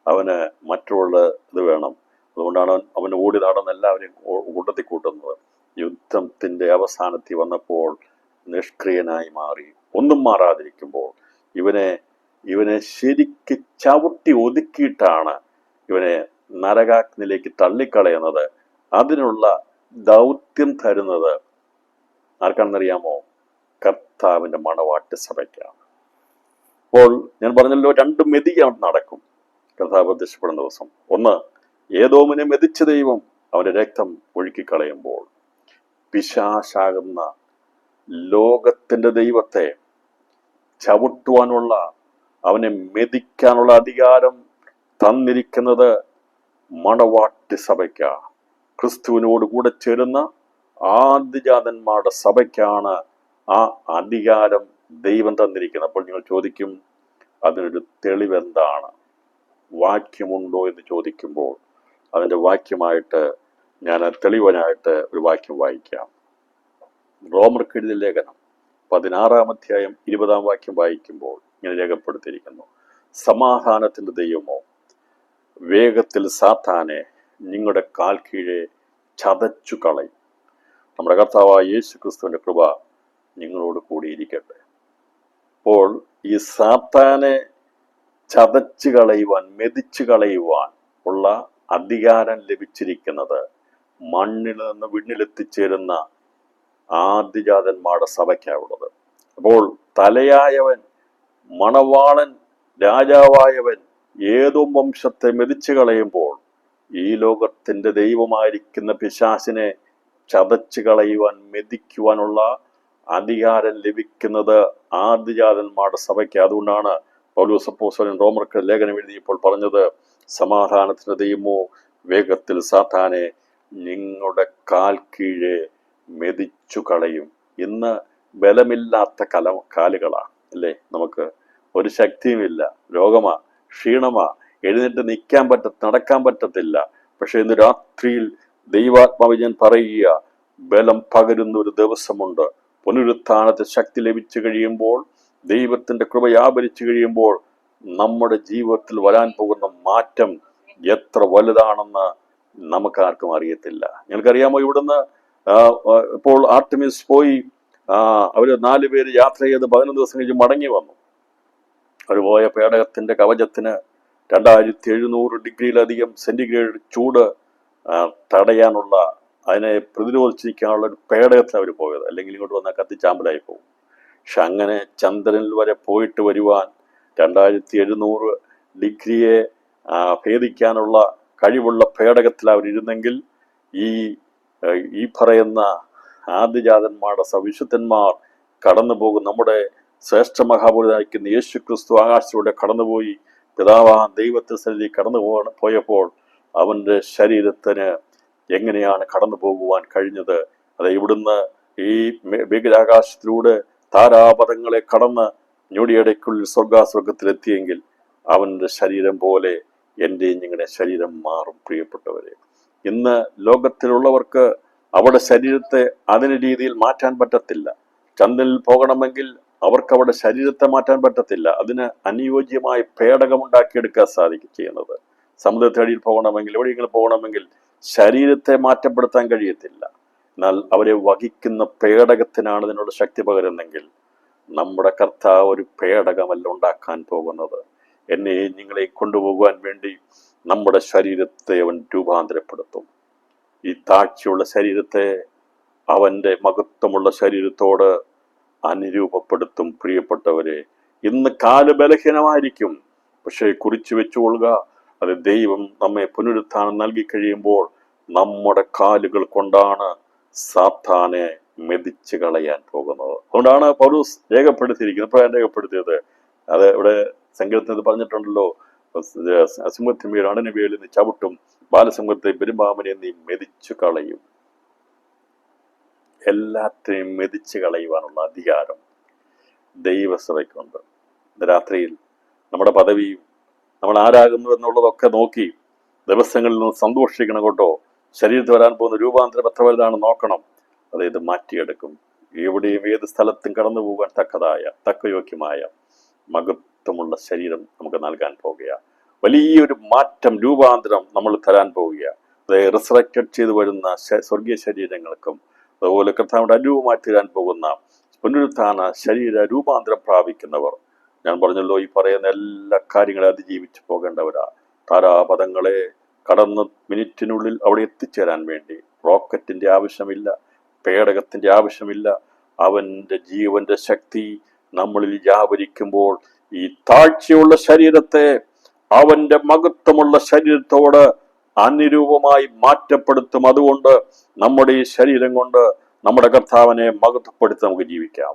അവന് മറ്റുള്ള ഇത് വേണം. അതുകൊണ്ടാണ് അവന് ഓടി നടന്ന് എല്ലാവരെയും കൂട്ടത്തിൽ കൂട്ടുന്നത്. യുദ്ധത്തിന്റെ അവസാനത്തിൽ വന്നപ്പോൾ നിഷ്ക്രിയനായി മാറി, ഒന്നും മാറാതിരിക്കുമ്പോൾ ഇവനെ ശരിക്ക് ചവിട്ടി ഒതുക്കിയിട്ടാണ് ഇവനെ നരകാഗ്നിയിലേക്ക് തള്ളിക്കളയുന്നത്. അതിനുള്ള ദൗത്യം തരുന്നത് ആർക്കാണെന്നറിയാമോ? കർത്താവിന്റെ മണവാട്ടി സഭയ്ക്കാണ്. അപ്പോൾ ഞാൻ പറഞ്ഞല്ലോ, 2 മെതിയാണ് നടക്കും കർത്താവ് പ്രത്യക്ഷപ്പെടുന്ന ദിവസം. ഒന്ന്, ഏദോമിനെ മെതിച്ച ദൈവം അവന്റെ രക്തം ഒഴുക്കിക്കളയുമ്പോൾ പിശാചാകുന്ന ലോകത്തിന്റെ ദൈവത്തെ ചവിട്ടുവാനുള്ള, അവനെ മെതിക്കാനുള്ള അധികാരം തന്നിരിക്കുന്നത് മണവാട്ടി സഭയ്ക്കാണ്. ക്രിസ്തുവിനോട് കൂടെ ചേരുന്ന ആദ്യജാതന്മാരുടെ സഭയ്ക്കാണ് ആ അധികാരം ദൈവം തന്നിരിക്കുന്നത്. അപ്പോൾ നിങ്ങൾ ചോദിക്കും, അതിനൊരു തെളിവെന്താണ്, വാക്യമുണ്ടോ എന്ന് ചോദിക്കുമ്പോൾ അതിൻ്റെ വാക്യമായിട്ട് ഞാൻ തെളിവനായിട്ട് ഒരു വാക്യം വായിക്കാം. റോമർക്ക് എഴുതിയ ലേഖനം 16-ാം അധ്യായം 20-ാം വാക്യം വായിക്കുമ്പോൾ ഇങ്ങനെ രേഖപ്പെടുത്തിയിരിക്കുന്നു: സമാധാനത്തിന്റെ ദൈവമോ വേഗത്തിൽ സാത്താനെ നിങ്ങളുടെ കാൽ കീഴെ ചതച്ചു കളയും. നമ്മുടെ കർത്താവായ യേശു ക്രിസ്തുവിന്റെ കൃപ നിങ്ങളോട് കൂടിയിരിക്കട്ടെ. അപ്പോൾ ഈ സാത്താനെ ചതച്ചു കളയുവാൻ, മെതിച്ചു കളയുവാൻ ഉള്ള അധികാരം ലഭിച്ചിരിക്കുന്നത് മണ്ണിൽ നിന്ന് വിണ്ണിലെത്തിച്ചേരുന്ന ആദ്യജാതന്മാരുടെ സഭയ്ക്കാവുള്ളത്. അപ്പോൾ തലയായവൻ, മണവാളൻ, രാജാവായവൻ ഏതോ വംശത്തെ മെതിച്ചു കളയുമ്പോൾ ഈ ലോകത്തിന്റെ ദൈവമായിരിക്കുന്ന പിശാചിനെ ചതച്ചു കളയുവാൻ, മെതിക്കുവാനുള്ള അധികാരം ലഭിക്കുന്നത് ആദ്യജാതന്മാരുടെ സഭയ്ക്ക്. അതുകൊണ്ടാണ് പൗലോസ് അപ്പോസ്തലൻ റോമർക്ക് ലേഖനം എഴുതിയപ്പോൾ പറഞ്ഞത്, സമാധാനത്തിന്റെ ദൈവമോ വേഗത്തിൽ സാത്താനെ നിങ്ങളുടെ കാൽ കീഴെ മെതിച്ചു കളയും. ഇന്ന് ബലമില്ലാത്ത കാലുകളാണ് അല്ലേ? നമുക്ക് ഒരു ശക്തിയുമില്ല, രോഗമാ, ക്ഷീണമാ, എഴുന്നേറ്റ് നടക്കാൻ പറ്റത്തില്ല. പക്ഷെ ഇന്ന് രാത്രിയിൽ ദൈവാത്മാവ് ഞാൻ പറയുക, ബലം പകരുന്ന ഒരു ദിവസമുണ്ട്. പുനരുത്ഥാനത്തെ ശക്തി ലഭിച്ചു കഴിയുമ്പോൾ, ദൈവത്തിന്റെ കൃപ വ്യാപരിച്ചു കഴിയുമ്പോൾ നമ്മുടെ ജീവിതത്തിൽ വരാൻ പോകുന്ന മാറ്റം എത്ര വലുതാണെന്ന് നമുക്കാർക്കും അറിയത്തില്ല. നിങ്ങൾക്കറിയാമോ, ഇവിടുന്ന് ഇപ്പോൾ ആർട്ടിമിസ് പോയി അവര് 4 പേര് യാത്ര ചെയ്ത് 11 ദിവസം കഴിഞ്ഞ് മടങ്ങി വന്നു. അവർ പോയ പേടകത്തിന്റെ കവചത്തിന് 2700 ഡിഗ്രിയിലധികം സെന്റിഗ്രേഡ് ചൂട് തടയാനുള്ള, അതിനെ പ്രതിരോധിച്ചിരിക്കാനുള്ള ഒരു പേടകത്തിൽ അവർ പോയത്. അല്ലെങ്കിൽ ഇങ്ങോട്ട് വന്നാൽ കത്തിച്ചാമ്പലായി പോകും. പക്ഷെ അങ്ങനെ ചന്ദ്രനിൽ വരെ പോയിട്ട് വരുവാൻ 2700 ഡിഗ്രിയെ ഭേദിക്കാനുള്ള കഴിവുള്ള പേടകത്തിൽ അവരിരുന്നെങ്കിൽ ഈ പറയുന്ന ആദ്യജാതന്മാരുടെ സവിശുദ്ധന്മാർ കടന്നു പോകും. നമ്മുടെ ശ്രേഷ്ഠ മഹാപുരുഷനായിരിക്കുന്ന യേശു ക്രിസ്തു ആകാശത്തിലൂടെ കടന്നുപോയി പിതാവാൻ ദൈവത്തെ സന്നിധി കടന്നു പോയപ്പോൾ അവന്റെ ശരീരത്തിന് എങ്ങനെയാണ് കടന്നു പോകുവാൻ കഴിഞ്ഞത്? അത് ഇവിടുന്ന് ഈ ബഹിരാകാശത്തിലൂടെ താരാപഥങ്ങളെ കടന്ന് ഞൊടിയടയ്ക്കുള്ളിൽ സ്വർഗാസ്വർഗത്തിലെത്തിയെങ്കിൽ അവന്റെ ശരീരം പോലെ എൻ്റെയും നിങ്ങളുടെ ശരീരം മാറും. പ്രിയപ്പെട്ടവരെ, ഇന്ന് ലോകത്തിലുള്ളവർക്ക് അവിടെ ശരീരത്തെ അതിന് രീതിയിൽ മാറ്റാൻ പറ്റത്തില്ല. ചന്ദ്രനിൽ പോകണമെങ്കിൽ അവർക്ക് അവിടെ ശരീരത്തെ മാറ്റാൻ പറ്റത്തില്ല. അതിന് അനുയോജ്യമായ പേടകമുണ്ടാക്കിയെടുക്കാൻ സാധിക്കും ചെയ്യുന്നത്. സമുദ്രത്തടിയിൽ പോകണമെങ്കിൽ, എവിടെയെങ്കിലും പോകണമെങ്കിൽ ശരീരത്തെ മാറ്റപ്പെടുത്താൻ കഴിയത്തില്ല. എന്നാൽ അവരെ വഹിക്കുന്ന പേടകത്തിനാണ് ഇതിനുള്ള ശക്തി പകരുന്നെങ്കിൽ നമ്മുടെ കർത്താവ് ഒരു പേടകമല്ല ഉണ്ടാക്കാൻ പോകുന്നത്. എന്നെയും നിങ്ങളെ കൊണ്ടുപോകുവാൻ വേണ്ടി നമ്മുടെ ശരീരത്തെ അവൻ രൂപാന്തരപ്പെടുത്തും. ഈ താഴ്ചയുള്ള ശരീരത്തെ അവന്റെ മഹത്വമുള്ള ശരീരത്തോട് അനുരൂപപ്പെടുത്തും. പ്രിയപ്പെട്ടവരെ, ഇന്ന് കാല് ബലഹീനമായിരിക്കും, പക്ഷെ കുറിച്ചു വെച്ചുകൊള്ളുക, അത് ദൈവം നമ്മെ പുനരുത്ഥാനം നൽകി കഴിയുമ്പോൾ നമ്മുടെ കാലുകൾ കൊണ്ടാണ് സാത്താനെ മെതിച്ച് കളയാൻ പോകുന്നത്. അതുകൊണ്ടാണ് പൗലോസ് രേഖപ്പെടുത്തിയിരിക്കുന്നത്. ഇപ്പോഴാണ് രേഖപ്പെടുത്തിയത്. അത് ഇവിടെ സങ്കീർത്തനത്തിൽ പറഞ്ഞിട്ടുണ്ടല്ലോ, സിംഹത്തിന്മേൽ അണനുവേൽ നീ ചവിട്ടും, ബാലസിംഹത്തെ പെരുമ്പാമ്പനെ നീ മെതിച്ചു കളയും. എല്ലാറ്റിനെയും മെതിച്ച് കളയുവാനുള്ള അധികാരം ദൈവസഭയ്ക്കുണ്ട്. രാത്രിയിൽ നമ്മുടെ പദവിയും നമ്മൾ ആരാകുന്നു എന്നുള്ളതൊക്കെ നോക്കി ദിവസങ്ങളിൽ നിന്ന് സന്തോഷിക്കണം കേട്ടോ. ശരീരത്തിൽ വരാൻ പോകുന്ന രൂപാന്തരം എത്ര വലുതാണ് നോക്കണം. അതായത് മാറ്റിയെടുക്കും. എവിടെയും ഏത് സ്ഥലത്തും കടന്നു പോകാൻ തക്കയോഗ്യമായ മഹത്വമുള്ള ശരീരം നമുക്ക് നൽകാൻ പോകുക. വലിയൊരു മാറ്റം, രൂപാന്തരം നമ്മൾ തരാൻ പോവുക. അതായത് റിസറക്റ്റഡ് ചെയ്തു വരുന്ന സ്വർഗീയ ശരീരങ്ങൾക്കും അതുപോലെ കർത്താവിന്റെ അനുരൂപമായി തീരാൻ പോകുന്ന പുനരുത്ഥാന ശരീര രൂപാന്തരം പ്രാപിക്കുന്നവർ, ഞാൻ പറഞ്ഞല്ലോ, ഈ പറയുന്ന എല്ലാ കാര്യങ്ങളെ അതിജീവിച്ച് പോകേണ്ടവരാ. താരാപഥങ്ങളെ കടന്ന് മിനിറ്റിനുള്ളിൽ അവിടെ എത്തിച്ചേരാൻ വേണ്ടി റോക്കറ്റിന്റെ ആവശ്യമില്ല, പേടകത്തിന്റെ ആവശ്യമില്ല. അവന്റെ ജീവന്റെ ശക്തി നമ്മളിൽ വ്യാപരിക്കുമ്പോൾ ഈ താഴ്ചയുള്ള ശരീരത്തെ അവന്റെ മഹത്വമുള്ള ശരീരത്തോട് അനുരൂപമായി മാറ്റപ്പെടുത്തും. അതുകൊണ്ട് നമ്മുടെ ഈ ശരീരം കൊണ്ട് നമ്മുടെ കർത്താവിനെ മഹത്വപ്പെടുത്തി നമുക്ക് ജീവിക്കാം.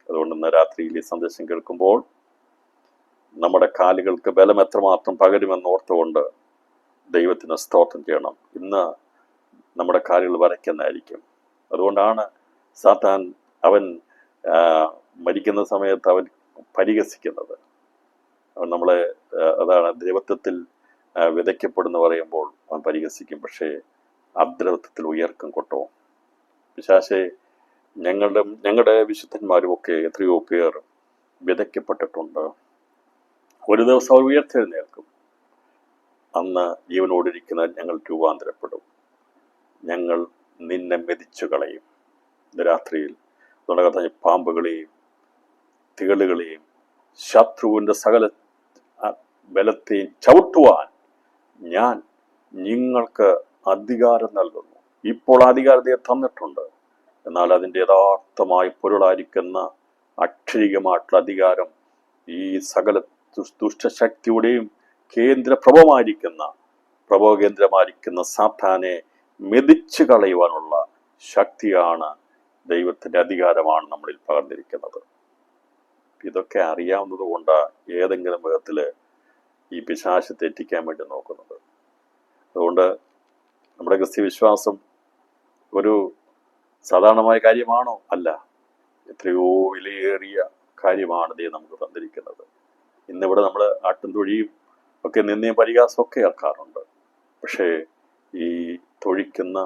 അതുകൊണ്ട് ഇന്ന് രാത്രിയിൽ ഈ സന്ദേശം കേൾക്കുമ്പോൾ നമ്മുടെ കാലുകൾക്ക് ബലം എത്രമാത്രം പകരുമെന്ന് ഓർത്തുകൊണ്ട് ദൈവത്തിന് സ്തോത്രം ചെയ്യണം. ഇന്ന് നമ്മുടെ കാലുകൾ വരയ്ക്കുന്നതായിരിക്കും. അതുകൊണ്ടാണ് സാത്താൻ അവൻ മരിക്കുന്ന സമയത്ത് അവൻ പരിഹസിക്കുന്നത്. അവൻ നമ്മളെ, അതാണ് ദ്രവത്വത്തിൽ വിതയ്ക്കപ്പെടുന്ന പറയുമ്പോൾ അവൻ പരിഹസിക്കും, പക്ഷേ അദ്രവത്വത്തിൽ ഉയർക്കും കൊട്ടോ. പിശാചേ, ഞങ്ങളുടെ വിശുദ്ധന്മാരും ഒക്കെ എത്രയോ പേർ വിതയ്ക്കപ്പെട്ടിട്ടുണ്ട്. ഒരു ദിവസം അവർ ഉയർത്തെഴുന്നേൽക്കും. അന്ന് ജീവനോടിരിക്കുന്ന ഞങ്ങൾ രൂപാന്തരപ്പെടും. ഞങ്ങൾ നിന്നെ മെതിച്ചു കളയും. രാത്രിയിൽ നമ്മുടെ പാമ്പുകളെയും തികളുകളെയും ശത്രുവിൻ്റെ സകല ബലത്തെയും ചവിട്ടുവാൻ ഞാൻ നിങ്ങൾക്ക് അധികാരം നൽകുന്നു. ഇപ്പോൾ അധികാരത്തെ തന്നിട്ടുണ്ട്. എന്നാൽ അതിൻ്റെ യഥാർത്ഥമായി പൊരുളായിരിക്കുന്ന അക്ഷരികമായിട്ടുള്ള അധികാരം ഈ സകല ദുഷ്ടശക്തിയുടെയും പ്രഭവകേന്ദ്രമായിരിക്കുന്ന സാത്താനെ മെതിച്ചു കളയുവാനുള്ള ശക്തിയാണ്, ദൈവത്തിൻ്റെ അധികാരമാണ് നമ്മളിൽ പകർന്നിരിക്കുന്നത്. ഇതൊക്കെ അറിയാവുന്നത് കൊണ്ടാണ് ഏതെങ്കിലും വിധത്തിൽ ഈ പിശാച് തെറ്റിക്കാൻ വേണ്ടി നോക്കുന്നത്. അതുകൊണ്ട് നമ്മുടെ ക്രിസ്ത്യ വിശ്വാസം ഒരു സാധാരണമായ കാര്യമാണോ? അല്ല, എത്രയോ വിലയേറിയ കാര്യമാണ് ദൈവം നമുക്ക് തന്നിരിക്കുന്നത്. ഇന്നിവിടെ നമ്മൾ ആട്ടും തൊഴിയും ഒക്കെ നിന്നെയും പരിഹാസമൊക്കെ കേൾക്കാറുണ്ട്. പക്ഷേ ഈ തൊഴിക്കുന്ന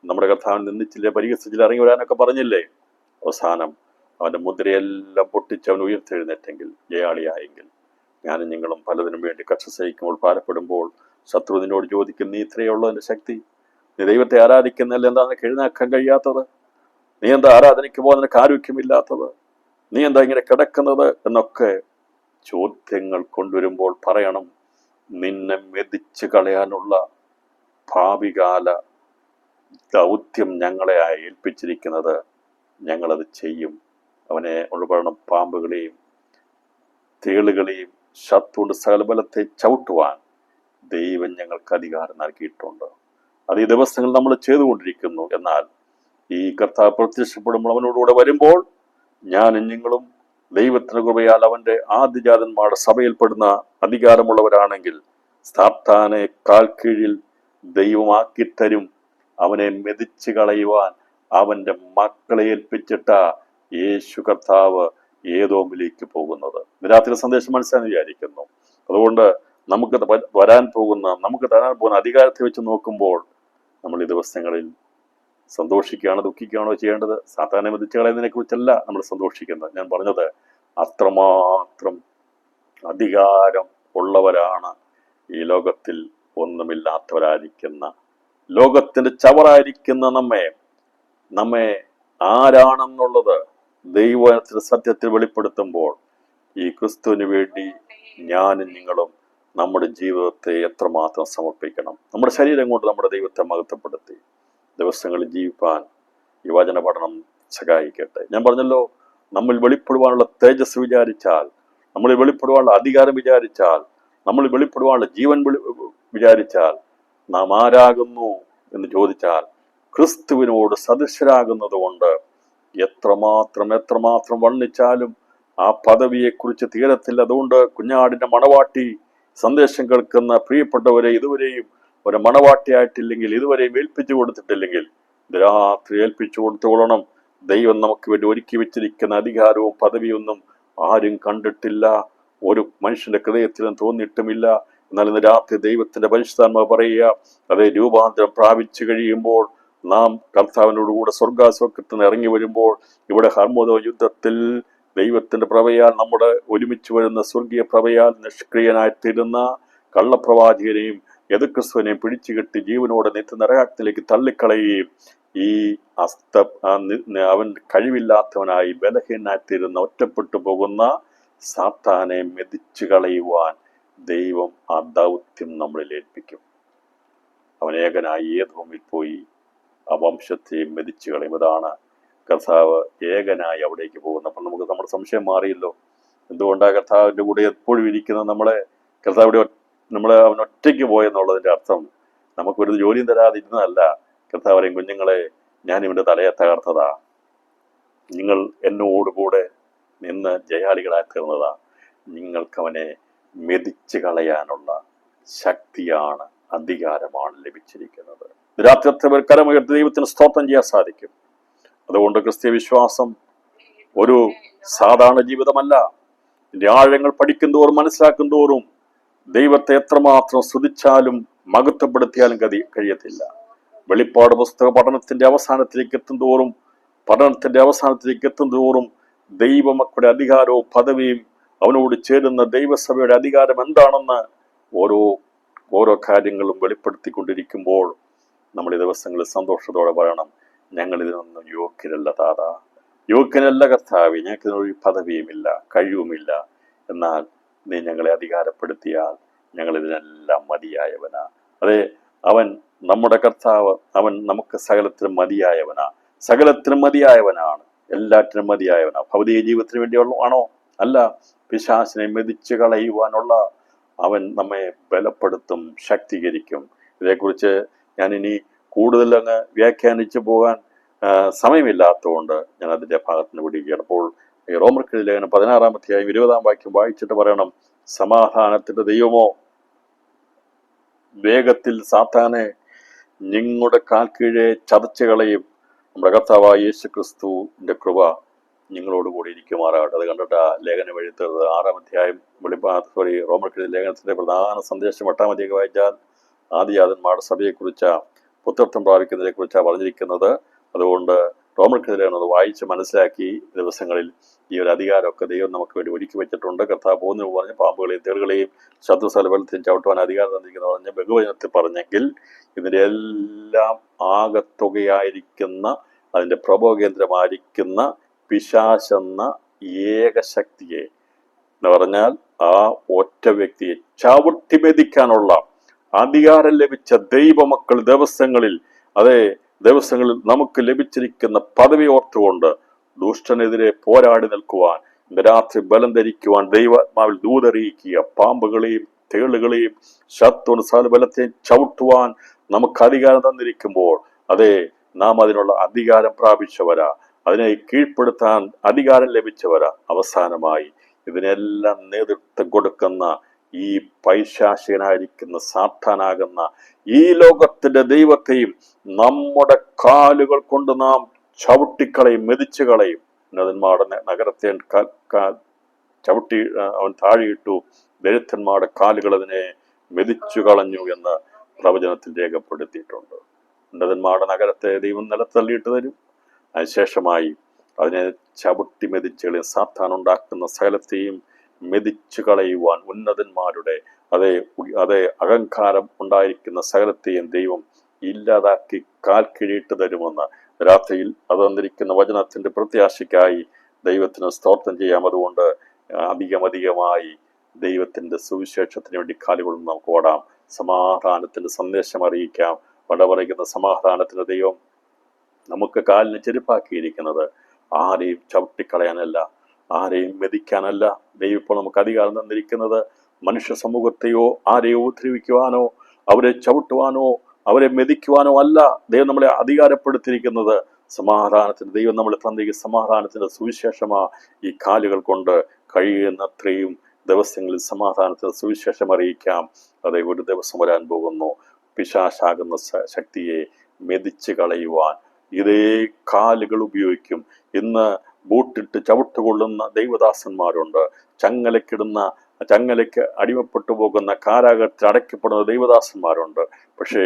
നമ്മുടെ കർത്താവിനെ നിന്ദിച്ചില്ല, പരിഹസിച്ചില്ല, ഇറങ്ങി വരാനൊക്കെ പറഞ്ഞില്ലേ? അവസാനം അവൻ്റെ മുദ്രയെല്ലാം പൊട്ടിച്ച് അവൻ ഉയർത്തെഴുന്നേറ്റെങ്കിൽ, ജയാളിയായെങ്കിൽ, ഞാനും നിങ്ങളും പലതിനും വേണ്ടി കക്ഷ സഹിക്കുമ്പോൾ ഭാരപ്പെടുമ്പോൾ ശത്രു നിന്നോട് ചോദിക്കും, നീ ഇത്രയേ ഉള്ളൂ എൻ്റെ ശക്തി, നീ ദൈവത്തെ ആരാധിക്കുന്നതിൽ എന്താണ് എഴുന്നേക്കാൻ കഴിയാത്തത്? നീ എന്താ ആരാധനയ്ക്ക് പോകാൻ നിനക്ക് ആരോഗ്യമില്ലാത്തത്? നീ എന്താ ഇങ്ങനെ കിടക്കുന്നത്? എന്നൊക്കെ ചോദ്യങ്ങൾ കൊണ്ടുവരുമ്പോൾ പറയണം, നിന്നെ മെതിച്ച് കളയാനുള്ള ഭാവികാല ദൗത്യം ഞങ്ങളെ ഏൽപ്പിച്ചിരിക്കുന്നത്, ഞങ്ങളത് ചെയ്യും. അവനെ ഉൾപ്പെടണം. പാമ്പുകളെയും തേളുകളെയും ശത്രുവിന്റെ സകലബലത്തെ ചവിട്ടുവാൻ ദൈവം ഞങ്ങൾക്ക് അധികാരം നൽകിയിട്ടുണ്ട്. അത് ഈ ദിവസങ്ങൾ നമ്മൾ ചെയ്തുകൊണ്ടിരിക്കുന്നു. എന്നാൽ ഈ കർത്താവ് പ്രത്യക്ഷപ്പെടുമ്പോൾ, അവനോടുകൂടെ വരുമ്പോൾ, ഞാനും നിങ്ങളും ദൈവത്തിന് കൃപയാൽ അവന്റെ ആദ്യജാതന്മാരുടെ സഭയിൽപ്പെടുന്ന അധികാരമുള്ളവരാണെങ്കിൽ സാത്താനെ കാൽ കീഴിൽ ദൈവമാക്കി തരും. അവനെ മെതിച്ച് കളയുവാൻ അവന്റെ മക്കളെ ഏൽപ്പിച്ചിട്ട യേശു കർത്താവ് ഏദോമിലേക്ക് പോകുന്നത്. രാത്രി സന്ദേശം മനസ്സിലാന്ന് വിചാരിക്കുന്നു. അതുകൊണ്ട് നമുക്ക് നമുക്ക് തരാൻ പോകുന്ന അധികാരത്തെ വെച്ച് നോക്കുമ്പോൾ നമ്മൾ ഈ ദിവസങ്ങളിൽ സന്തോഷിക്കുകയാണോ ദുഃഖിക്കുകയാണോ ചെയ്യേണ്ടത്? സാത്താനെ മെതിച്ച് കളയുന്നതിനെ കുറിച്ചല്ല നമ്മൾ സന്തോഷിക്കുന്നത്. ഞാൻ പറഞ്ഞത് അത്രമാത്രം അധികാരം ഉള്ളവരാണ് ഈ ലോകത്തിൽ ഒന്നുമില്ലാത്തവരായിരിക്കുന്ന, ലോകത്തിന്റെ ചവറായിരിക്കുന്ന നമ്മെ ആരാണെന്നുള്ളത് ദൈവത്തിന്റെ സത്യത്തിൽ വെളിപ്പെടുത്തുമ്പോൾ ഈ ക്രിസ്തുവിന് വേണ്ടി ഞാനും നിങ്ങളും നമ്മുടെ ജീവിതത്തെ എത്രമാത്രം സമർപ്പിക്കണം. നമ്മുടെ ശരീരം കൊണ്ട് നമ്മുടെ ദൈവത്തെ മഹത്വപ്പെടുത്തി ദിവസങ്ങളിൽ ജീവിപ്പാൻ ഈ വചന പഠനം സഹായിക്കട്ടെ. ഞാൻ പറഞ്ഞല്ലോ, നമ്മൾ വെളിപ്പെടുവാനുള്ള തേജസ് വിചാരിച്ചാൽ, നമ്മൾ വെളിപ്പെടുവാനുള്ള അധികാരം വിചാരിച്ചാൽ, നമ്മൾ വെളിപ്പെടുവാനുള്ള ജീവൻ വിചാരിച്ചാൽ, നാം ആരാകുന്നു എന്ന് ചോദിച്ചാൽ ക്രിസ്തുവിനോട് സദൃശരാകുന്നത് കൊണ്ട് എത്രമാത്രം വർണ്ണിച്ചാലും ആ പദവിയെക്കുറിച്ച് തീരത്തില്ല. അതുകൊണ്ട് കുഞ്ഞാടിന്റെ മണവാട്ടി സന്ദേശം കേൾക്കുന്ന പ്രിയപ്പെട്ടവരെ, ഇതുവരെയും ഒരു മണവാട്ടിയായിട്ടില്ലെങ്കിൽ, ഇതുവരെയും ഏൽപ്പിച്ചു കൊടുത്തിട്ടില്ലെങ്കിൽ, രാത്രി ഏൽപ്പിച്ചു കൊടുത്തുകൊള്ളണം. ദൈവം നമുക്ക് വേണ്ടി ഒരുക്കി വെച്ചിരിക്കുന്ന അധികാരവും പദവിയൊന്നും ആരും കണ്ടിട്ടില്ല, ഒരു മനുഷ്യന്റെ ഹൃദയത്തിലും തോന്നിയിട്ടുമില്ല. എന്നാൽ ഇന്ന് രാത്രി ദൈവത്തിന്റെ പരിശുദ്ധാത്മാവ് പറയുക, അതേ രൂപാന്തരം പ്രാപിച്ചു കഴിയുമ്പോൾ, നാം കർത്താവിനോടുകൂടെ സ്വർഗാസ്വർഗത്തിൽ നിന്ന് ഇറങ്ങി വരുമ്പോൾ, ഇവിടെ ഹർമോദ യുദ്ധത്തിൽ ദൈവത്തിന്റെ പ്രഭയാൽ, നമ്മുടെ ഒരുമിച്ച് വരുന്ന സ്വർഗീയ പ്രഭയാൽ നിഷ്ക്രിയനായിത്തീരുന്ന കള്ളപ്രവാചകനെയും എതിർക്രിസ്തുവിനെയും പിടിച്ചുകെട്ടി ജീവനോടെ നിത്യനരകത്തിലേക്ക് തള്ളിക്കളയുകയും ഈ അവൻ കഴിവില്ലാത്തവനായി ബലഹീനായിത്തീരുന്ന, ഒറ്റപ്പെട്ടു പോകുന്ന സാത്താനെ മെതിച്ചു കളയുവാൻ ദൈവം ആ ദൗത്യം നമ്മളിൽ ഏൽപ്പിക്കും. അവൻ ഏകനായി ഏദോമിൽ പോയി ആ വംശത്തെ മെതിച്ചു കളയും. അതാണ് കർത്താവ് ഏകനായി അവിടേക്ക് പോകുന്നത്. അപ്പം നമുക്ക് നമ്മുടെ സംശയം മാറിയല്ലോ. എന്തുകൊണ്ടാണ് കർത്താവിൻ്റെ കൂടെ എപ്പോഴും ഇരിക്കുന്നത്? കർത്താവിടെ അവൻ ഒറ്റയ്ക്ക് പോയെന്നുള്ളതിൻ്റെ അർത്ഥം നമുക്കൊരു ജോലിയും തരാതിരുന്നതല്ല. കർത്താവ് പറയും, കുഞ്ഞുങ്ങളെ, ഞാൻ ഇവൻ്റെ തലയെ തകർത്തതാ, നിങ്ങൾ എന്നോടുകൂടെ നിന്ന് ജയാളികളായി തീർന്നതാ, നിങ്ങൾക്കവനെ മെതിച്ചു കളയാനുള്ള ശക്തിയാണ്, അധികാരമാണ് ലഭിച്ചിരിക്കുന്നത്. രാത്രി എത്ര പേർ കരമുയർത്തി ദൈവത്തിന് സ്തോത്രം ചെയ്യാൻ സാധിക്കും? അതുകൊണ്ട് ക്രിസ്തീയ വിശ്വാസം ഒരു സാധാരണ ജീവിതമല്ല. ഇതിന്റെ ആഴങ്ങൾ പഠിക്കും തോറും മനസ്സിലാക്കും തോറും ദൈവത്തെ എത്രമാത്രം സ്തുതിച്ചാലും മഹത്വപ്പെടുത്തിയാലും കഴിയത്തില്ല. വെളിപ്പാട് പുസ്തക പഠനത്തിന്റെ അവസാനത്തിലേക്ക് എത്തും തോറും ദൈവമക്കളുടെ അധികാരവും പദവിയും അവനോട് ചേരുന്ന ദൈവസഭയുടെ അധികാരം എന്താണെന്ന് ഓരോ കാര്യങ്ങളും വെളിപ്പെടുത്തിക്കൊണ്ടിരിക്കുമ്പോൾ നമ്മൾ ഈ ദിവസങ്ങളിൽ സന്തോഷത്തോടെ പറയണം, ഞങ്ങൾ ഇതിനൊന്നും യോഗ്യരല്ല താതാ, യോഗ്യനല്ല കർത്താവേ, ഞങ്ങൾക്ക് ഇതിനൊരു പദവിയുമില്ല, കഴിവുമില്ല. എന്നാൽ നീ ഞങ്ങളെ അധികാരപ്പെടുത്തിയാൽ ഞങ്ങൾ ഇതിനെല്ലാം മതിയായവനാ. അതെ, അവൻ നമ്മുടെ കർത്താവ്, അവൻ നമുക്ക് സകലത്തിനും മതിയായവനാണ്, എല്ലാറ്റിനും മതിയായവനാ. ഭൗതിക ജീവിതത്തിന് വേണ്ടിയാണോ? അല്ല. പിശാചിനെ മെതിച്ചു കളയുവാനുള്ള അവൻ നമ്മെ ബലപ്പെടുത്തും, ശക്തീകരിക്കും. ഇതേക്കുറിച്ച് ഞാൻ ഇനി കൂടുതൽ അങ്ങ് വ്യാഖ്യാനിച്ചു പോകാൻ സമയമില്ലാത്തതുകൊണ്ട് ഞാൻ അതിന്റെ ഭാഗത്തിന് വിടുകയാണ്. അപ്പോൾ റോമർക്കെഴുതിയ ലേഖനം 16-ാം അധ്യായം 20-ാം വാക്യം വായിച്ചിട്ട് പറയണം, സമാധാനത്തിന്റെ ദൈവമോ വേഗത്തിൽ സാത്താനെ നിങ്ങളുടെ കാൽ കീഴെ ചതച്ചു കളയും. നമ്മുടെ കർത്താവായ യേശു ക്രിസ്തുവിന്റെ കൃപ നിങ്ങളോടുകൂടി ഇരിക്കുമാറാകട്ടെ. അത് കണ്ടിട്ട് ലേഖനം എഴുത്തുന്നത് 6-ാം അധ്യായം റോമർക്കെഴുതിയ ലേഖനത്തിന്റെ പ്രധാന സന്ദേശം 8-ാം അധ്യായം വായിച്ചാൽ ആദിജാതന്മാരുടെ സഭയെക്കുറിച്ച് പുത്രത്വം പ്രാപിക്കുന്നതിനെ കുറിച്ചാണ് പറഞ്ഞിരിക്കുന്നത്. അതുകൊണ്ട് റോമർക്കെതിരെ അത് വായിച്ച് മനസ്സിലാക്കി ദിവസങ്ങളിൽ ഈ ഒരു അധികാരമൊക്കെ ദൈവം നമുക്ക് വേണ്ടി ഒരുക്കി വെച്ചിട്ടുണ്ട്. കർത്താവ് പോകുന്ന പറഞ്ഞ് പാമ്പുകളെയും തേളുകളെയും ശത്രുസ്ഥലബലത്തെയും ചവിട്ടുവാൻ അധികാരം തന്നിരിക്കുന്ന പറഞ്ഞ് ബഹുവചനത്തിൽ പറഞ്ഞെങ്കിൽ ഇതിൻ്റെ എല്ലാം ആകത്തുകയായിരിക്കുന്ന അതിൻ്റെ പ്രഭവകേന്ദ്രമായിരിക്കുന്ന പിശാചെന്ന ഏകശക്തിയെ എന്ന് പറഞ്ഞാൽ ആ ഒറ്റ വ്യക്തിയെ ചവിട്ടി മെതിക്കാനുള്ള അധികാരം ലഭിച്ച ദൈവമക്കൾ ദിവസങ്ങളിൽ നമുക്ക് ലഭിച്ചിരിക്കുന്ന പദവി ഓർത്തുകൊണ്ട് ദുഷ്ടനെതിരെ പോരാടി നിൽക്കുവാൻ, ഇന്ന് രാത്രി ബലം ധരിക്കുവാൻ ദൈവാത്മാവിൽ ദൂതറിയിക്കുക. പാമ്പുകളെയും തേളുകളെയും ശത്രുവിന് സകലബലത്തെയും ചവിട്ടുവാൻ നമുക്ക് അധികാരം തന്നിരിക്കുമ്പോൾ നാം അതിനുള്ള അധികാരം പ്രാപിച്ചവരാ, അതിനെ കീഴ്പ്പെടുത്താൻ അധികാരം ലഭിച്ചവരാ. അവസാനമായി ഇതിനെല്ലാം നേതൃത്വം കൊടുക്കുന്ന ഈ പൈശാചികനായിരിക്കുന്ന സാത്താനാകുന്ന ഈ ലോകത്തിന്റെ ദൈവത്തെയും നമ്മുടെ കാലുകൾ കൊണ്ട് നാം ചവിട്ടിക്കളയും, മെതിച്ചു കളയും. ഉന്നതന്മാരുടെ നഗരത്തെ ചവിട്ടി അവൻ താഴെയിട്ടു, ദരിദ്രന്മാരുടെ കാലുകൾ അതിനെ മെതിച്ചു കളഞ്ഞു എന്ന് പ്രവചനത്തിൽ രേഖപ്പെടുത്തിയിട്ടുണ്ട്. ഉന്നതന്മാരുടെ നഗരത്തെ ദൈവം നിലത്തള്ളിയിട്ട് തരും. അതിനുശേഷമായി അതിനെ ചവിട്ടി മെതിച്ചു കളയും. സാത്താൻ ഉണ്ടാക്കുന്ന സകലത്തെയും മെതിച്ചു കളയുവാൻ ഉന്നതന്മാരുടെ അഹങ്കാരം ഉണ്ടായിരിക്കുന്ന സകലത്തെയും ദൈവം ഇല്ലാതാക്കി കാൽ കിഴിയിട്ട് തരുമെന്ന് രാത്രിയിൽ അത് തന്നിരിക്കുന്ന വചനത്തിന്റെ പ്രത്യാശയ്ക്കായി ദൈവത്തിന് സ്തോത്രം ചെയ്യാം. അതുകൊണ്ട് അധികമായി ദൈവത്തിന്റെ സുവിശേഷത്തിന് വേണ്ടി കാലുകൾ നമുക്ക് ഓടാം. സമാധാനത്തിന്റെ സന്ദേശം അറിയിക്കാം. പറയുന്ന സമാധാനത്തിന്റെ ദൈവം നമുക്ക് കാലിന് ചെരുപ്പാക്കിയിരിക്കുന്നത് ആരെയും ചവിട്ടിക്കളയാനല്ല, ആരെയും മെതിക്കാനല്ല. ദൈവം ഇപ്പോൾ നമുക്ക് അധികാരം തന്നിരിക്കുന്നത് മനുഷ്യ സമൂഹത്തെയോ ആരെയോ ഉപദ്രവിക്കുവാനോ അവരെ ചവിട്ടുവാനോ അവരെ മെതിക്കുവാനോ അല്ല. ദൈവം നമ്മളെ അധികാരപ്പെടുത്തിയിരിക്കുന്നത് സമാധാനത്തിന്. ദൈവം നമ്മളെ തന്നിരിക്കുന്ന സമാധാനത്തിന്റെ സുവിശേഷമാ. ഈ കാലുകൾ കൊണ്ട് കഴിയുന്നത്രയും ദിവസങ്ങളിൽ സമാധാനത്തിന്റെ സുവിശേഷം അറിയിക്കാം. ഒരു ദിവസം വരാൻ പോകുന്നു, പിശാചാകുന്ന ശക്തിയെ മെതിച്ചു കളയുവാൻ ഇതേ കാലുകൾ ഉപയോഗിക്കും. ഇന്ന് ബൂട്ടിട്ട് ചവിട്ടുകൊള്ളുന്ന ദൈവദാസന്മാരുണ്ട്. ചങ്ങലയ്ക്ക് അടിമപ്പെട്ടു പോകുന്ന കാരാഗ്രഹത്തിൽ അടയ്ക്കപ്പെടുന്ന ദൈവദാസന്മാരുണ്ട്. പക്ഷേ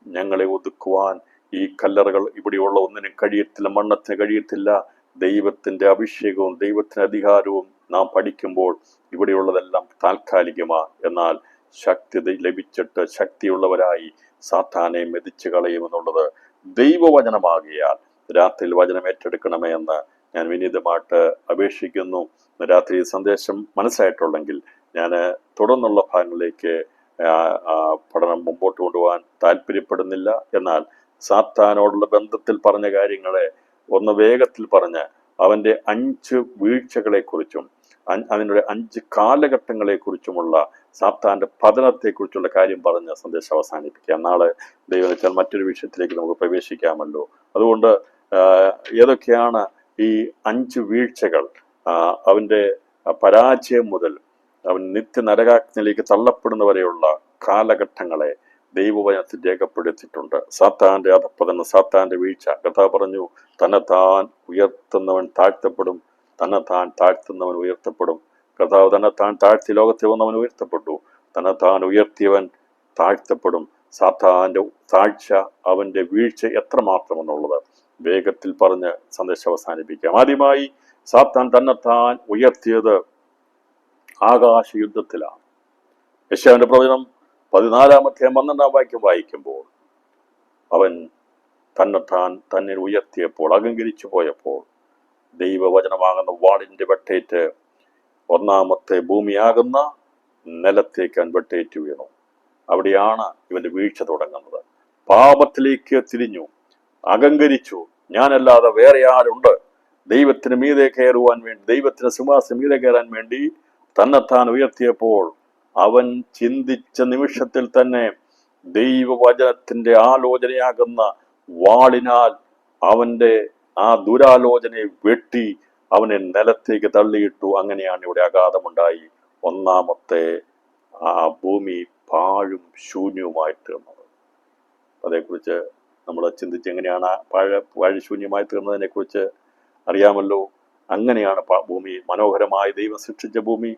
ഞങ്ങളെ ഒതുക്കുവാൻ ഈ കല്ലറകൾ ഇവിടെയുള്ള ഒന്നിനും കഴിയത്തില്ല, മണ്ണത്തിന് കഴിയത്തില്ല. ദൈവത്തിന്റെ അഭിഷേകവും ദൈവത്തിന്റെ അധികാരവും നാം പഠിക്കുമ്പോൾ ഇവിടെയുള്ളതെല്ലാം താൽക്കാലികമാ. എന്നാൽ ശക്തി ലഭിച്ചിട്ട് ശക്തിയുള്ളവരായി സാത്താനെ മെതിച്ചു കളയുമെന്നുള്ളത് ദൈവവചനമാകിയാൽ രാത്രിയിൽ വചനം ഏറ്റെടുക്കണമേ എന്ന് ഞാൻ വിനീതമായിട്ട് അപേക്ഷിക്കുന്നു. രാത്രി സന്ദേശം മനസ്സിലായിട്ടുണ്ടെങ്കിൽ ഞാൻ തുടർന്നുള്ള ഭാഗങ്ങളിലേക്ക് പഠനം മുമ്പോട്ട് കൊണ്ടുപോകാൻ താല്പര്യപ്പെടുന്നില്ല. എന്നാൽ സാത്താനോടുള്ള ബന്ധത്തിൽ പറഞ്ഞ കാര്യങ്ങളെ ഒന്ന് വേഗത്തിൽ പറഞ്ഞ് അവന്റെ 5 വീഴ്ചകളെ കുറിച്ചും അതിൻ്റെ 5 കാലഘട്ടങ്ങളെ കുറിച്ചുമുള്ള സാത്താന്റെ പതനത്തെക്കുറിച്ചുള്ള കാര്യം പറഞ്ഞ് സന്ദേശം അവസാനിപ്പിക്കാം. നാളെ ദൈവം വെച്ചാൽ മറ്റൊരു വിഷയത്തിലേക്ക് നമുക്ക് പ്രവേശിക്കാമല്ലോ. അതുകൊണ്ട് ഏതൊക്കെയാണ് ഈ 5 വീഴ്ചകൾ? അവന്റെ പരാജയം മുതൽ അവൻ നിത്യനരകാഗ്നിയിലേക്ക് തള്ളപ്പെടുന്നവരെയുള്ള കാലഘട്ടങ്ങളെ ദൈവവചനത്തിൽ രേഖപ്പെടുത്തിയിട്ടുണ്ട്. സാത്താന്റെ അധപ്പതനം, സാത്താന്റെ വീഴ്ച. കർത്താവ് പറഞ്ഞു, തന്നെത്താൻ ഉയർത്തുന്നവൻ താഴ്ത്തപ്പെടും, തന്നെത്താൻ താഴ്ത്തുന്നവൻ ഉയർത്തപ്പെടും. കർത്താവ് തന്നെത്താൻ താഴ്ത്തി ലോകത്തെ വന്നവൻ ഉയർത്തപ്പെട്ടു, തന്നെത്താൻ ഉയർത്തിയവൻ താഴ്ത്തപ്പെടും. സാത്താന്റെ താഴ്ച, അവന്റെ വീഴ്ച എത്രമാത്രമെന്നുള്ളത് വേഗത്തിൽ പറഞ്ഞ് സന്ദേശം അവസാനിപ്പിക്കാം. ആദ്യമായി സാത്താൻ തന്നെത്താൻ ഉയർത്തിയത് ആകാശ യുദ്ധത്തിലാണ്. യെശയ്യാവിന്റെ പ്രവചനം 14-12 വാക്യം വായിക്കുമ്പോൾ അവൻ തന്നെ ഉയർത്തിയപ്പോൾ, അഹങ്കരിച്ചു പോയപ്പോൾ ദൈവവചനമാകുന്ന വാളിന്റെ വെട്ടേറ്റ് ഒന്നാമത്തെ ഭൂമിയാകുന്ന നിലത്തേക്ക് വെട്ടേറ്റ് വീണു. അവിടെയാണ് ഇവന്റെ വീഴ്ച തുടങ്ങുന്നത്. പാപത്തിലേക്ക് തിരിഞ്ഞു, അഹങ്കരിച്ചു. ഞാനല്ലാതെ വേറെ ആരുണ്ട് ദൈവത്തിന് മീതെ കയറുവാൻ വേണ്ടി, ദൈവത്തിന് സിംഹാസനം മീതെ കയറാൻ വേണ്ടി തന്നെത്താൻ ഉയർത്തിയപ്പോൾ അവൻ ചിന്തിച്ച നിമിഷത്തിൽ തന്നെ ദൈവവചനത്തിന്റെ ആലോചനയാകുന്ന വാളിനാൽ അവന്റെ ആ ദുരാലോചനയെ വെട്ടി അവനെ നിലത്തേക്ക് തള്ളിയിട്ടു. അങ്ങനെയാണ് ഇവിടെ ആഘാതമുണ്ടായി. ഒന്നാമത്തെ ആ ഭൂമി പാഴും ശൂന്യവുമായി തീർന്നത്. അതേക്കുറിച്ച് നമ്മൾ ചിന്തിച്ച് എങ്ങനെയാണ് പാഴ് ശൂന്യമായി തീർന്നതിനെ കുറിച്ച് അറിയാമല്ലോ. അങ്ങനെയാണ് ഭൂമി, മനോഹരമായി ദൈവം സൃഷ്ടിച്ച ഭൂമി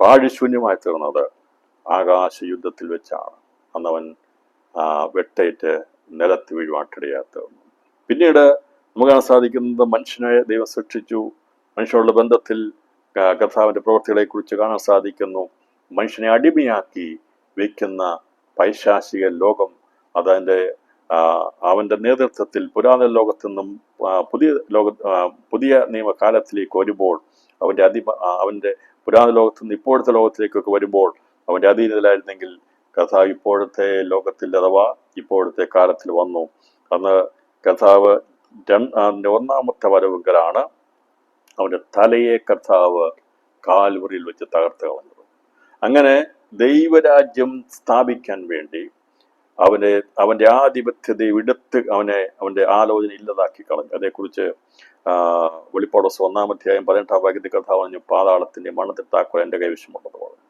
പാഴ്ശൂന്യമായി തീർന്നത് ആകാശ യുദ്ധത്തിൽ വെച്ചാണ്. അന്നവൻ വെട്ടേറ്റ് നിലത്ത് വീഴുവാട്ടിടയാ തീർന്നു. പിന്നീട് നമുക്ക് കാണാൻ സാധിക്കുന്നത് മനുഷ്യനെ ദൈവം സൃഷ്ടിച്ചു. മനുഷ്യനുള്ള ബന്ധത്തിൽ കർത്താവിന്റെ പ്രവൃത്തികളെ കുറിച്ച് കാണാൻ സാധിക്കുന്നു. മനുഷ്യനെ അടിമയാക്കി വയ്ക്കുന്ന പൈശാചിക ലോകം, അതിൻ്റെ അവൻ്റെ നേതൃത്വത്തിൽ പുരാതന ലോകത്തു നിന്നും പുതിയ നിയമകാലത്തിലേക്ക് വരുമ്പോൾ അവൻ്റെ പുരാതന ലോകത്തു നിന്ന് ഇപ്പോഴത്തെ ലോകത്തിലേക്കൊക്കെ വരുമ്പോൾ അവൻ്റെ അധീനതയിലായിരുന്നെങ്കിൽ കർത്താവ് ഇപ്പോഴത്തെ ലോകത്തിൽ അഥവാ ഇപ്പോഴത്തെ കാലത്തിൽ വന്നു. അന്ന് കർത്താവ് ഒന്നാമത്തെ വരവുങ്കലാണ് അവൻ്റെ തലയെ കർത്താവ് കാൽവറിയിൽ വെച്ച് തകർത്ത് കളഞ്ഞത്. അങ്ങനെ ദൈവരാജ്യം സ്ഥാപിക്കാൻ വേണ്ടി അവൻ്റെ ആധിപത്യത്തെ എടുത്ത് അവൻ്റെ ആലോചന ഇല്ലതാക്കി കളഞ്ഞു. അതേക്കുറിച്ച് വെളിപ്പാട് 1-ാം 18-ാം വാക്യത്തിൽ കർത്താവ് പറഞ്ഞു, പാതാളത്തിന്റെ മണ്ണത്തിൽ താക്കോൽ എൻ്റെ കൈവശമുണ്ടെന്ന് പറഞ്ഞു.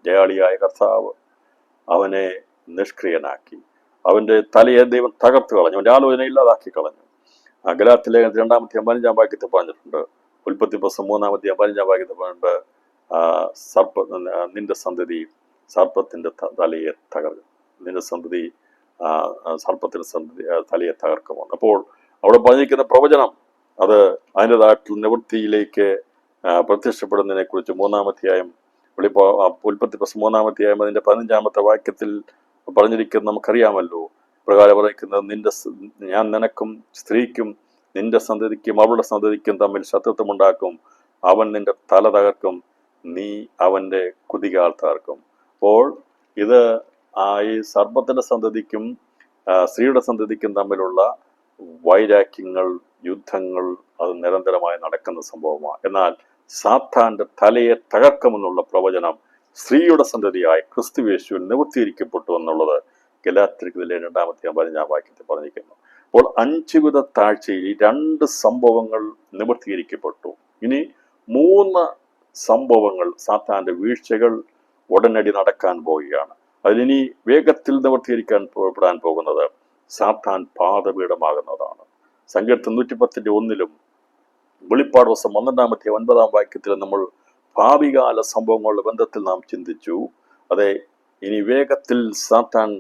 ജയാളിയായ കർത്താവ് അവനെ നിഷ്ക്രിയനാക്കി. അവൻ്റെ തലയെ ദൈവം തകർത്ത് കളഞ്ഞു, അവൻ്റെ ആലോചന ഇല്ലാതാക്കി കളഞ്ഞു. ഗലാത്യ ലേഖനത്തിൽ 2-ാം 15-ാം വാക്യത്തിൽ പറഞ്ഞിട്ടുണ്ട്. ഉൽപ്പത്തി പുസ്തകം 3-ാം 15-ാം വാക്യത്തിൽ പറഞ്ഞിട്ടുണ്ട്, നിന്റെ സന്തതി സർപ്പത്തിന്റെ തലയെ തകർക്കും, നിന്റെ സന്തതി സർപ്പത്തിന്റെ തലയെ തകർക്കുമെന്ന്. അപ്പോൾ അവിടെ പറഞ്ഞിരിക്കുന്ന പ്രവചനം അത് അതിൻ്റെതായിട്ടുള്ള നിവൃത്തിയിലേക്ക് പ്രത്യക്ഷപ്പെടുന്നതിനെ കുറിച്ച് 3-ാം അധ്യായം ഉൽപ്പത്തി പുസ്തകം 3-ാം അധ്യായം അതിന്റെ 15-ാമത്തെ വാക്യത്തിൽ പറഞ്ഞിരിക്കുന്നത് നമുക്കറിയാമല്ലോ. പ്രകാരം പറയുന്നത്, ഞാൻ നിനക്കും സ്ത്രീക്കും നിന്റെ സന്തതിക്കും അവളുടെ സന്തതിക്കും തമ്മിൽ ശത്രുത്വമുണ്ടാക്കും, അവൻ നിന്റെ തല തകർക്കും, നീ അവന്റെ കുതികാൽ തകർക്കും. അപ്പോൾ ഇത് ഈ സർപ്പത്തിന്റെ സന്തതിക്കും സ്ത്രീയുടെ സന്തതിക്കും തമ്മിലുള്ള വൈരാഗ്യങ്ങൾ, യുദ്ധങ്ങൾ അത് നിരന്തരമായി നടക്കുന്ന സംഭവമാണ്. എന്നാൽ സാത്താന്റെ തലയെ തകർക്കുമെന്നുള്ള പ്രവചനം സ്ത്രീയുടെ സന്തതിയായ ക്രിസ്തുയേശുവിൽ നിവൃത്തിയിരിക്കപ്പെട്ടു എന്നുള്ളത് ഗലാത്യർക്കെതിരെ 2-ാം അധ്യായം 15-ാം വാക്യത്തിൽ പറഞ്ഞിരിക്കുന്നു. അപ്പോൾ 5 വിധ താഴ്ചയിൽ ഈ 2 സംഭവങ്ങൾ നിവൃത്തിയിരിക്കപ്പെട്ടു. ഇനി 3 സംഭവങ്ങൾ, സാത്താന്റെ വീഴ്ചകൾ ഉടനടി നടക്കാൻ പോവുകയാണ്. അതിനി വേഗത്തിൽ നിവൃത്തിയിരിക്കാൻ പോകുന്നത് സാത്താൻ പാദപീഠമാകുന്നതാണ്. സങ്കീർത്തനം 110-1 വെളിപ്പാട് ദിവസം 12-ാം അധ്യായം 9-ാം വാക്യത്തിൽ നമ്മൾ ഭാവികാല സംഭവങ്ങളുടെ ബന്ധത്തിൽ നാം ചിന്തിച്ചു. അതെ, ഇനി വേഗത്തിൽ സാത്താൻ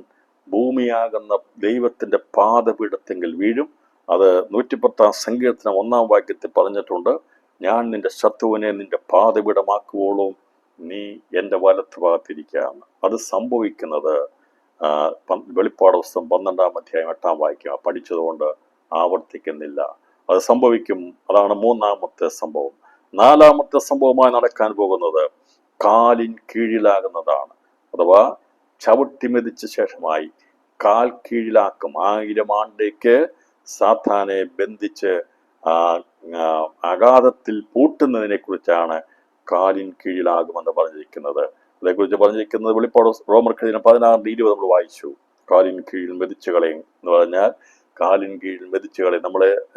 ഭൂമിയാകുന്ന ദൈവത്തിന്റെ പാദപീഠത്തെങ്കിൽ വീഴും. അത് 110-ാം സങ്കീർത്തനം 1-ാം വാക്യത്തിൽ പറഞ്ഞിട്ടുണ്ട്, ഞാൻ നിന്റെ ശത്രുവിനെ നിന്റെ പാദപീഠമാക്കുവോളും നീ എൻ്റെ വലത്ത് ഭാഗത്തിരിക്കുകയാണ്. അത് സംഭവിക്കുന്നത് വെളിപ്പാട് ദിവസം 12-ാം അധ്യായം 8-ാം വാക്യം പഠിച്ചതുകൊണ്ട് ആവർത്തിക്കുന്നില്ല. അത് സംഭവിക്കും. അതാണ് 3-ാമത്തെ സംഭവം. 4-ാമത്തെ സംഭവമായി നടക്കാൻ പോകുന്നത് കാലിൻ കീഴിലാകുന്നതാണ്. അഥവാ ചവിട്ടി മെതിച്ച ശേഷമായി കാൽ കീഴിലാക്കും. 1000 ആണ്ടേക്ക് സാത്താനെ ബന്ധിച്ച് അഗാധത്തിൽ പൂട്ടുന്നതിനെ കുറിച്ചാണ് കാലിൻ കീഴിലാകുമെന്ന് പറഞ്ഞിരിക്കുന്നത്. അതേക്കുറിച്ച് പറഞ്ഞിരിക്കുന്നത് വെളിപ്പാട് റോമർക്കെഴുതിയ 16-20 നമ്മൾ വായിച്ചു. കാലിൻ കീഴിൽ മെതിച്ചു കളയും എന്ന് പറഞ്ഞാൽ കാലിൻ കീഴിൽ മെതിച്ചു കളയും.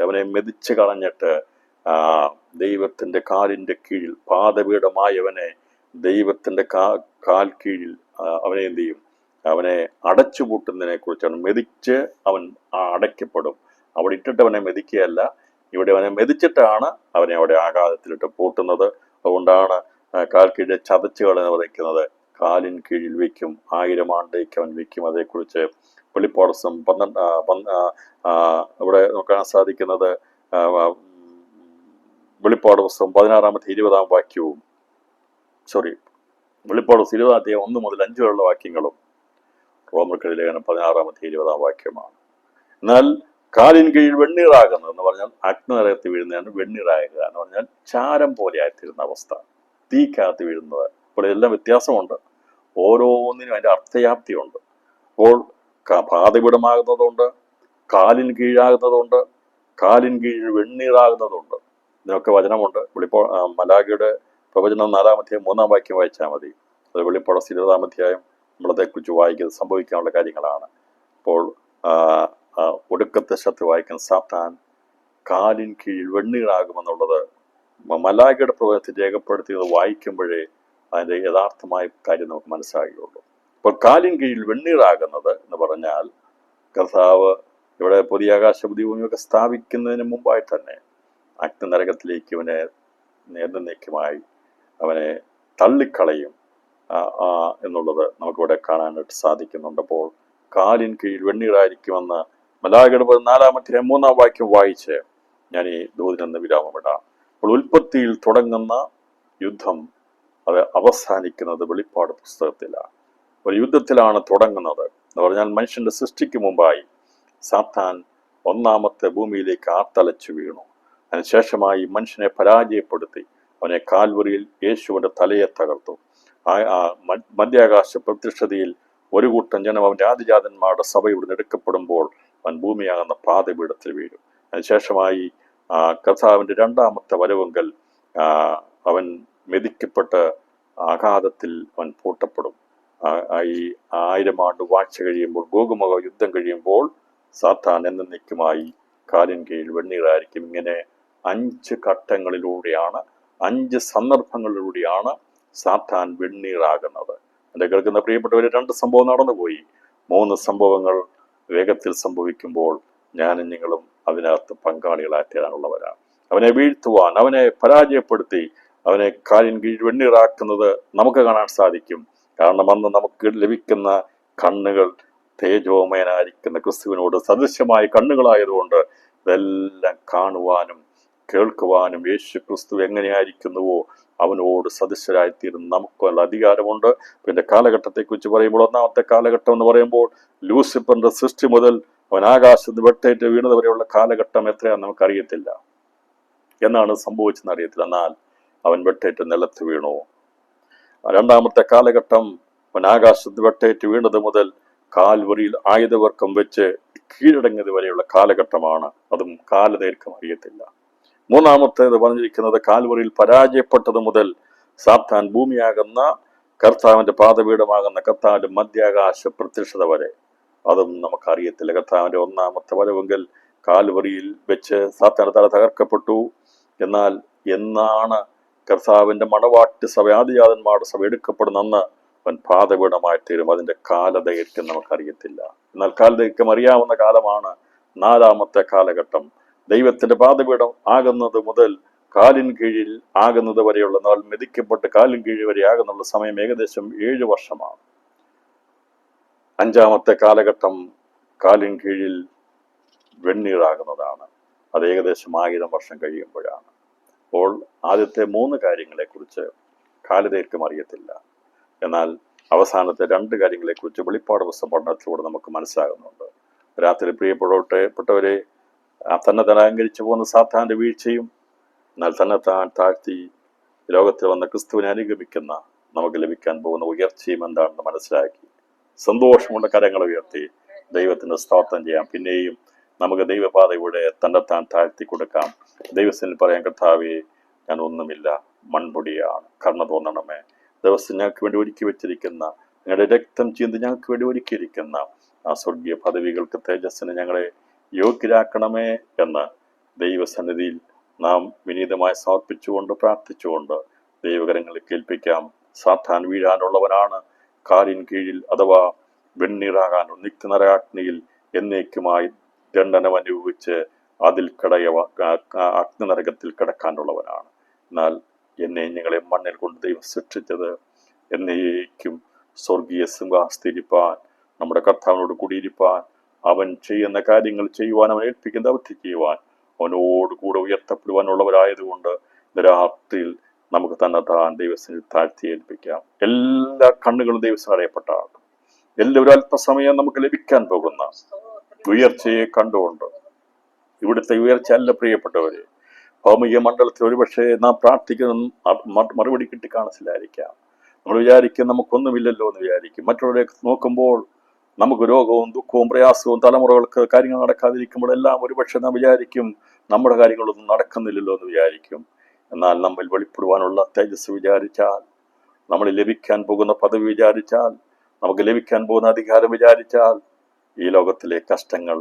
അവനെ മെതിച്ചു കളഞ്ഞിട്ട് ദൈവത്തിന്റെ കാലിന്റെ കീഴിൽ പാദപീഠമായവനെ ദൈവത്തിന്റെ കാൽ കീഴിൽ അവനെ എന്ത് ചെയ്യും? അവനെ അടച്ചുപൂട്ടുന്നതിനെ കുറിച്ചാണ്. മെതിച്ച് അവൻ അടയ്ക്കപ്പെടും. അവിടെ ഇട്ടിട്ട് അവനെ മെതിക്കുകയല്ല, ഇവിടെ അവനെ മെതിച്ചിട്ടാണ് അവനെ അവിടെ ആഘാതത്തിലിട്ട് പൂട്ടുന്നത്. അതുകൊണ്ടാണ് കാൽ കീഴിൽ ചതച്ചുകൾ എന്ന് പറയുന്നത്. കാലിൻ കീഴിൽ വയ്ക്കും, 1000 ആണ്ടേക്ക് അവൻ വയ്ക്കും. അതേക്കുറിച്ച് വെളിപ്പാട് ദിവസം ഇവിടെ നോക്കാൻ സാധിക്കുന്നത് വെളിപ്പാട് ദിവസം 16-ാം 20-ാം വാക്യവും വെളിപ്പാട് ദിവസം 20-ാം അധ്യായം 1 മുതൽ 5 വരെയുള്ള വാക്യങ്ങളും റോമർക്കെഴുതിയ ലേഖനം 16-ാം 20-ാം വാക്യമാണ്. എന്നാൽ കാലിൻ കീഴിൽ വെണ്ണീറാകുന്നത് എന്ന് പറഞ്ഞാൽ അഗ്നിനരകത്ത് വീഴുന്നതാണ്. വെണ്ണീറാകുക എന്ന് പറഞ്ഞാൽ ചാരം പോലെ ആയിത്തീരുന്ന അവസ്ഥ, തീക്കകത്ത് വീഴുന്നത്. അപ്പോൾ ഇതെല്ലാം വ്യത്യാസമുണ്ട്. ഓരോന്നിനും അതിൻ്റെ അർത്ഥവ്യാപ്തിയുണ്ട്. അപ്പോൾ പാതപീഠമാകുന്നതുണ്ട്, കാലിൻ കീഴാകുന്നതുണ്ട്, കാലിൻ കീഴിൽ വെണ്ണീറാകുന്നതുണ്ട്. ഇതിനൊക്കെ വചനമുണ്ട്. മലാഖിയുടെ പ്രവചനം 4-ാം അധ്യായം 3-ാം വാക്യം വായിച്ചാൽ മതി. അത് വെളിപ്പാട് 20-ാം അധ്യായം നമ്മളതേക്കുറിച്ച് വായിക്കുന്നത് സംഭവിക്കാനുള്ള കാര്യങ്ങളാണ്. അപ്പോൾ ഒടുക്കത്തെ ശത്രു വായിക്കുന്ന സാത്താൻ കാലിൻ കീഴിൽ വെണ്ണീറാകുമെന്നുള്ളത് മലാഖിയുടെ പ്രവചനത്തിൽ രേഖപ്പെടുത്തിയത് വായിക്കുമ്പോഴേ അതിൻ്റെ യഥാർത്ഥമായ കാര്യം നമുക്ക് മനസ്സിലാകുകയുള്ളൂ. അപ്പോൾ കാലിൻ കീഴിൽ വെണ്ണീറാകുന്നത് എന്ന് പറഞ്ഞാൽ കർത്താവ് ഇവിടെ പുതിയ ആകാശപുതിയ ഭൂമിയൊക്കെ സ്ഥാപിക്കുന്നതിന് മുമ്പായി തന്നെ അഗ്നിനരകത്തിലേക്ക് അവനെ എന്നേക്കുമായി അവനെ തള്ളിക്കളയും എന്നുള്ളത് നമുക്കിവിടെ കാണാനായിട്ട് സാധിക്കുന്നുണ്ട്. അപ്പോൾ കാലിൻ കീഴിൽ വെണ്ണീറായിരിക്കുമെന്ന് മലാഖിയുടെ 4-ാം അധ്യായം 3-ാം വാക്യം വായിച്ച് ഞാൻ ഈ ദൂതിനെന്ന് വിരാമമിടാം. അപ്പോൾ ഉൽപ്പത്തിയിൽ തുടങ്ങുന്ന യുദ്ധം അത് അവസാനിക്കുന്നത് വെളിപ്പാട് പുസ്തകത്തിലാണ്. ഒരു യുദ്ധത്തിലാണ് തുടങ്ങുന്നത് എന്ന് പറഞ്ഞാൽ മനുഷ്യന്റെ സൃഷ്ടിക്ക് മുമ്പായി സാത്താൻ ഒന്നാമത്തെ ഭൂമിയിലേക്ക് ആർത്തലച്ചു വീണു. അതിനുശേഷമായി മനുഷ്യനെ പരാജയപ്പെടുത്തി അവനെ കാൽവറിയിൽ യേശുവിന്റെ തലയെ തകർത്തു. മധ്യാകാശ പ്രത്യക്ഷതയിൽ ഒരു കൂട്ടം ജനം അവന്റെ ആദിജാതന്മാരുടെ സഭ ഇവിടുന്ന് എടുക്കപ്പെടുമ്പോൾ അവൻ ഭൂമിയാകുന്ന പാതപീഠത്തിൽ വീഴും. അതിനുശേഷമായി കർത്താവിന്റെ രണ്ടാമത്തെ വരവെങ്കിൽ അവൻ മെതിക്കപ്പെട്ട് അഗാധത്തിൽ അവൻ പൂട്ടപ്പെടും. ഈ 1000 ആണ്ട് വാഴ്ച കഴിയുമ്പോൾ, ഗോഗുമക യുദ്ധം കഴിയുമ്പോൾ സാത്താൻ എന്നേക്കുമായി കാലിൻ കീഴിൽ വെണ്ണീറായിരിക്കും. ഇങ്ങനെ 5 ഘട്ടങ്ങളിലൂടെയാണ്, 5 സന്ദർഭങ്ങളിലൂടെയാണ് സാത്താൻ വെണ്ണീറാകുന്നത്. എൻ്റെ കേൾക്കുന്ന പ്രിയപ്പെട്ടവർ, 2 സംഭവം നടന്നുപോയി. 3 സംഭവങ്ങൾ വേഗത്തിൽ സംഭവിക്കുമ്പോൾ ഞാനും നിങ്ങളും അതിനകത്ത് പങ്കാളികളായി തീരാനുള്ളവരാണ്. അവനെ വീഴ്ത്തുവാൻ, അവനെ പരാജയപ്പെടുത്തി അവനെ കാലിൻ കീഴിൽ വെണ്ണീറാക്കുന്നത് നമുക്ക് കാണാൻ സാധിക്കും. കാരണം അന്ന് നമുക്ക് ലഭിക്കുന്ന കണ്ണുകൾ തേജോമയനായിരിക്കുന്ന ക്രിസ്തുവിനോട് സദൃശ്യമായ കണ്ണുകളായതുകൊണ്ട് ഇതെല്ലാം കാണുവാനും കേൾക്കുവാനും യേശു ക്രിസ്തു എങ്ങനെയായിരിക്കുന്നുവോ അവനോട് സദൃശരായിത്തീരുന്ന നമുക്കുള്ള അധികാരമുണ്ട്. പിന്നെ കാലഘട്ടത്തെക്കുറിച്ച് പറയുമ്പോൾ, ഒന്നാമത്തെ കാലഘട്ടം എന്ന് പറയുമ്പോൾ ലൂസിഫറിന്റെ സൃഷ്ടി മുതൽ അവൻ ആകാശത്ത് വെട്ടേറ്റ് വീണത് വരെയുള്ള കാലഘട്ടം എത്രയാണെന്ന് നമുക്കറിയത്തില്ല, എന്നാണ് സംഭവിച്ചെന്ന് അറിയത്തില്ല. എന്നാൽ അവൻ വെട്ടേറ്റ് നിലത്ത് വീണു. രണ്ടാമത്തെ കാലഘട്ടം അവൻ ആകാശത്ത് വെട്ടേറ്റ് വീണത് മുതൽ കാൽവറിയിൽ ആയുധവർക്കം വെച്ച് കീഴടങ്ങിയത് വരെയുള്ള കാലഘട്ടമാണ്. അതും കാലദൈർഘ്യം അറിയത്തില്ല. മൂന്നാമത്തേത് പറഞ്ഞിരിക്കുന്നത് കാൽവറിയിൽ പരാജയപ്പെട്ടത് മുതൽ സാത്താൻ ഭൂമിയാകുന്ന കർത്താവിന്റെ പാദപീഠമാകുന്ന കർത്താവിന്റെ മധ്യാകാശ പ്രത്യക്ഷത വരെ. അതും നമുക്കറിയത്തില്ല. കർത്താവിന്റെ ഒന്നാമത്തെ വരവെങ്കിൽ കാൽവറിയിൽ വെച്ച് സാത്താന്റെ തല തകർക്കപ്പെട്ടു. എന്നാൽ എന്നാണ് കർത്താവിന്റെ മണവാട്ടി സഭ, ആദിജാതന്മാരുടെ സഭ എടുക്കപ്പെടുന്ന അന്ന് അവൻ പാദപീഠമായി തീരും. അതിന്റെ കാലദൈർഘ്യം നമുക്കറിയത്തില്ല. എന്നാൽ കാലദൈർഘ്യം അറിയാവുന്ന കാലമാണ് 4ാമത്തെ കാലഘട്ടം. ദൈവത്തിന്റെ പാദപീഠം ആകുന്നത് മുതൽ കാലിൻ കീഴിൽ ആകുന്നത് വരെയുള്ള, നാൾ മെതിക്കപ്പെട്ട് കാലിൻ കീഴിൽ വരെ ആകുന്നുള്ള സമയം ഏകദേശം 7 വർഷമാണ്. 5ാമത്തെ കാലഘട്ടം കാലിൻ കീഴിൽ വെണ്ണീറാകുന്നതാണ്. അത് ഏകദേശം 1000 വർഷം കഴിയുമ്പോഴാണ്. അപ്പോൾ ആദ്യത്തെ 3 കാര്യങ്ങളെക്കുറിച്ച് കാലദൈർഘ്യം അറിയത്തില്ല. എന്നാൽ അവസാനത്തെ 2 കാര്യങ്ങളെക്കുറിച്ച് വെളിപ്പാട് പുസ്തകം പഠനത്തിലൂടെ നമുക്ക് മനസ്സിലാകുന്നുണ്ട്. രാത്രി പ്രിയപ്പെട്ടവരെ, തന്നെ അലങ്കരിച്ചു പോകുന്ന സാത്താന്റെ വീഴ്ചയും, എന്നാൽ തന്നെ താഴ്ത്തി ലോകത്തിൽ വന്ന ക്രിസ്തുവിനെ അനുഗമിക്കുന്ന നമുക്ക് ലഭിക്കാൻ പോകുന്ന ഉയർച്ചയും എന്താണെന്ന് മനസ്സിലാക്കി സന്തോഷമുള്ള കരങ്ങൾ ഉയർത്തി ദൈവത്തിന് സ്തോത്രം ചെയ്യാം. പിന്നെയും നമുക്ക് ദൈവപാതയുടെ തന്നെത്താൻ താഴ്ത്തി കൊടുക്കാം. ദൈവത്തിൽ പറയാൻ, കർത്താവേ, ഞാൻ ഒന്നുമില്ല, മൺപൊടിയാണ്, കരുണ തോന്നണമേ. ദിവസം ഞങ്ങൾക്ക് വേണ്ടി ഒരുക്കി വെച്ചിരിക്കുന്ന, ഞങ്ങളുടെ രക്തം ചീന്തി ഞങ്ങൾക്ക് വേണ്ടി ഒരുക്കിയിരിക്കുന്ന ആ സ്വർഗീയ പദവികൾക്ക്, തേജസ്സിന് ഞങ്ങളെ യോഗ്യരാക്കണമേ എന്ന് ദൈവസന്നിധിയിൽ നാം വിനീതമായി സമർപ്പിച്ചുകൊണ്ട് പ്രാർത്ഥിച്ചുകൊണ്ട് ദൈവകരങ്ങളിൽ കേൾപ്പിക്കാം. സാത്താൻ വീഴാനുള്ളവനാണ്. കാലിൻ കീഴിൽ അഥവാ വെണ്ണീറാകാൻ നിത്യനരകാഗ്നിയിൽ എന്നേക്കുമായി ദണ്ഡനം അനുഭവിച്ച് അതിൽ അഗ്നിനരകത്തിൽ കിടക്കാനുള്ളവനാണ്. എന്നാൽ എന്നെ ഞങ്ങളെ മണ്ണിൽ കൊണ്ട് ദൈവം സൃഷ്ടിച്ചത് എന്നേക്കും സ്വർഗീയ സിംഹാസനത്തിരിപ്പാൻ, നമ്മുടെ കർത്താവിനോട് കൂടിയിരിപ്പാൻ, അവൻ ചെയ്യുന്ന കാര്യങ്ങൾ ചെയ്യുവാൻ, അവൻ ഏൽപ്പിക്കുന്ന ദൗത്യം ചെയ്യുവാൻ, അവനോട് കൂടെ ഉയർത്തപ്പെടുവാനുള്ളവരായതുകൊണ്ട് രാത്രിയിൽ നമുക്ക് താൻ ദൈവത്തിന് താഴ്ത്തി ഏൽപ്പിക്കാം. എല്ലാ കണ്ണുകളും ദൈവത്തിന് അറിയപ്പെട്ടാണ്. എല്ലാവരും അല്പസമയം നമുക്ക് ലഭിക്കാൻ പോകുന്ന ഉയർച്ചയെ കണ്ടുകൊണ്ട്, ഇവിടുത്തെ ഉയർച്ച അല്ല പ്രിയപ്പെട്ടവരെ, ഭൗമിക മണ്ഡലത്തിൽ ഒരുപക്ഷെ നാം പ്രാർത്ഥിക്കുന്ന മറുപടി കിട്ടിക്കാണില്ലായിരിക്കാം. നമ്മൾ വിചാരിക്കും നമുക്കൊന്നുമില്ലല്ലോ എന്ന് വിചാരിക്കും. മറ്റുള്ളവരെ നോക്കുമ്പോൾ നമുക്ക് രോഗവും ദുഃഖവും പ്രയാസവും, തലമുറകൾക്ക് കാര്യങ്ങൾ നടക്കാതിരിക്കുമ്പോൾ എല്ലാം ഒരുപക്ഷെ നാം വിചാരിക്കും നമ്മുടെ കാര്യങ്ങളൊന്നും നടക്കുന്നില്ലല്ലോ എന്ന് വിചാരിക്കും. എന്നാൽ നമ്മിൽ വെളിപ്പെടുവാനുള്ള തേജസ് വിചാരിച്ചാൽ, നമ്മളിൽ ലഭിക്കാൻ പോകുന്ന പദവി വിചാരിച്ചാൽ, നമുക്ക് ലഭിക്കാൻ പോകുന്ന അധികാരം വിചാരിച്ചാൽ, ഈ ലോകത്തിലെ കഷ്ടങ്ങൾ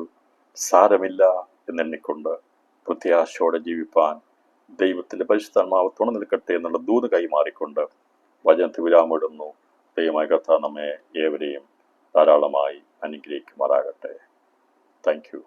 സാരമില്ല എന്നെണ്ണിക്കൊണ്ട് പ്രത്യാശയോടെ ജീവിപ്പാൻ ദൈവത്തിന്റെ പരിശുദ്ധാത്മാവ് തുണ നിൽക്കട്ടെ എന്നുള്ള ദൂത് കൈമാറിക്കൊണ്ട് വചനത്തിൽ വിരാമിടുന്നു. ദൈവമായ കർത്താവ് നമ്മെ ഏവരെയും ധാരാളമായി അനുഗ്രഹിക്കുമാറാകട്ടെ. Thank you.